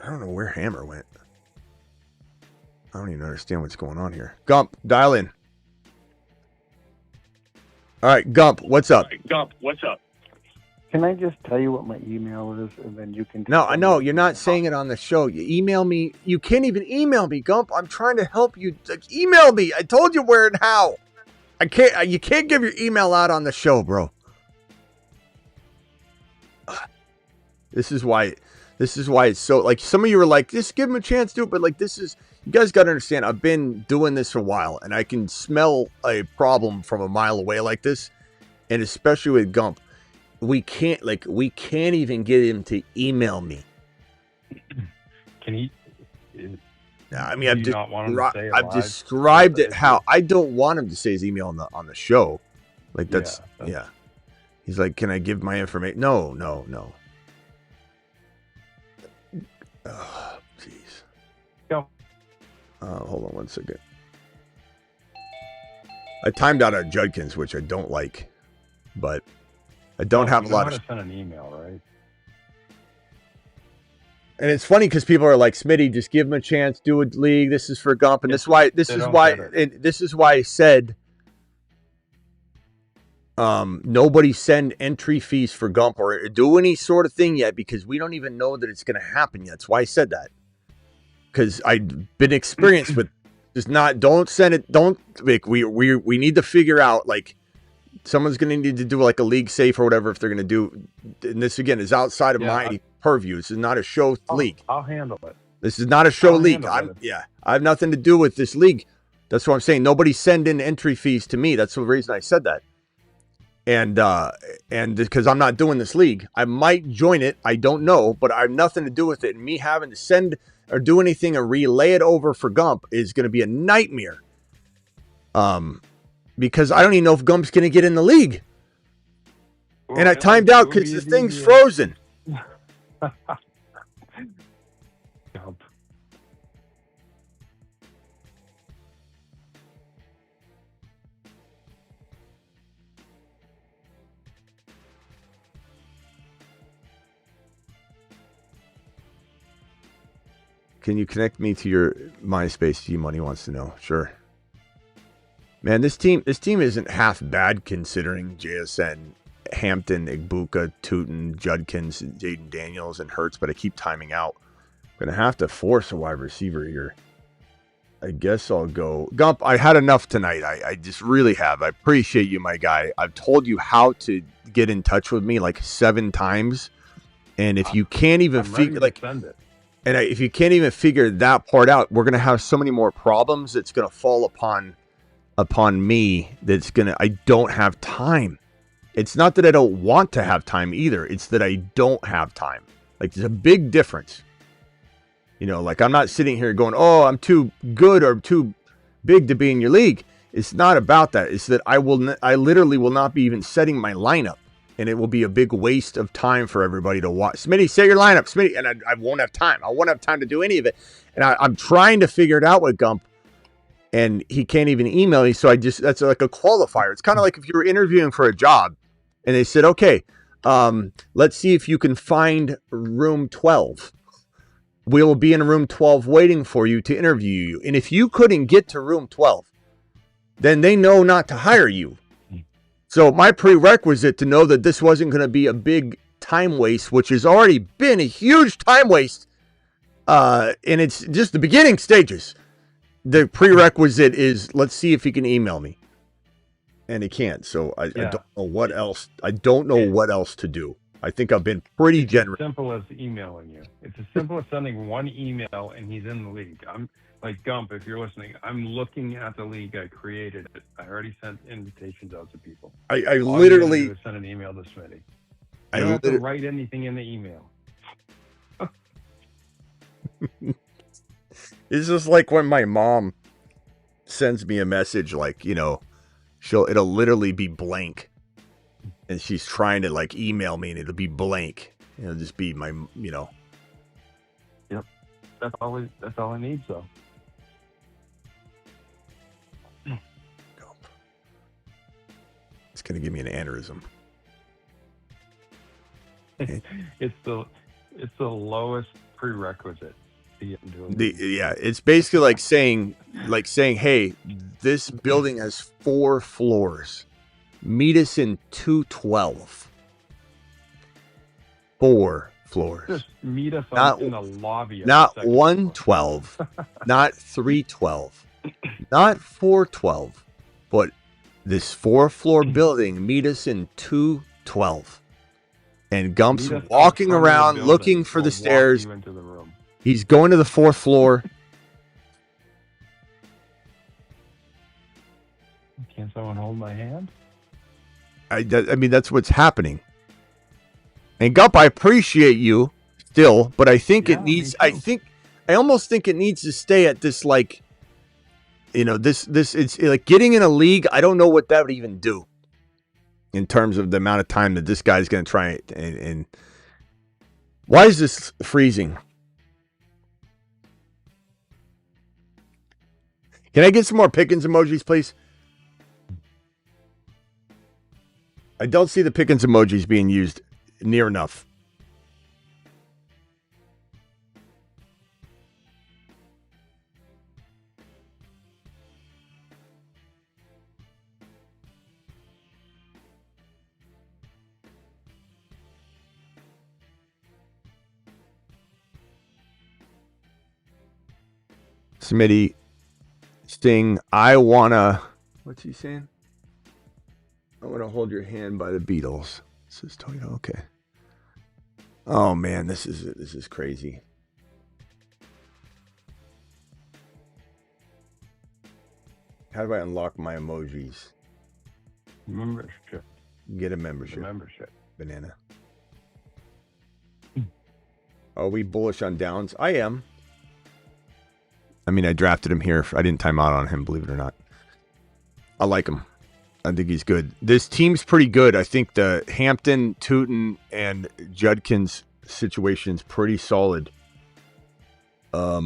I don't know where Hammer went. I don't even understand what's going on here. Gump, dial in. All right, Gump, what's up? Can I just tell you what my email is, and then you can... No, I know. You're not saying it on the show. You email me. You can't even email me, Gump. I'm trying to help you. Like, email me. I told you where and how. I can't. You can't give your email out on the show, bro. This is why it's so, like, some of you are like, just give him a chance to do it. But, like, you guys got to understand, I've been doing this for a while, and I can smell a problem from a mile away like this. And especially with Gump, we can't even get him to email me. Can he? I mean, Do you not want him to say it I've live? described That's it the how issue. I don't want him to say his email on the show. Like that's Yeah, yeah. He's like, can I give my information? No. Oh, jeez. Go. Hold on one second. I timed out our Judkins, which I don't like, but I don't have a You know lot how of. to send an email, right? And it's funny because people are like, Smitty, just give him a chance, do a league. This is for Gump, and this is why I said, nobody send entry fees for Gump or do any sort of thing yet because we don't even know that it's going to happen yet. That's why I said that, because I've been experienced with just don't send it. Don't like we need to figure out like someone's going to need to do like a league safe or whatever if they're going to do. And this again is outside of my purview. This is not a show league. I'll handle it. This is not a show league. handle I have nothing to do with this league. That's what I'm saying. Nobody send in entry fees to me. That's the reason I said that. And because I'm not doing this league, I might join it. I don't know, but I have nothing to do with it. And me having to send or do anything and relay it over for Gump is going to be a nightmare. Because I don't even know if Gump's going to get in the league. Well, and I timed out because the thing's frozen. Gump. Can you connect me to your MySpace? G-Money wants to know. Sure. Man, this team isn't half bad considering JSN, Hampton, Igbuka, Tootin, Judkins, Jaden Daniels, and Hurts, but I keep timing out. I'm going to have to force a wide receiver here. I guess I'll go. Gump, I had enough tonight. I just really have. I appreciate you, my guy. I've told you how to get in touch with me like 7 times. And if you can't even figure if you can't even figure that part out, we're going to have so many more problems. It's going to fall upon me. I don't have time. It's not that I don't want to have time either. It's that I don't have time. Like there's a big difference. You know, like I'm not sitting here going, oh, I'm too good or too big to be in your league. It's not about that. It's that I literally will not be even setting my lineup. And it will be a big waste of time for everybody to watch. Smitty, set your lineup, Smitty. And I won't have time. I won't have time to do any of it. And I'm trying to figure it out with Gump. And he can't even email me. So that's like a qualifier. It's kind of like if you were interviewing for a job and they said, okay, let's see if you can find room 12. We will be in room 12 waiting for you to interview you. And if you couldn't get to room 12, then they know not to hire you. So my prerequisite to know that this wasn't going to be a big time waste, which has already been a huge time waste, and it's just the beginning stages. The prerequisite is let's see if he can email me, and he can't. So I don't know what else. I don't know what else to do. I think I've been pretty generous. It's as simple as emailing you. It's as simple as sending one email and he's in the league. I'm like Gump, if you're listening, I'm looking at the league. I created it. I already sent invitations out to people. I All literally you gotta do is send an email to Smitty. You don't have to write anything in the email. It's just like when my mom sends me a message, like, you know, it'll literally be blank. And she's trying to like email me and it'll be blank. It'll just be my, you know. Yep. That's all I need, so. It's going to give me an aneurysm. It's the lowest prerequisite. It's basically like saying, hey, this building has 4 floors. Meet us in 212. 4 floors. Just meet us in the lobby. Not 112, not 312, not 412, but this 4-floor building. Meet us in 212. And Gump's walking around looking for the stairs. He's going to the 4th floor. Can't someone hold my hand? I mean, that's what's happening. And Gump, I appreciate you still, but I think it needs. I think I almost think it needs to stay at this, like, it's like getting in a league. I don't know what that would even do in terms of the amount of time that this guy's going to try it. And why is this freezing? Can I get some more Pickens emojis, please? I don't see the Pickens emojis being used near enough. Smitty, Sting, what's he saying? I want to hold your hand by the Beatles. This is Toyo. Okay. Oh man, this is crazy. How do I unlock my emojis? Membership. Get a membership. The membership. Banana. Are we bullish on Downs? I am. I mean, I drafted him here. I didn't time out on him, believe it or not. I like him. I think he's good. This team's pretty good. I think the Hampton, Tootin, and Judkins situation's pretty solid. I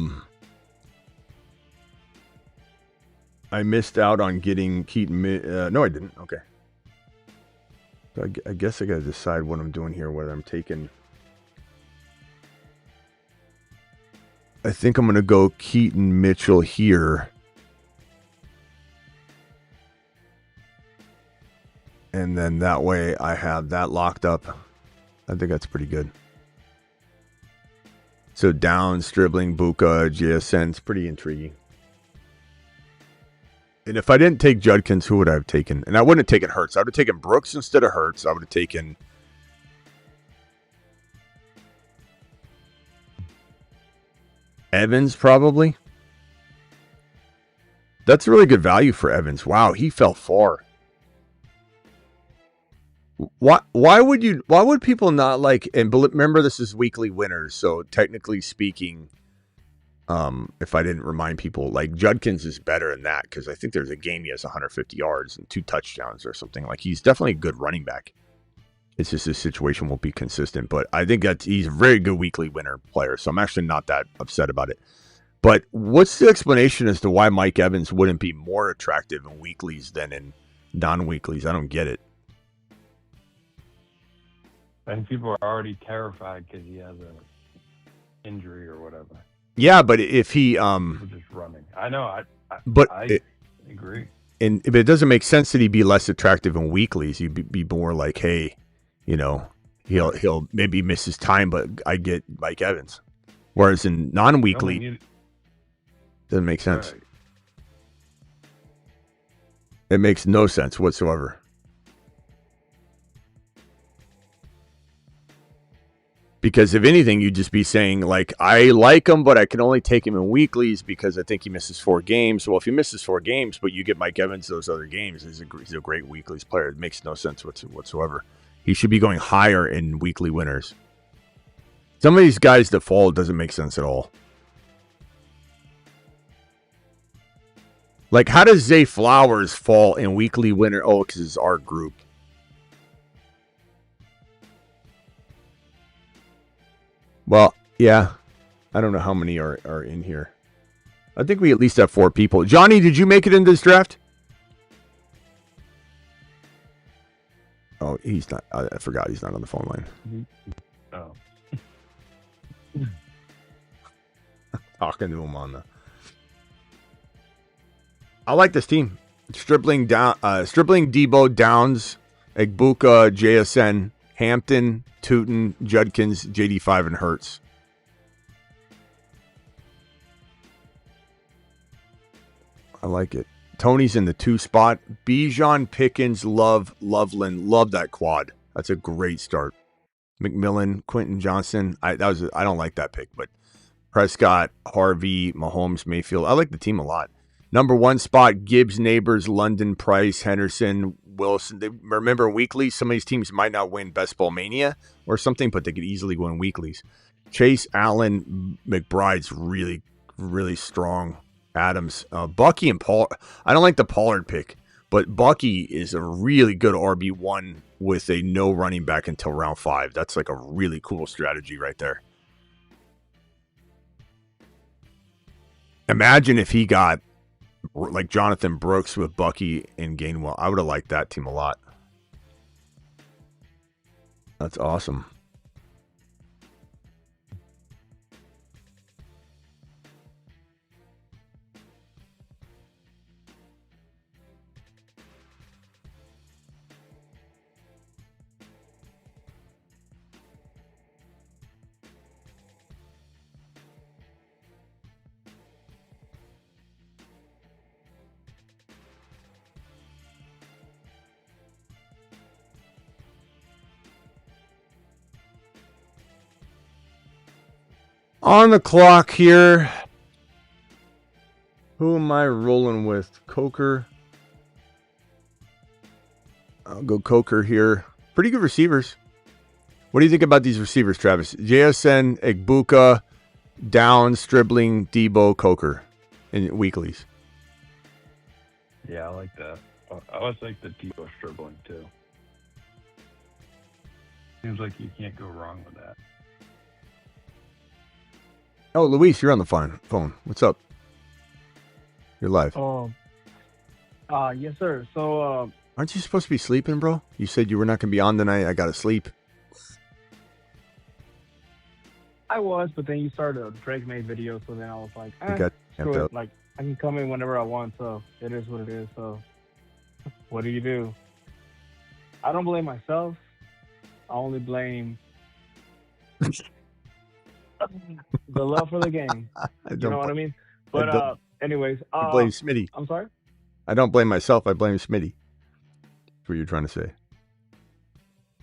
missed out on getting Keaton. No, I didn't. Okay. So I guess I got to decide what I'm doing here, whether I'm taking... I think I'm going to go Keaton Mitchell here. And then that way I have that locked up. I think that's pretty good. So Downs, Dribbling, Buka, JSN's pretty intriguing. And if I didn't take Judkins, who would I have taken? And I wouldn't have taken Hurts. I would have taken Brooks instead of Hurts. I would have taken... Evans, probably. That's really good value for Evans. Wow, he fell far. Why would people not like, and remember this is weekly winners, so technically speaking, if I didn't remind people, like Judkins is better than that, because I think there's a game he has 150 yards and 2 touchdowns or something. Like, he's definitely a good running back. It's just his situation won't be consistent, but I think that he's a very good weekly winner player, so I'm actually not that upset about it. But what's the explanation as to why Mike Evans wouldn't be more attractive in weeklies than in non-weeklies? I don't get it. I think people are already terrified because he has an injury or whatever. Yeah, but if he We're just running. I know. I agree. But it doesn't make sense that he'd be less attractive in weeklies. He'd be more like, hey, he'll maybe miss his time, but I get Mike Evans. Whereas in non-weekly, doesn't make sense. Right. It makes no sense whatsoever. Because if anything, you'd just be saying, like, I like him, but I can only take him in weeklies because I think he misses 4 games. Well, if he misses 4 games, but you get Mike Evans those other games, he's a great weeklies player. It makes no sense whatsoever. He should be going higher in weekly winners. Some of these guys that fall doesn't make sense at all. Like, how does Zay Flowers fall in weekly winner? Oh, because it's our group. Well, yeah. I don't know how many are in here. I think we at least have 4 people. Johnny, did you make it into this draft? Oh, he's not. I forgot he's not on the phone line. Oh. Talking to him on the... I like this team. Stripling, Debo, Downs, Egbuka, JSN, Hampton, Tootin, Judkins, JD5, and Hurts. I like it. Tony's in the 2 spot. Bijan, Pickens, Loveland. Love that quad. That's a great start. McMillan, Quentin Johnson. I don't like that pick, but Prescott, Harvey, Mahomes, Mayfield. I like the team a lot. Number 1 spot, Gibbs, Neighbors, London, Price, Henderson, Wilson. Remember, weekly, some of these teams might not win Best Ball Mania or something, but they could easily win weeklies. Chase, Allen, McBride's really, really strong. Adams, Bucky, and Paul. I don't like the Pollard pick, but Bucky is a really good RB1 with a no running back until round 5. That's like a really cool strategy right there. Imagine if he got like Jonathan Brooks with Bucky and Gainwell. I would have liked that team a lot. That's awesome. On the clock here. Who am I rolling with? Coker. I'll go Coker here. Pretty good receivers. What do you think about these receivers, Travis? JSN, Egbuka, Downs, Stribling, Debo, Coker in weeklies. Yeah, I like that. I always like the Debo Stribling too. Seems like you can't go wrong with that. Oh, Luis, you're on the phone. What's up? You're live. Yes, sir. So, aren't you supposed to be sleeping, bro? You said you were not going to be on tonight. I got to sleep. I was, but then you started a Drake Maye video, so then I was like, screw it. Like, I can come in whenever I want, so it is what it is. So, what do? I don't blame myself. I only blame the love for the game. You know what I mean? But anyways, I blame Smitty. I'm sorry? I don't blame myself. I blame Smitty. That's what you're trying to say.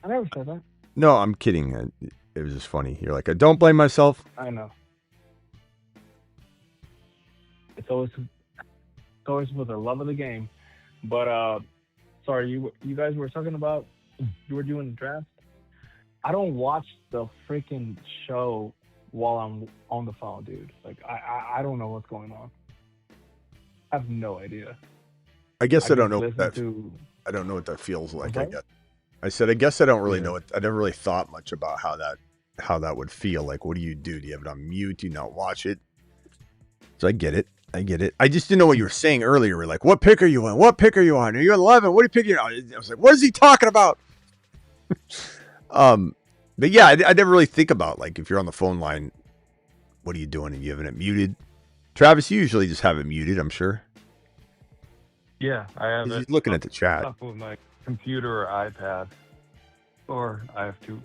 I never said that. No, I'm kidding. It was just funny. You're like, I don't blame myself. I know. It's always for the love of the game. But sorry, you guys were talking about you were doing the draft. I don't watch the freaking show while I'm on the phone, dude. Like, I don't know what's going on. I have no idea. I guess I don't know what that. I don't know what that feels like. Okay. I guess. I said, I guess I don't really know it. I never really thought much about how that would feel. Like, what do? Do you have it on mute? Do you not watch it? So I get it. I just didn't know what you were saying earlier. We're like, what pick are you on? What pick are you on? Are you 11? What are you picking on? I was like, what is he talking about? But yeah, I never really think about, like, if you're on the phone line, what are you doing? And you having it muted? Travis, you usually just have it muted, I'm sure. Yeah, I have it. He's looking at the chat. Up with my computer or iPad, or I have two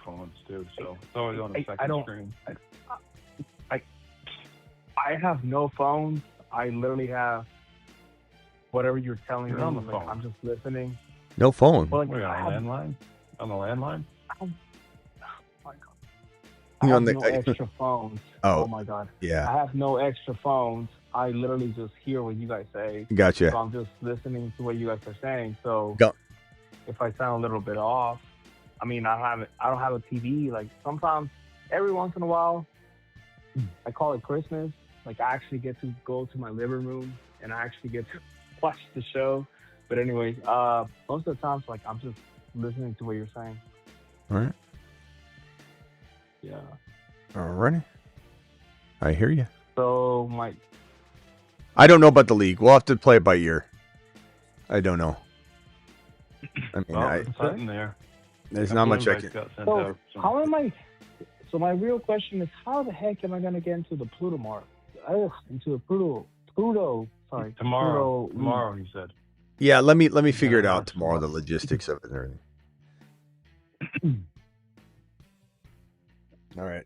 phones too, so it's always on the second screen. I have no phones. I literally have whatever you're telling me. On the like, phone. I'm just listening. No phone. Well, like, We're on a landline. On the landline. I You have on the- no extra phones. Oh, my God. yeah. I have no extra phones. I literally just hear what you guys say. Gotcha. So I'm just listening to what you guys are saying. So Go. if I sound a little bit off, I mean, I don't have a TV. Like, sometimes, every once in a while, I call it Christmas. Like, I actually get to go to my living room and I actually get to watch the show. But anyways, most of the times, like, I'm just listening to what you're saying. All right. Yeah. All right. I hear you. So I don't know about the league. We'll have to play it by ear. I don't know. I mean, It's sitting there. There's not much I can. So how am I? So my real question is, how the heck am I gonna get into the Pluto mark? Into the Pluto. Sorry. Tomorrow. Pluto. Tomorrow, he said. Yeah, let me figure it out tomorrow. The logistics of it and everything. All right.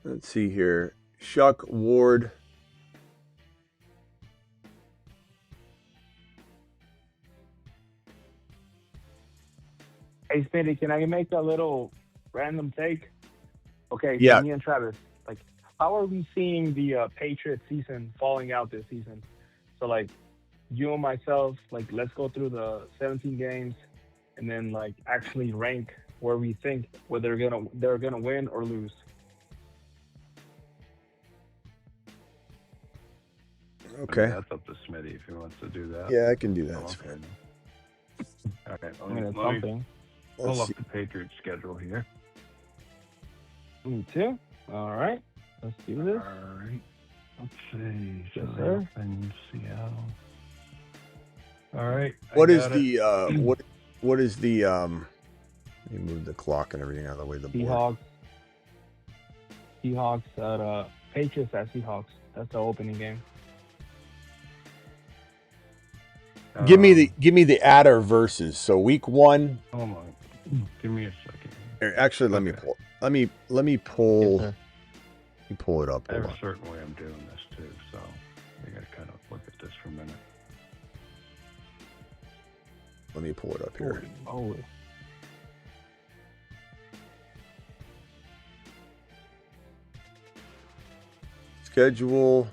Let's see here. Shuck Ward. Hey, Smitty, can I make a little random take? Okay, Yeah. so me and Travis, like, how are we seeing the Patriots season falling out this season? So, like, you and myself, like, let's go through the 17 games and then, like, actually rank where we think whether they're gonna win or lose. Okay. That's up to Smitty if he wants to do that. Yeah, I can do that. It's Okay. fine. All right. I mean, it's Let me something. pull up the Patriots schedule here. Me too. All right. Let's do this. All right. Let's see. Yes, So sir. in Seattle. All right. What is the what is the let me move the clock and everything out of the way. The board. Seahawks at Patriots at Seahawks. That's the opening game. Give me the adder versus. So week 1. Hold on. Give me a second. Here, actually, let me pull. Let me pull. Yes, let me pull it up. I Hold have on. a certain way I'm doing this too, so I got to kind of look at this for a minute. Let me pull it up here. Holy. Schedule.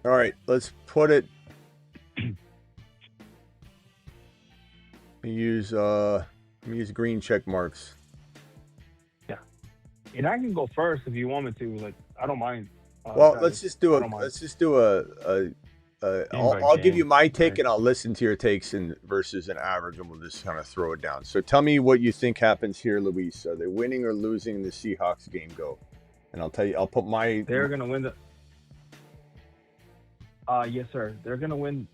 All right, let's put it. Use green check marks. Yeah. And I can go first if you want me to. Like, I don't mind. Well, Travis. let's just do I don't mind. I'll give you my take and I'll listen to your takes and versus an average, and we'll just kind of throw it down. So tell me what you think happens here, Luis. Are they winning or losing in the Seahawks game? Go, and I'll tell you. I'll put my. They're gonna win the. Yes, sir. They're gonna win.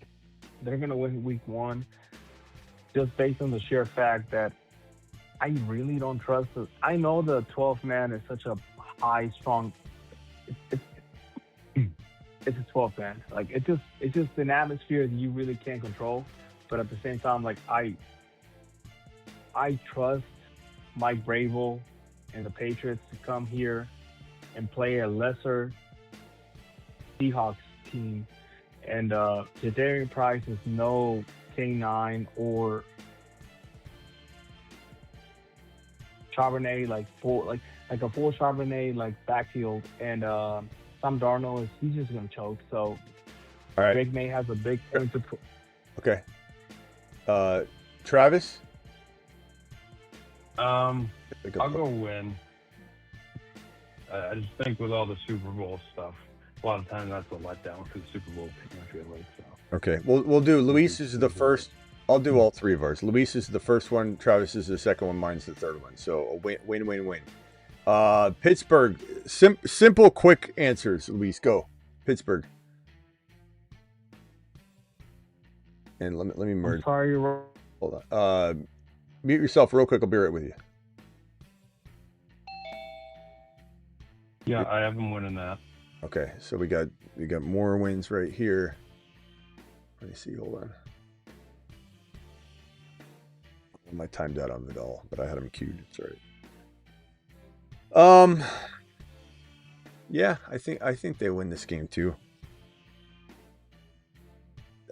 They're gonna win week 1, just based on the sheer fact that I really don't trust it. I know the 12th man is such a high, strong. It's a 12th man. Like it's just an atmosphere that you really can't control. But at the same time, like I trust Mike Vrabel and the Patriots to come here and play a lesser Seahawks team. And Jadarian Price is no K9 or Charbonnet, like a full Charbonnet like backfield. And Sam Darnold he's just gonna choke. So all right. Drake Maye has a big thing to put. Okay. Travis? I'll go win. I just think with all the Super Bowl stuff, a lot of times that's a letdown for the Super Bowl team, I feel like. So. Okay. We'll do. Luis is the first. I'll do all 3 of ours. Luis is the first one. Travis is the second one. Mine's the third one. So a win. Pittsburgh. Simple, quick answers. Luis, go. Pittsburgh. And let me merge. I'm sorry, you're wrong. Hold on. Mute yourself real quick. I'll be right with you. Yeah, I have them winning that. Okay, so we got more wins right here. Let me see. Hold on. My timed out on Vidal, but I had him queued. It's all right. Yeah, I think they win this game too.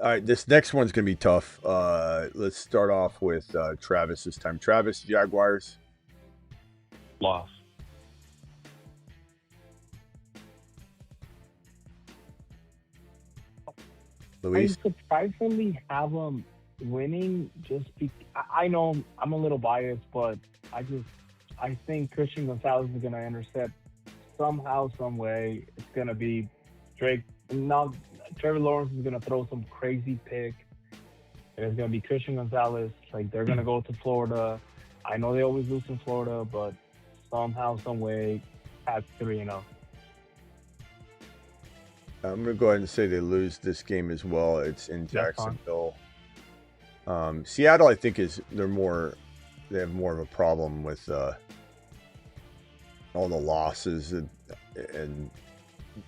All right, this next one's gonna be tough. Let's start off with Travis this time. Travis, Jaguars. Loss. Luis? I surprisingly have them winning I know I'm a little biased, but I think Christian Gonzalez is going to intercept somehow, some way. It's going to be Drake. Now, Trevor Lawrence is going to throw some crazy pick. It's going to be Christian Gonzalez. Like, they're going to go to Florida. I know they always lose in Florida, but somehow, some way, Pats 3-0. I'm going to go ahead and say they lose this game as well. It's in That's fine. Jacksonville. Seattle, I think, they have more of a problem with all the losses and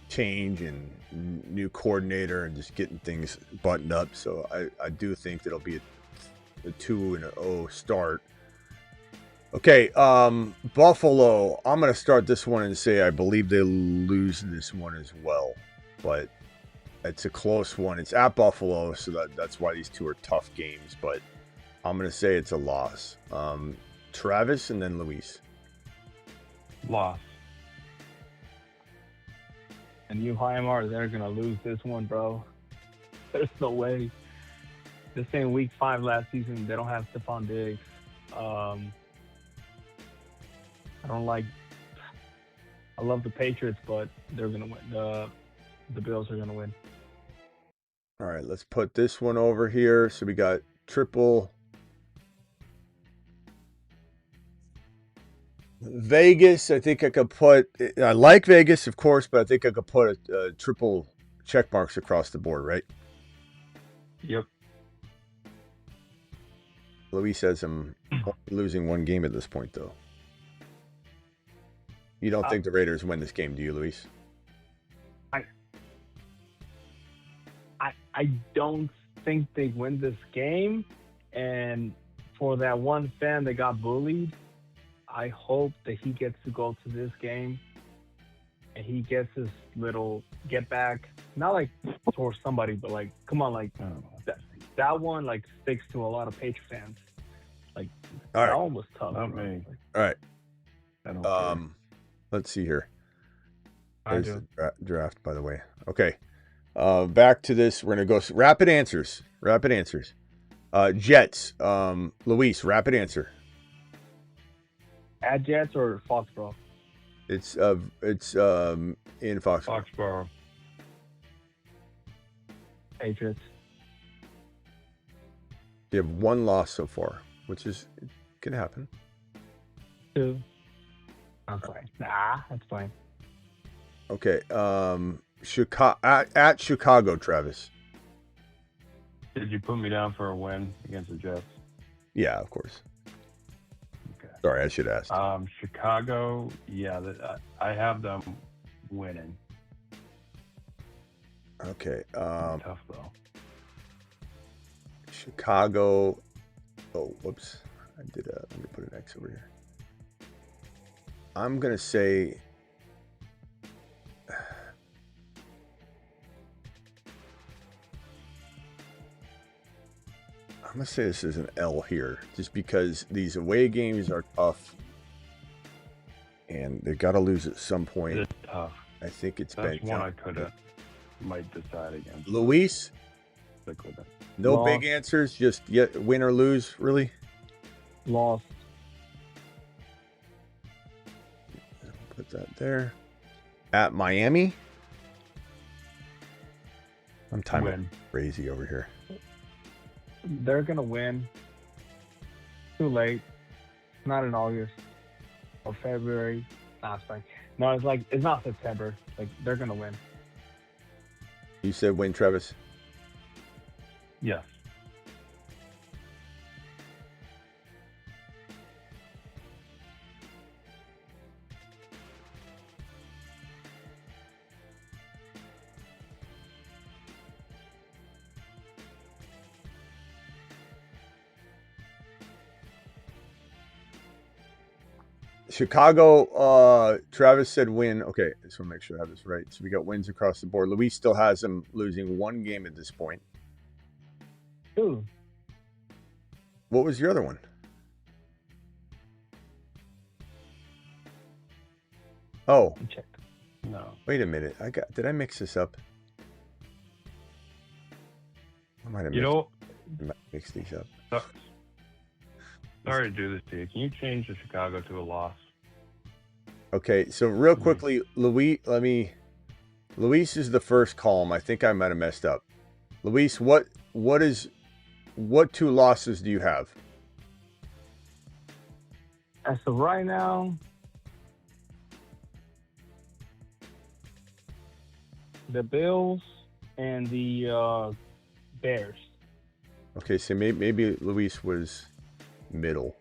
change and new coordinator and just getting things buttoned up. So I do think that it'll be a 2-0 start. Okay, Buffalo. I'm going to start this one and say I believe they lose this one as well, but it's a close one. It's at Buffalo, so that's why these two are tough games, but I'm going to say it's a loss. Travis and then Luis. Loss. And you, Hyamar, they're going to lose this one, bro. There's no way. This ain't week 5 last season. They don't have Stephon Diggs. I love the Patriots, but they're going to win. The Bills are going to win. All right, let's put this one over here. So we got triple Vegas. I think I could put, I like Vegas, of course, but I think I could put a triple check marks across the board, right? Yep. Luis says I'm losing one game at this point, though. You don't think the Raiders win this game, do you, Luis? I don't think they win this game, and for that one fan that got bullied, I hope that he gets to go to this game and he gets his little get back. Not like for somebody, but like, come on, like that one like sticks to a lot of Patriot fans. Like that one was tough. Not me. All right. I don't care. Let's see here. I There's do. the draft, by the way. Okay. Back to this. We're going to go rapid answers. Rapid answers. Jets. Luis, rapid answer. At Jets or Foxborough? It's in Foxborough. Foxborough. Patriots. You have one loss so far, which is can happen. 2. I'm fine. Nah, that's fine. Okay. Chicago at Chicago, Travis. Did you put me down for a win against the Jets? Yeah, of course. Okay. Sorry, I should ask. Chicago, yeah, I have them winning. Okay. Tough though. Chicago. Oh, whoops. Let me put an X over here. I'm gonna say. I'm going to say this is an L here, just because these away games are tough, and they got to lose at some point. It's tough. I think it's That's Ben one Johnson. might decide against. Luis? Stick with it. No Loss. big answers, just win or lose, really? Loss. Put that there. At Miami? I'm timing crazy over here. They're going to win. Too late. Not in August or February. Nah, it's fine. No, it's not September. Like, they're going to win. You said win, Travis? Yes. Chicago, Travis said win. Okay, I just want to make sure I have this right. So we got wins across the board. Luis still has them losing one game at this point. Ooh. What was your other one? Oh. Check. No. Wait a minute. Did I mix this up? I might have mixed these up. Sorry to do this to you. Can you change the Chicago to a loss? Okay, so real quickly, Luis is the first column. I think I might have messed up. Luis, what 2 losses do you have? As of right now, the Bills and the Bears. Okay, so maybe Luis was middle.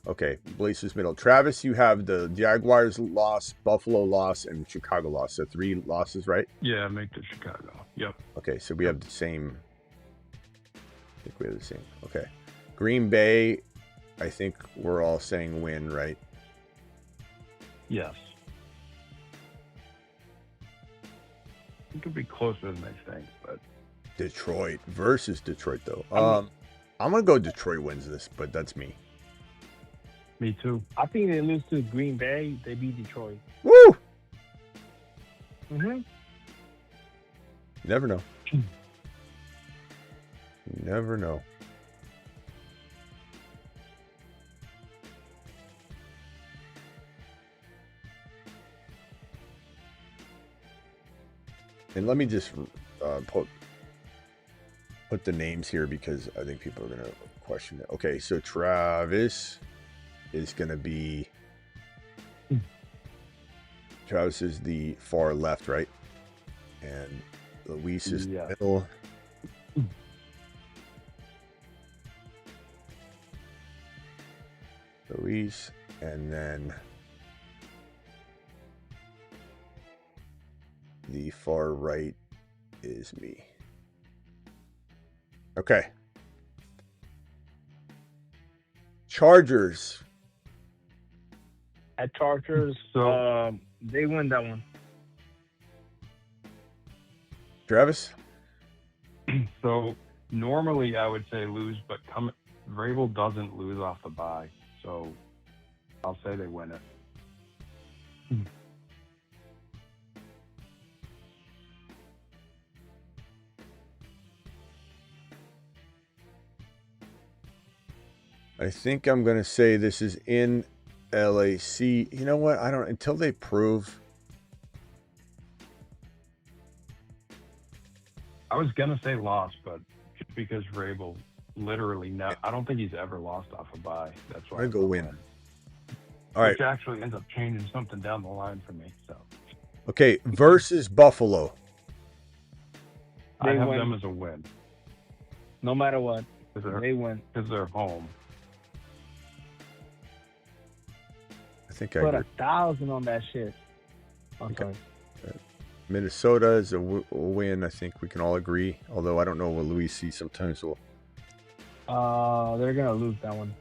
Okay, Blaze is middle. Travis, you have the Jaguars loss, Buffalo loss, and Chicago loss. So 3 losses, right? Yeah, make the Chicago. Yep. Okay, so we have the same. I think we have the same. Okay. Green Bay, I think we're all saying win, right? Yes. It could be closer than they think, but Detroit versus Detroit, though. I'm going to go Detroit wins this, but that's me. Me too. I think they lose to Green Bay. They beat Detroit. Woo! Mm-hmm. Never know. Never know. And let me just put the names here because I think people are going to question it. Okay, so Travis is going to be... Travis is the far left, right? And Luis is the middle. Luis, and then the far right is me. Okay. Chargers. At Chargers, they win that one. Travis? So normally I would say lose, but Vrabel doesn't lose off the bye, so I'll say they win it. I think I'm going to say this is in LAC. You know what? I don't, until they prove. I was going to say loss, but just because Vrabel literally I don't think he's ever lost off a bye. That's why I go win. All right. Which actually ends up changing something down the line for me. So. Okay, versus Buffalo. I have them as a win. No matter what, they win. Because they're home. I think Put 1,000 on that shit. Okay. Minnesota is a win. I think we can all agree. Although I don't know what Luis sees. Sometimes will. They're gonna lose that one.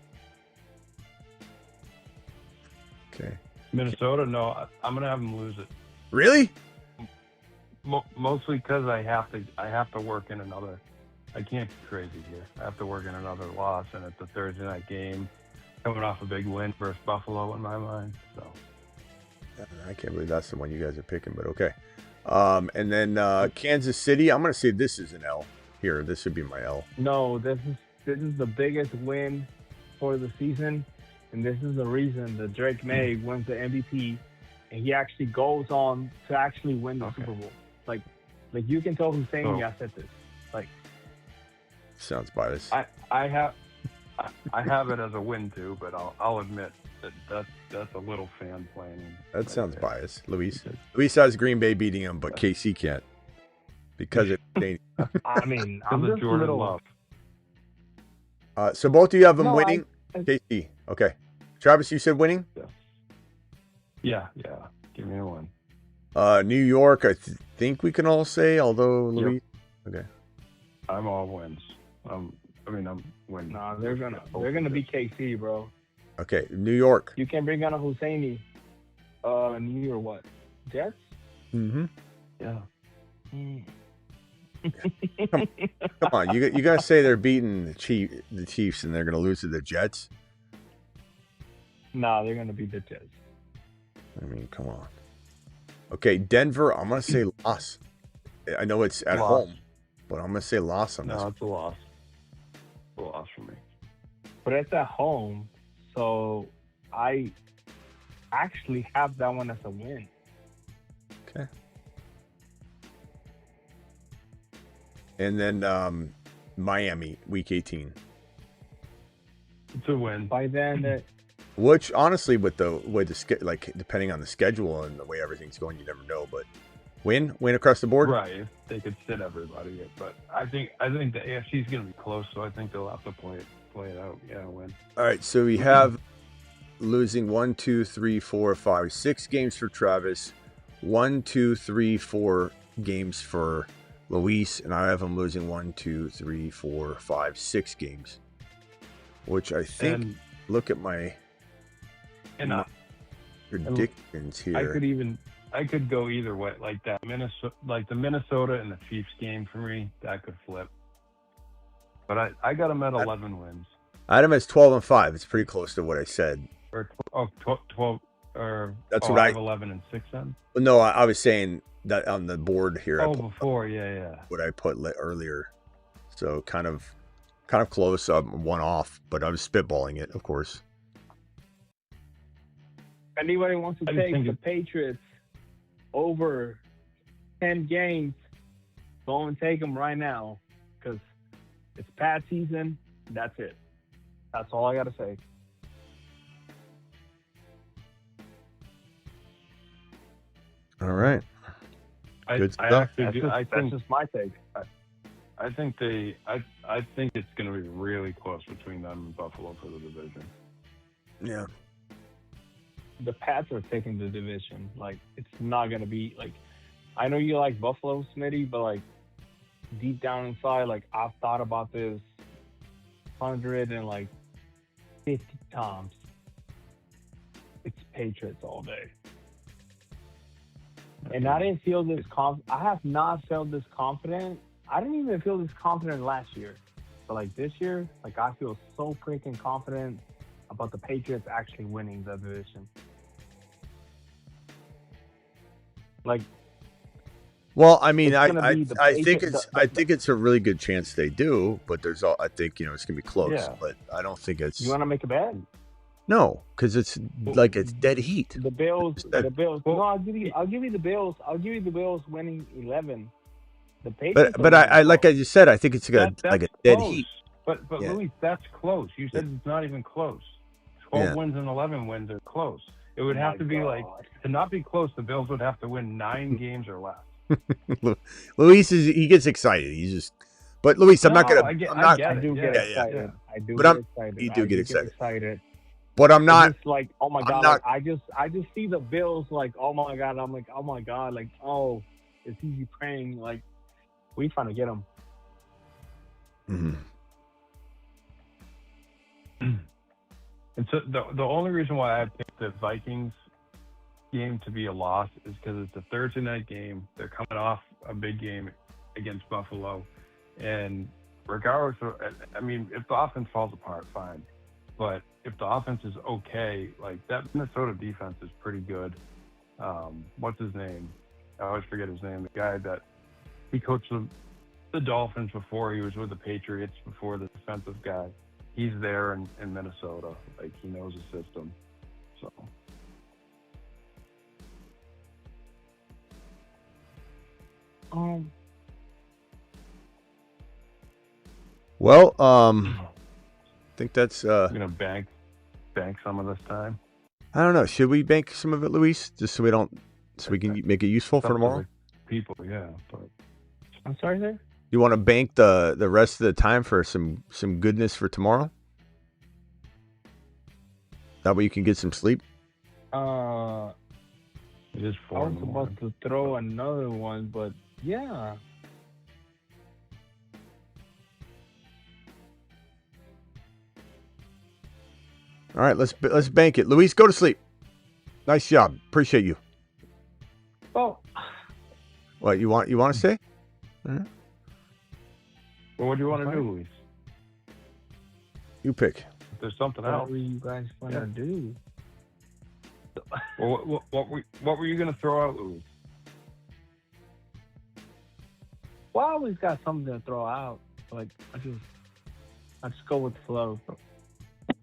Okay. Minnesota, no, I'm gonna have them lose it. Really? Mostly because I have to work in another. I can't be crazy here. I have to work in another loss, and it's a Thursday night game, coming off a big win versus Buffalo in my mind. So I can't believe that's the one you guys are picking, but okay. And then Kansas City. I'm gonna say this is an L. Here, this should be my L. No, this is the biggest win for the season, and this is the reason that Drake Maye wins the MVP, and he actually goes on to actually win the Super Bowl. Like you can tell Hussein I said this. Like, sounds biased. I have it as a win too, but I'll admit that's a little fan planning. That sounds biased. Luis has Green Bay beating him, but KC can't because it's Danny. I mean, I'm just Jordan little. Love. So both of you have them winning. KC. Okay. Travis, you said winning? Yeah. Give me a win. New York, I think we can all say, although Luis. Okay. I'm all wins. I'm winning. Nah, they're gonna be KC, bro. Okay, New York. You can bring on a Husseini. New York what? Jets? Mm-hmm. Yeah. Come on, you gotta say they're beating the Chiefs and they're gonna lose to the Jets. Nah, they're gonna beat the Jets. I mean, come on. Okay, Denver. I'm gonna say loss. I know it's at home, but I'm gonna say loss on this. No, it's a loss. A loss for me. But it's at home, so I actually have that one as a win. Okay. And then Miami, Week 18. It's a win. By then, Which honestly, with the way like depending on the schedule and the way everything's going, you never know. But win across the board. Right, if they could sit everybody, but I think the AFC is going to be close, so I think they'll have to play it out. Yeah, win. All right, so we have losing 1, 2, 3, 4, 5, 6 games for Travis, 1, 2, 3, 4 games for Luis, and I have him losing 1, 2, 3, 4, 5, 6 games, which I think. Look at my predictions here. I could go either way, like that the Minnesota and the Chiefs game for me, that could flip. But I got them at 11 wins. I had him as 12-5. It's pretty close to what I said. Or 12, or that's what I have 11 and 6 then. No, I was saying that on the board here. Before, yeah. What I put earlier, so kind of close. One off, but I was spitballing it, of course. If anybody wants to take the Patriots over 10 games, go and take them right now, because it's Pat season. That's it. That's all I got to say. All right. Good stuff. That's just my take. I think it's going to be really close between them and Buffalo for the division. Yeah. The Pats are taking the division. Like, it's not going to be, like, I know you like Buffalo, Smitty, but, like, deep down inside, like, I've thought about this 150 times. It's Patriots all day. And I didn't feel this I have not felt this confident. I didn't even feel this confident last year. But, like, this year, like, I feel so freaking confident about the Patriots actually winning the division. Like, well, I mean, I think it's a really good chance they do, but I think it's gonna be close. Yeah. But I don't think it's. You want to make a bet? No, because it's dead heat. The Bills. No, I'll give you the Bills. I'll give you the Bills winning 11. The Patriots. But I like I just said, I think it's like a dead heat. But yeah. Luis, that's close. You said it's not even close. 12 wins and 11 wins are close. It would have to be to not be close, the Bills would have to win 9 games or less. Luis he gets excited. But Luis, I'm not gonna. I do get excited. You do get excited. But I'm not. It's like, oh my god! Like, I just see the Bills like, oh my god! I'm like, oh my god! Like, oh, it's easy praying. Like, we trying to get them. Mm-hmm. And so the only reason why I picked the Vikings game to be a loss is because it's a Thursday night game. They're coming off a big game against Buffalo. And regardless of, I mean, if the offense falls apart, fine. But if the offense is okay, like that Minnesota defense is pretty good. What's his name? I always forget his name. The guy that he coached the Dolphins before he was with the Patriots, before the defensive guy. He's there in Minnesota. Like, he knows the system. So. Well, I think that's You're gonna bank some of this time. I don't know. Should we bank some of it, Luis? Just so we can make it useful for tomorrow? People, yeah. But I'm sorry, sir? You want to bank the rest of the time for some goodness for tomorrow? That way you can get some sleep? It is 4 I was about to throw another one, but yeah. All right, let's bank it. Luis, go to sleep. Nice job. Appreciate you. Oh. What you want to say? Well, what do you want to do, Luis? You pick. If there's something else. What were you guys going to do? Well, what were you going to throw out, Luis? Well, I always got something to throw out. Like, I just go with the flow.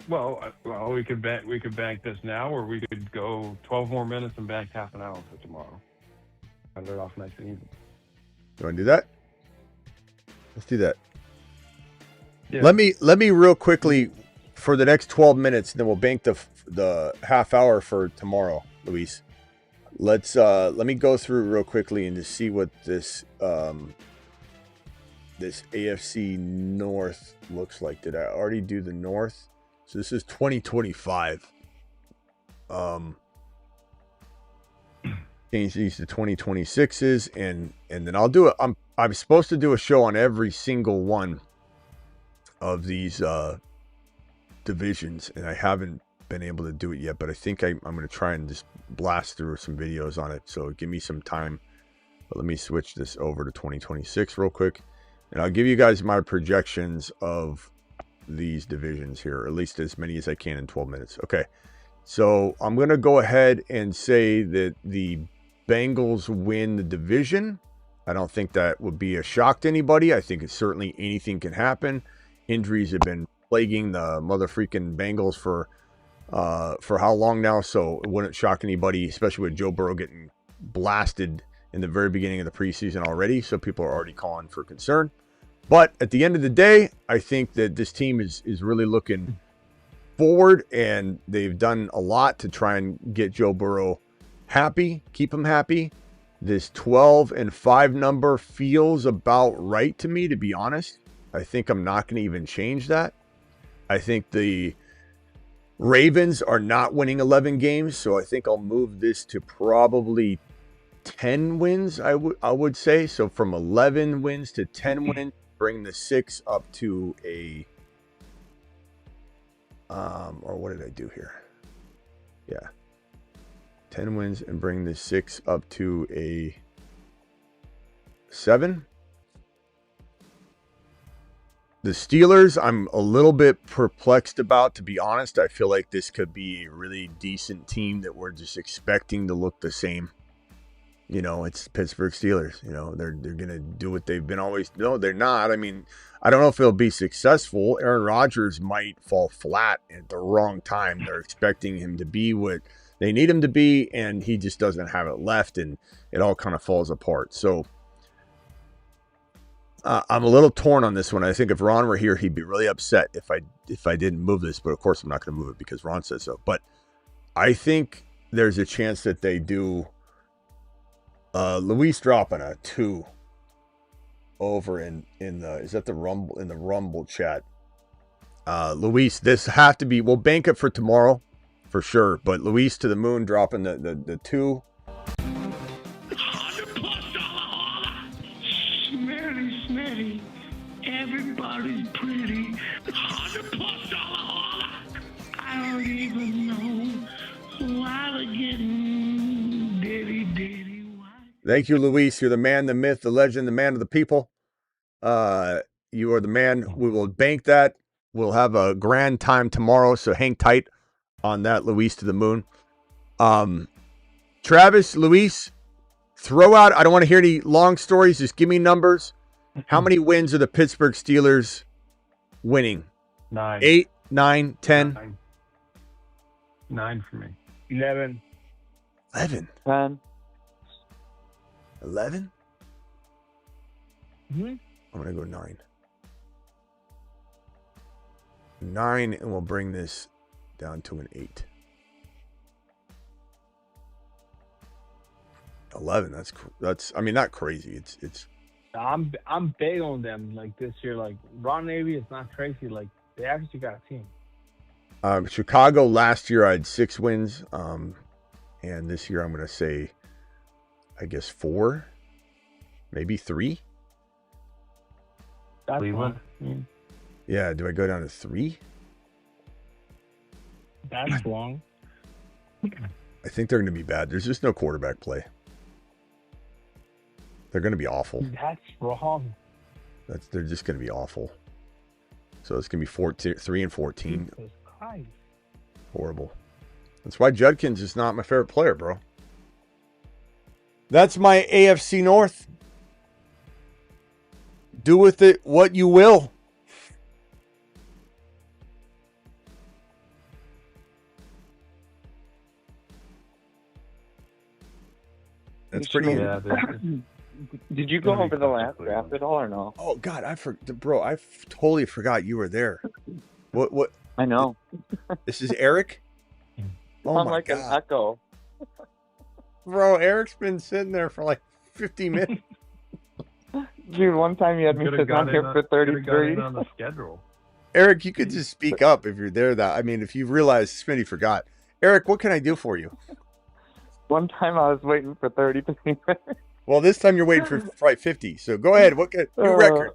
Well, we could bank this now, or we could go 12 more minutes and bank half an hour for tomorrow. End it off nice and easy. You want to do that? Let's do that. Yeah. Let me real quickly for the next 12 minutes, and then we'll bank the the half hour for tomorrow, Luis. Let me go through real quickly and just see what this this AFC North looks like. Did I already do the North? So this is 2025. Change these to 2026s, and then I'll do it. I'm supposed to do a show on every single one of these divisions, and I haven't been able to do it yet, but I think I'm going to try and just blast through some videos on it. So give me some time. But let me switch this over to 2026 real quick, and I'll give you guys my projections of these divisions here, or at least as many as I can in 12 minutes. Okay, so I'm going to go ahead and say that the Bengals win the division. I don't think that would be a shock to anybody. I think it's certainly anything can happen. Injuries have been plaguing the mother-freaking Bengals for how long now, so it wouldn't shock anybody, especially with Joe Burrow getting blasted in the very beginning of the preseason already, so people are already calling for concern. But at the end of the day, I think that this team is really looking forward, and they've done a lot to try and get Joe Burrow happy, keep him happy. This 12-5 number feels about right to me, to be honest. I think I'm not going to even change that. I think the Ravens are not winning 11 games, so I think I'll move this to probably 10 wins, I would say. So from 11 wins to 10 wins, bring the 6 up to a or what did I do here? Yeah. 10 wins and bring the 6 up to a 7. The Steelers, I'm a little bit perplexed about, to be honest. I feel like this could be a really decent team that we're just expecting to look the same. You know, it's Pittsburgh Steelers. You know, they're going to do what they've been always. No, they're not. I mean, I don't know if it'll be successful. Aaron Rodgers might fall flat at the wrong time. They're expecting him to be what they need him to be, and he just doesn't have it left, and it all kind of falls apart. So I'm a little torn on this one. I think if Ron were here, he'd be really upset if I didn't move this. But of course, I'm not going to move it because Ron says so. But I think there's a chance that they do. Luis dropping a 2 over in the is that the Rumble in the Rumble chat. Luis, this have to be. We'll bank it for tomorrow for sure. But Luis to the moon dropping the 2. Smitty, everybody's pretty. $100+ I don't even know why they're getting ditty. Thank you, Luis. You're the man, the myth, the legend, the man of the people. You are the man. We will bank that. We'll have a grand time tomorrow, so hang tight on that, Luis to the moon. Travis, Luis, throw out. I don't want to hear any long stories. Just give me numbers. How many wins are the Pittsburgh Steelers winning? 9. 8, 9, 10? 9 for me. 11. 11. 10. 11? Mm-hmm. I'm going to go 9. 9, and we'll bring this down to an 8. 11. That's. I mean, not crazy. It's. I'm big on them. Like this year, like Ron Navy is not crazy. Like they actually got a team. Chicago last year I had 6 wins. And this year I'm going to say, I guess 4, maybe 3. That's Cleveland. Yeah. Do I go down to 3? That's wrong. I think they're going to be bad. There's just no quarterback play. They're going to be awful. That's wrong. They're just going to be awful. So it's going to be 3 and 14. Jesus Christ. Horrible. That's why Judkins is not my favorite player, bro. That's my AFC North. Do with it what you will. That's pretty. Yeah, did you go over the last draft at all or no? Oh God, I totally forgot you were there. What? I know. This is Eric. Oh I'm my like God. an echo. Bro, Eric's been sitting there for like 50 minutes. Dude, one time you had me sitting on here for 33. on the schedule. Eric, you could just speak up if you're there. If you realize Smitty forgot. Eric, what can I do for you? One time I was waiting for 33 minutes. Well, this time you're waiting for probably 50. So go ahead. New record.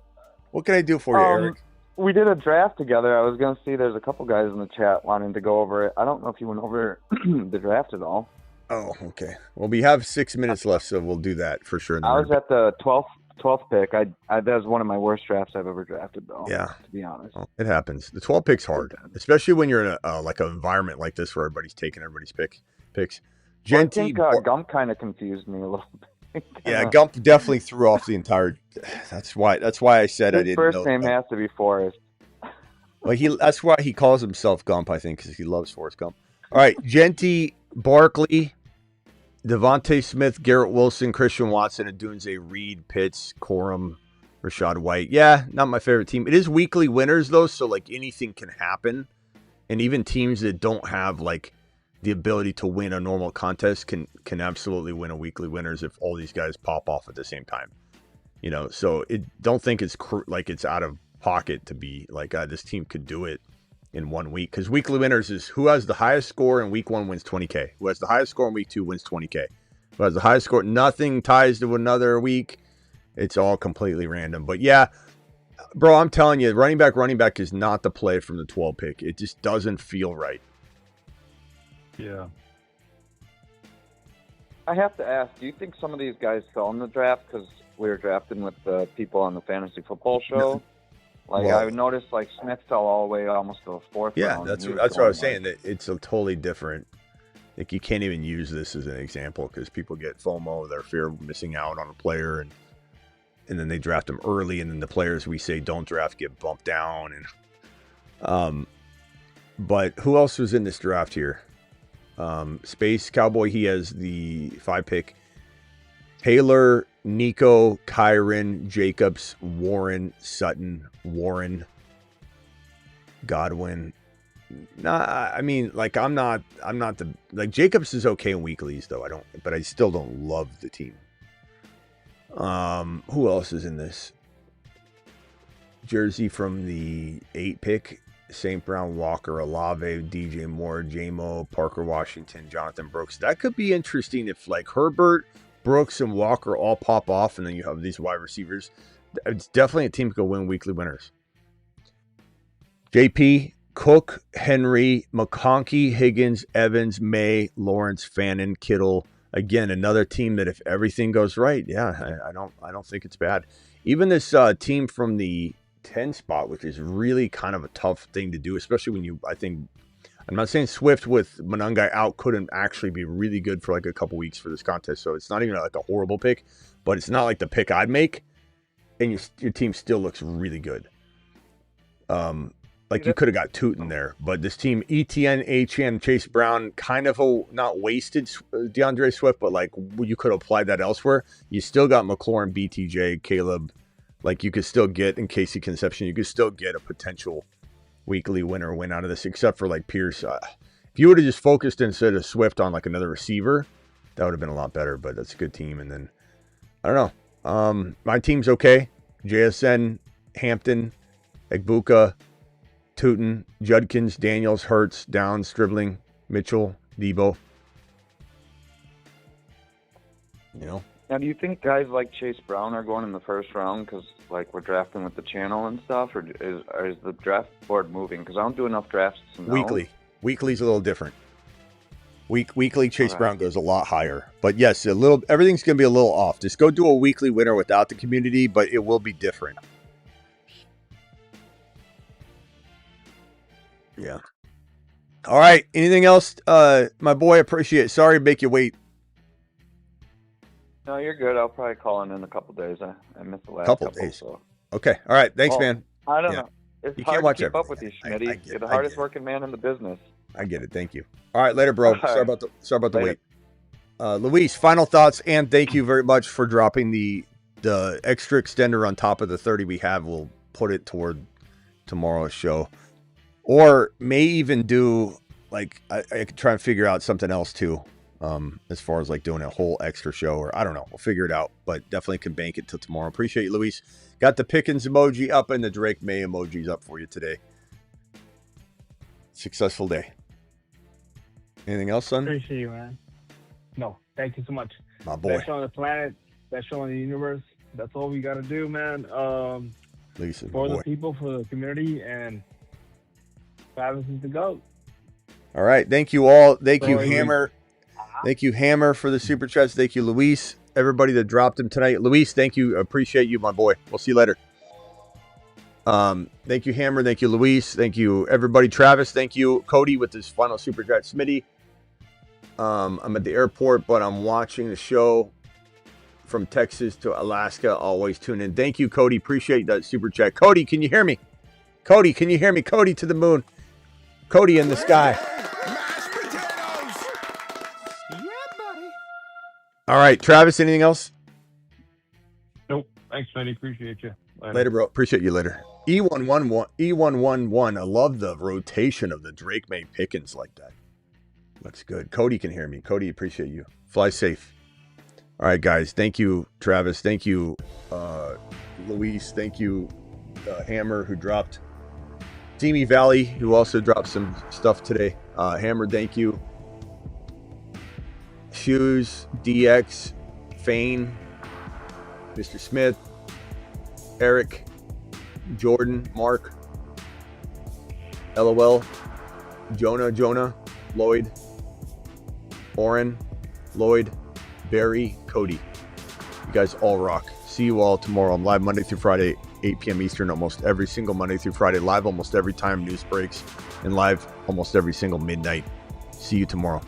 What can I do for you, Eric? We did a draft together. I was going to see there's a couple guys in the chat wanting to go over it. I don't know if you went over the draft at all. Oh, okay. Well, we have 6 minutes left, so we'll do that for sure. I was at the 12th pick. That was one of my worst drafts I've ever drafted, though. Yeah. To be honest. Well, it happens. The 12 pick's hard, especially when you're in an environment like this where everybody's taking everybody's picks. Well, I think Gump kind of confused me a little bit. Yeah, Gump definitely threw off the entire. That's why I said I didn't know. His first name has to be Forrest. Well, that's why he calls himself Gump, I think, because he loves Forrest Gump. All right, Genty, Barkley, Devontae Smith, Garrett Wilson, Christian Watson, Adunze Reed, Pitts, Corum, Rashad White. Yeah, not my favorite team. It is weekly winners though, so like anything can happen, and even teams that don't have like the ability to win a normal contest can absolutely win a weekly winners if all these guys pop off at the same time. So don't think it's like it's out of pocket to be like this team could do it in 1 week, because weekly winners is who has the highest score in week 1 wins $20K, who has the highest score in week 2 wins $20K, who has the highest score. Nothing ties to another week. It's all completely random. But yeah, bro, I'm telling you, running back is not the play from the 12 pick. It just doesn't feel right. Yeah. I have to ask, do you think some of these guys fell in the draft because we were drafting with the people on the fantasy football show? Like, Well, I noticed, like, Smith fell all the way almost to the 4th Yeah, round. that's what I was saying. That it's a totally different. Like, you can't even use this as an example because people get FOMO, their fear of missing out on a player, and then they draft them early, and then the players we say don't draft get bumped down. And but who else was in this draft here? Space Cowboy, he has the 5 pick. Taylor, Nico, Kyron, Jacobs, Warren, Sutton, Warren, Godwin. Nah, I mean, like I'm not the like Jacobs is okay in weeklies though. But I still don't love the team. Who else is in this? Jersey from the 8 pick. St. Brown, Walker, Olave, DJ Moore, J-Mo, Parker Washington, Jonathan Brooks. That could be interesting if like Herbert, Brooks, and Walker all pop off, and then you have these wide receivers. It's definitely a team that could win weekly winners. JP, Cook, Henry, McConkey, Higgins, Evans, May, Lawrence, Fannin, Kittle. Again, another team that if everything goes right, yeah, I don't think it's bad. Even this team from the 10 spot, which is really kind of a tough thing to do, especially when I'm not saying Swift with Monangai out couldn't actually be really good for like a couple weeks for this contest, so it's not even like a horrible pick, but it's not like the pick I'd make, and your team still looks really good. Like you could have got Tootin there, but this team, ETN, HN, Chase Brown, kind of not wasted DeAndre Swift, but like you could apply that elsewhere. You still got McLaurin, BTJ, Caleb. Like you could still get, in Casey Conception, you could still get a potential weekly winner win out of this, except for like Pierce. If you would have just focused instead of Swift on like another receiver, that would have been a lot better, but that's a good team. And then, I don't know. My team's okay. JSN, Hampton, Egbuka, Tootin, Judkins, Daniels, Hurts, Downs, Stribling, Mitchell, Debo. Now, do you think guys like Chase Brown are going in the first round because, like, we're drafting with the channel and stuff, or is the draft board moving? Because I don't do enough drafts to know. Weekly's a little different. Weekly Chase Brown goes a lot higher, but yes, everything's going to be a little off. Just go do a weekly winner without the community, but it will be different. Yeah. All right. Anything else, my boy? Appreciate it. Sorry to make you wait. No, you're good. I'll probably call in a couple days. I missed the last couple days. So. Okay. All right. Thanks, man. I don't know. It's you hard can't watch to keep up with everything. you, Smitty. You're the hardest working man in the business. I get it. Thank you. All right. Later, bro. All Sorry right. about the wait. Luis, final thoughts, and thank you very much for dropping the extra extender on top of the 30 we have. We'll put it toward tomorrow's show, or may even do like I could try and figure out something else too. As far as like doing a whole extra show, or I don't know, we'll figure it out, but definitely can bank it till tomorrow. Appreciate you, Luis. Got the Pickens emoji up and the Drake Maye emojis up for you today. Successful day. Anything else, son? Appreciate you, man. No, thank you so much. My boy. Best show on the planet, best show in the universe. That's all we got to do, man. Lisa, for the people, for the community, and Travis is the GOAT. All right. Thank you all. Thank you, Sorry. Hammer. Thank you, Hammer, for the super chats. Thank you, Luis. Everybody that dropped them tonight. Luis, thank you. Appreciate you, my boy. We'll see you later. Thank you, Hammer. Thank you, Luis. Thank you, everybody. Travis, thank you. Cody with his final super chat. Smitty. I'm at the airport, but I'm watching the show from Texas to Alaska. Always tune in. Thank you, Cody. Appreciate that super chat. Cody, can you hear me? Cody, can you hear me? Cody to the moon. Cody in the sky. All right, Travis, anything else? Nope. Thanks, Smitty. Appreciate you. Later, bro. Appreciate you later. E111. I love the rotation of the Drake Maye Pickens like that. Looks good. Cody can hear me. Cody, appreciate you. Fly safe. All right, guys. Thank you, Travis. Thank you, Luis. Thank you, Hammer, who dropped. Demi Valley, who also dropped some stuff today. Hammer, thank you. Shoes, DX, Fane, Mr. Smith, Eric, Jordan, Mark, LOL, Jonah, Lloyd, Oren, Lloyd, Barry, Cody. You guys all rock. See you all tomorrow. I'm live Monday through Friday, 8 p.m. Eastern, almost every single Monday through Friday. Live almost every time news breaks, and live almost every single midnight. See you tomorrow.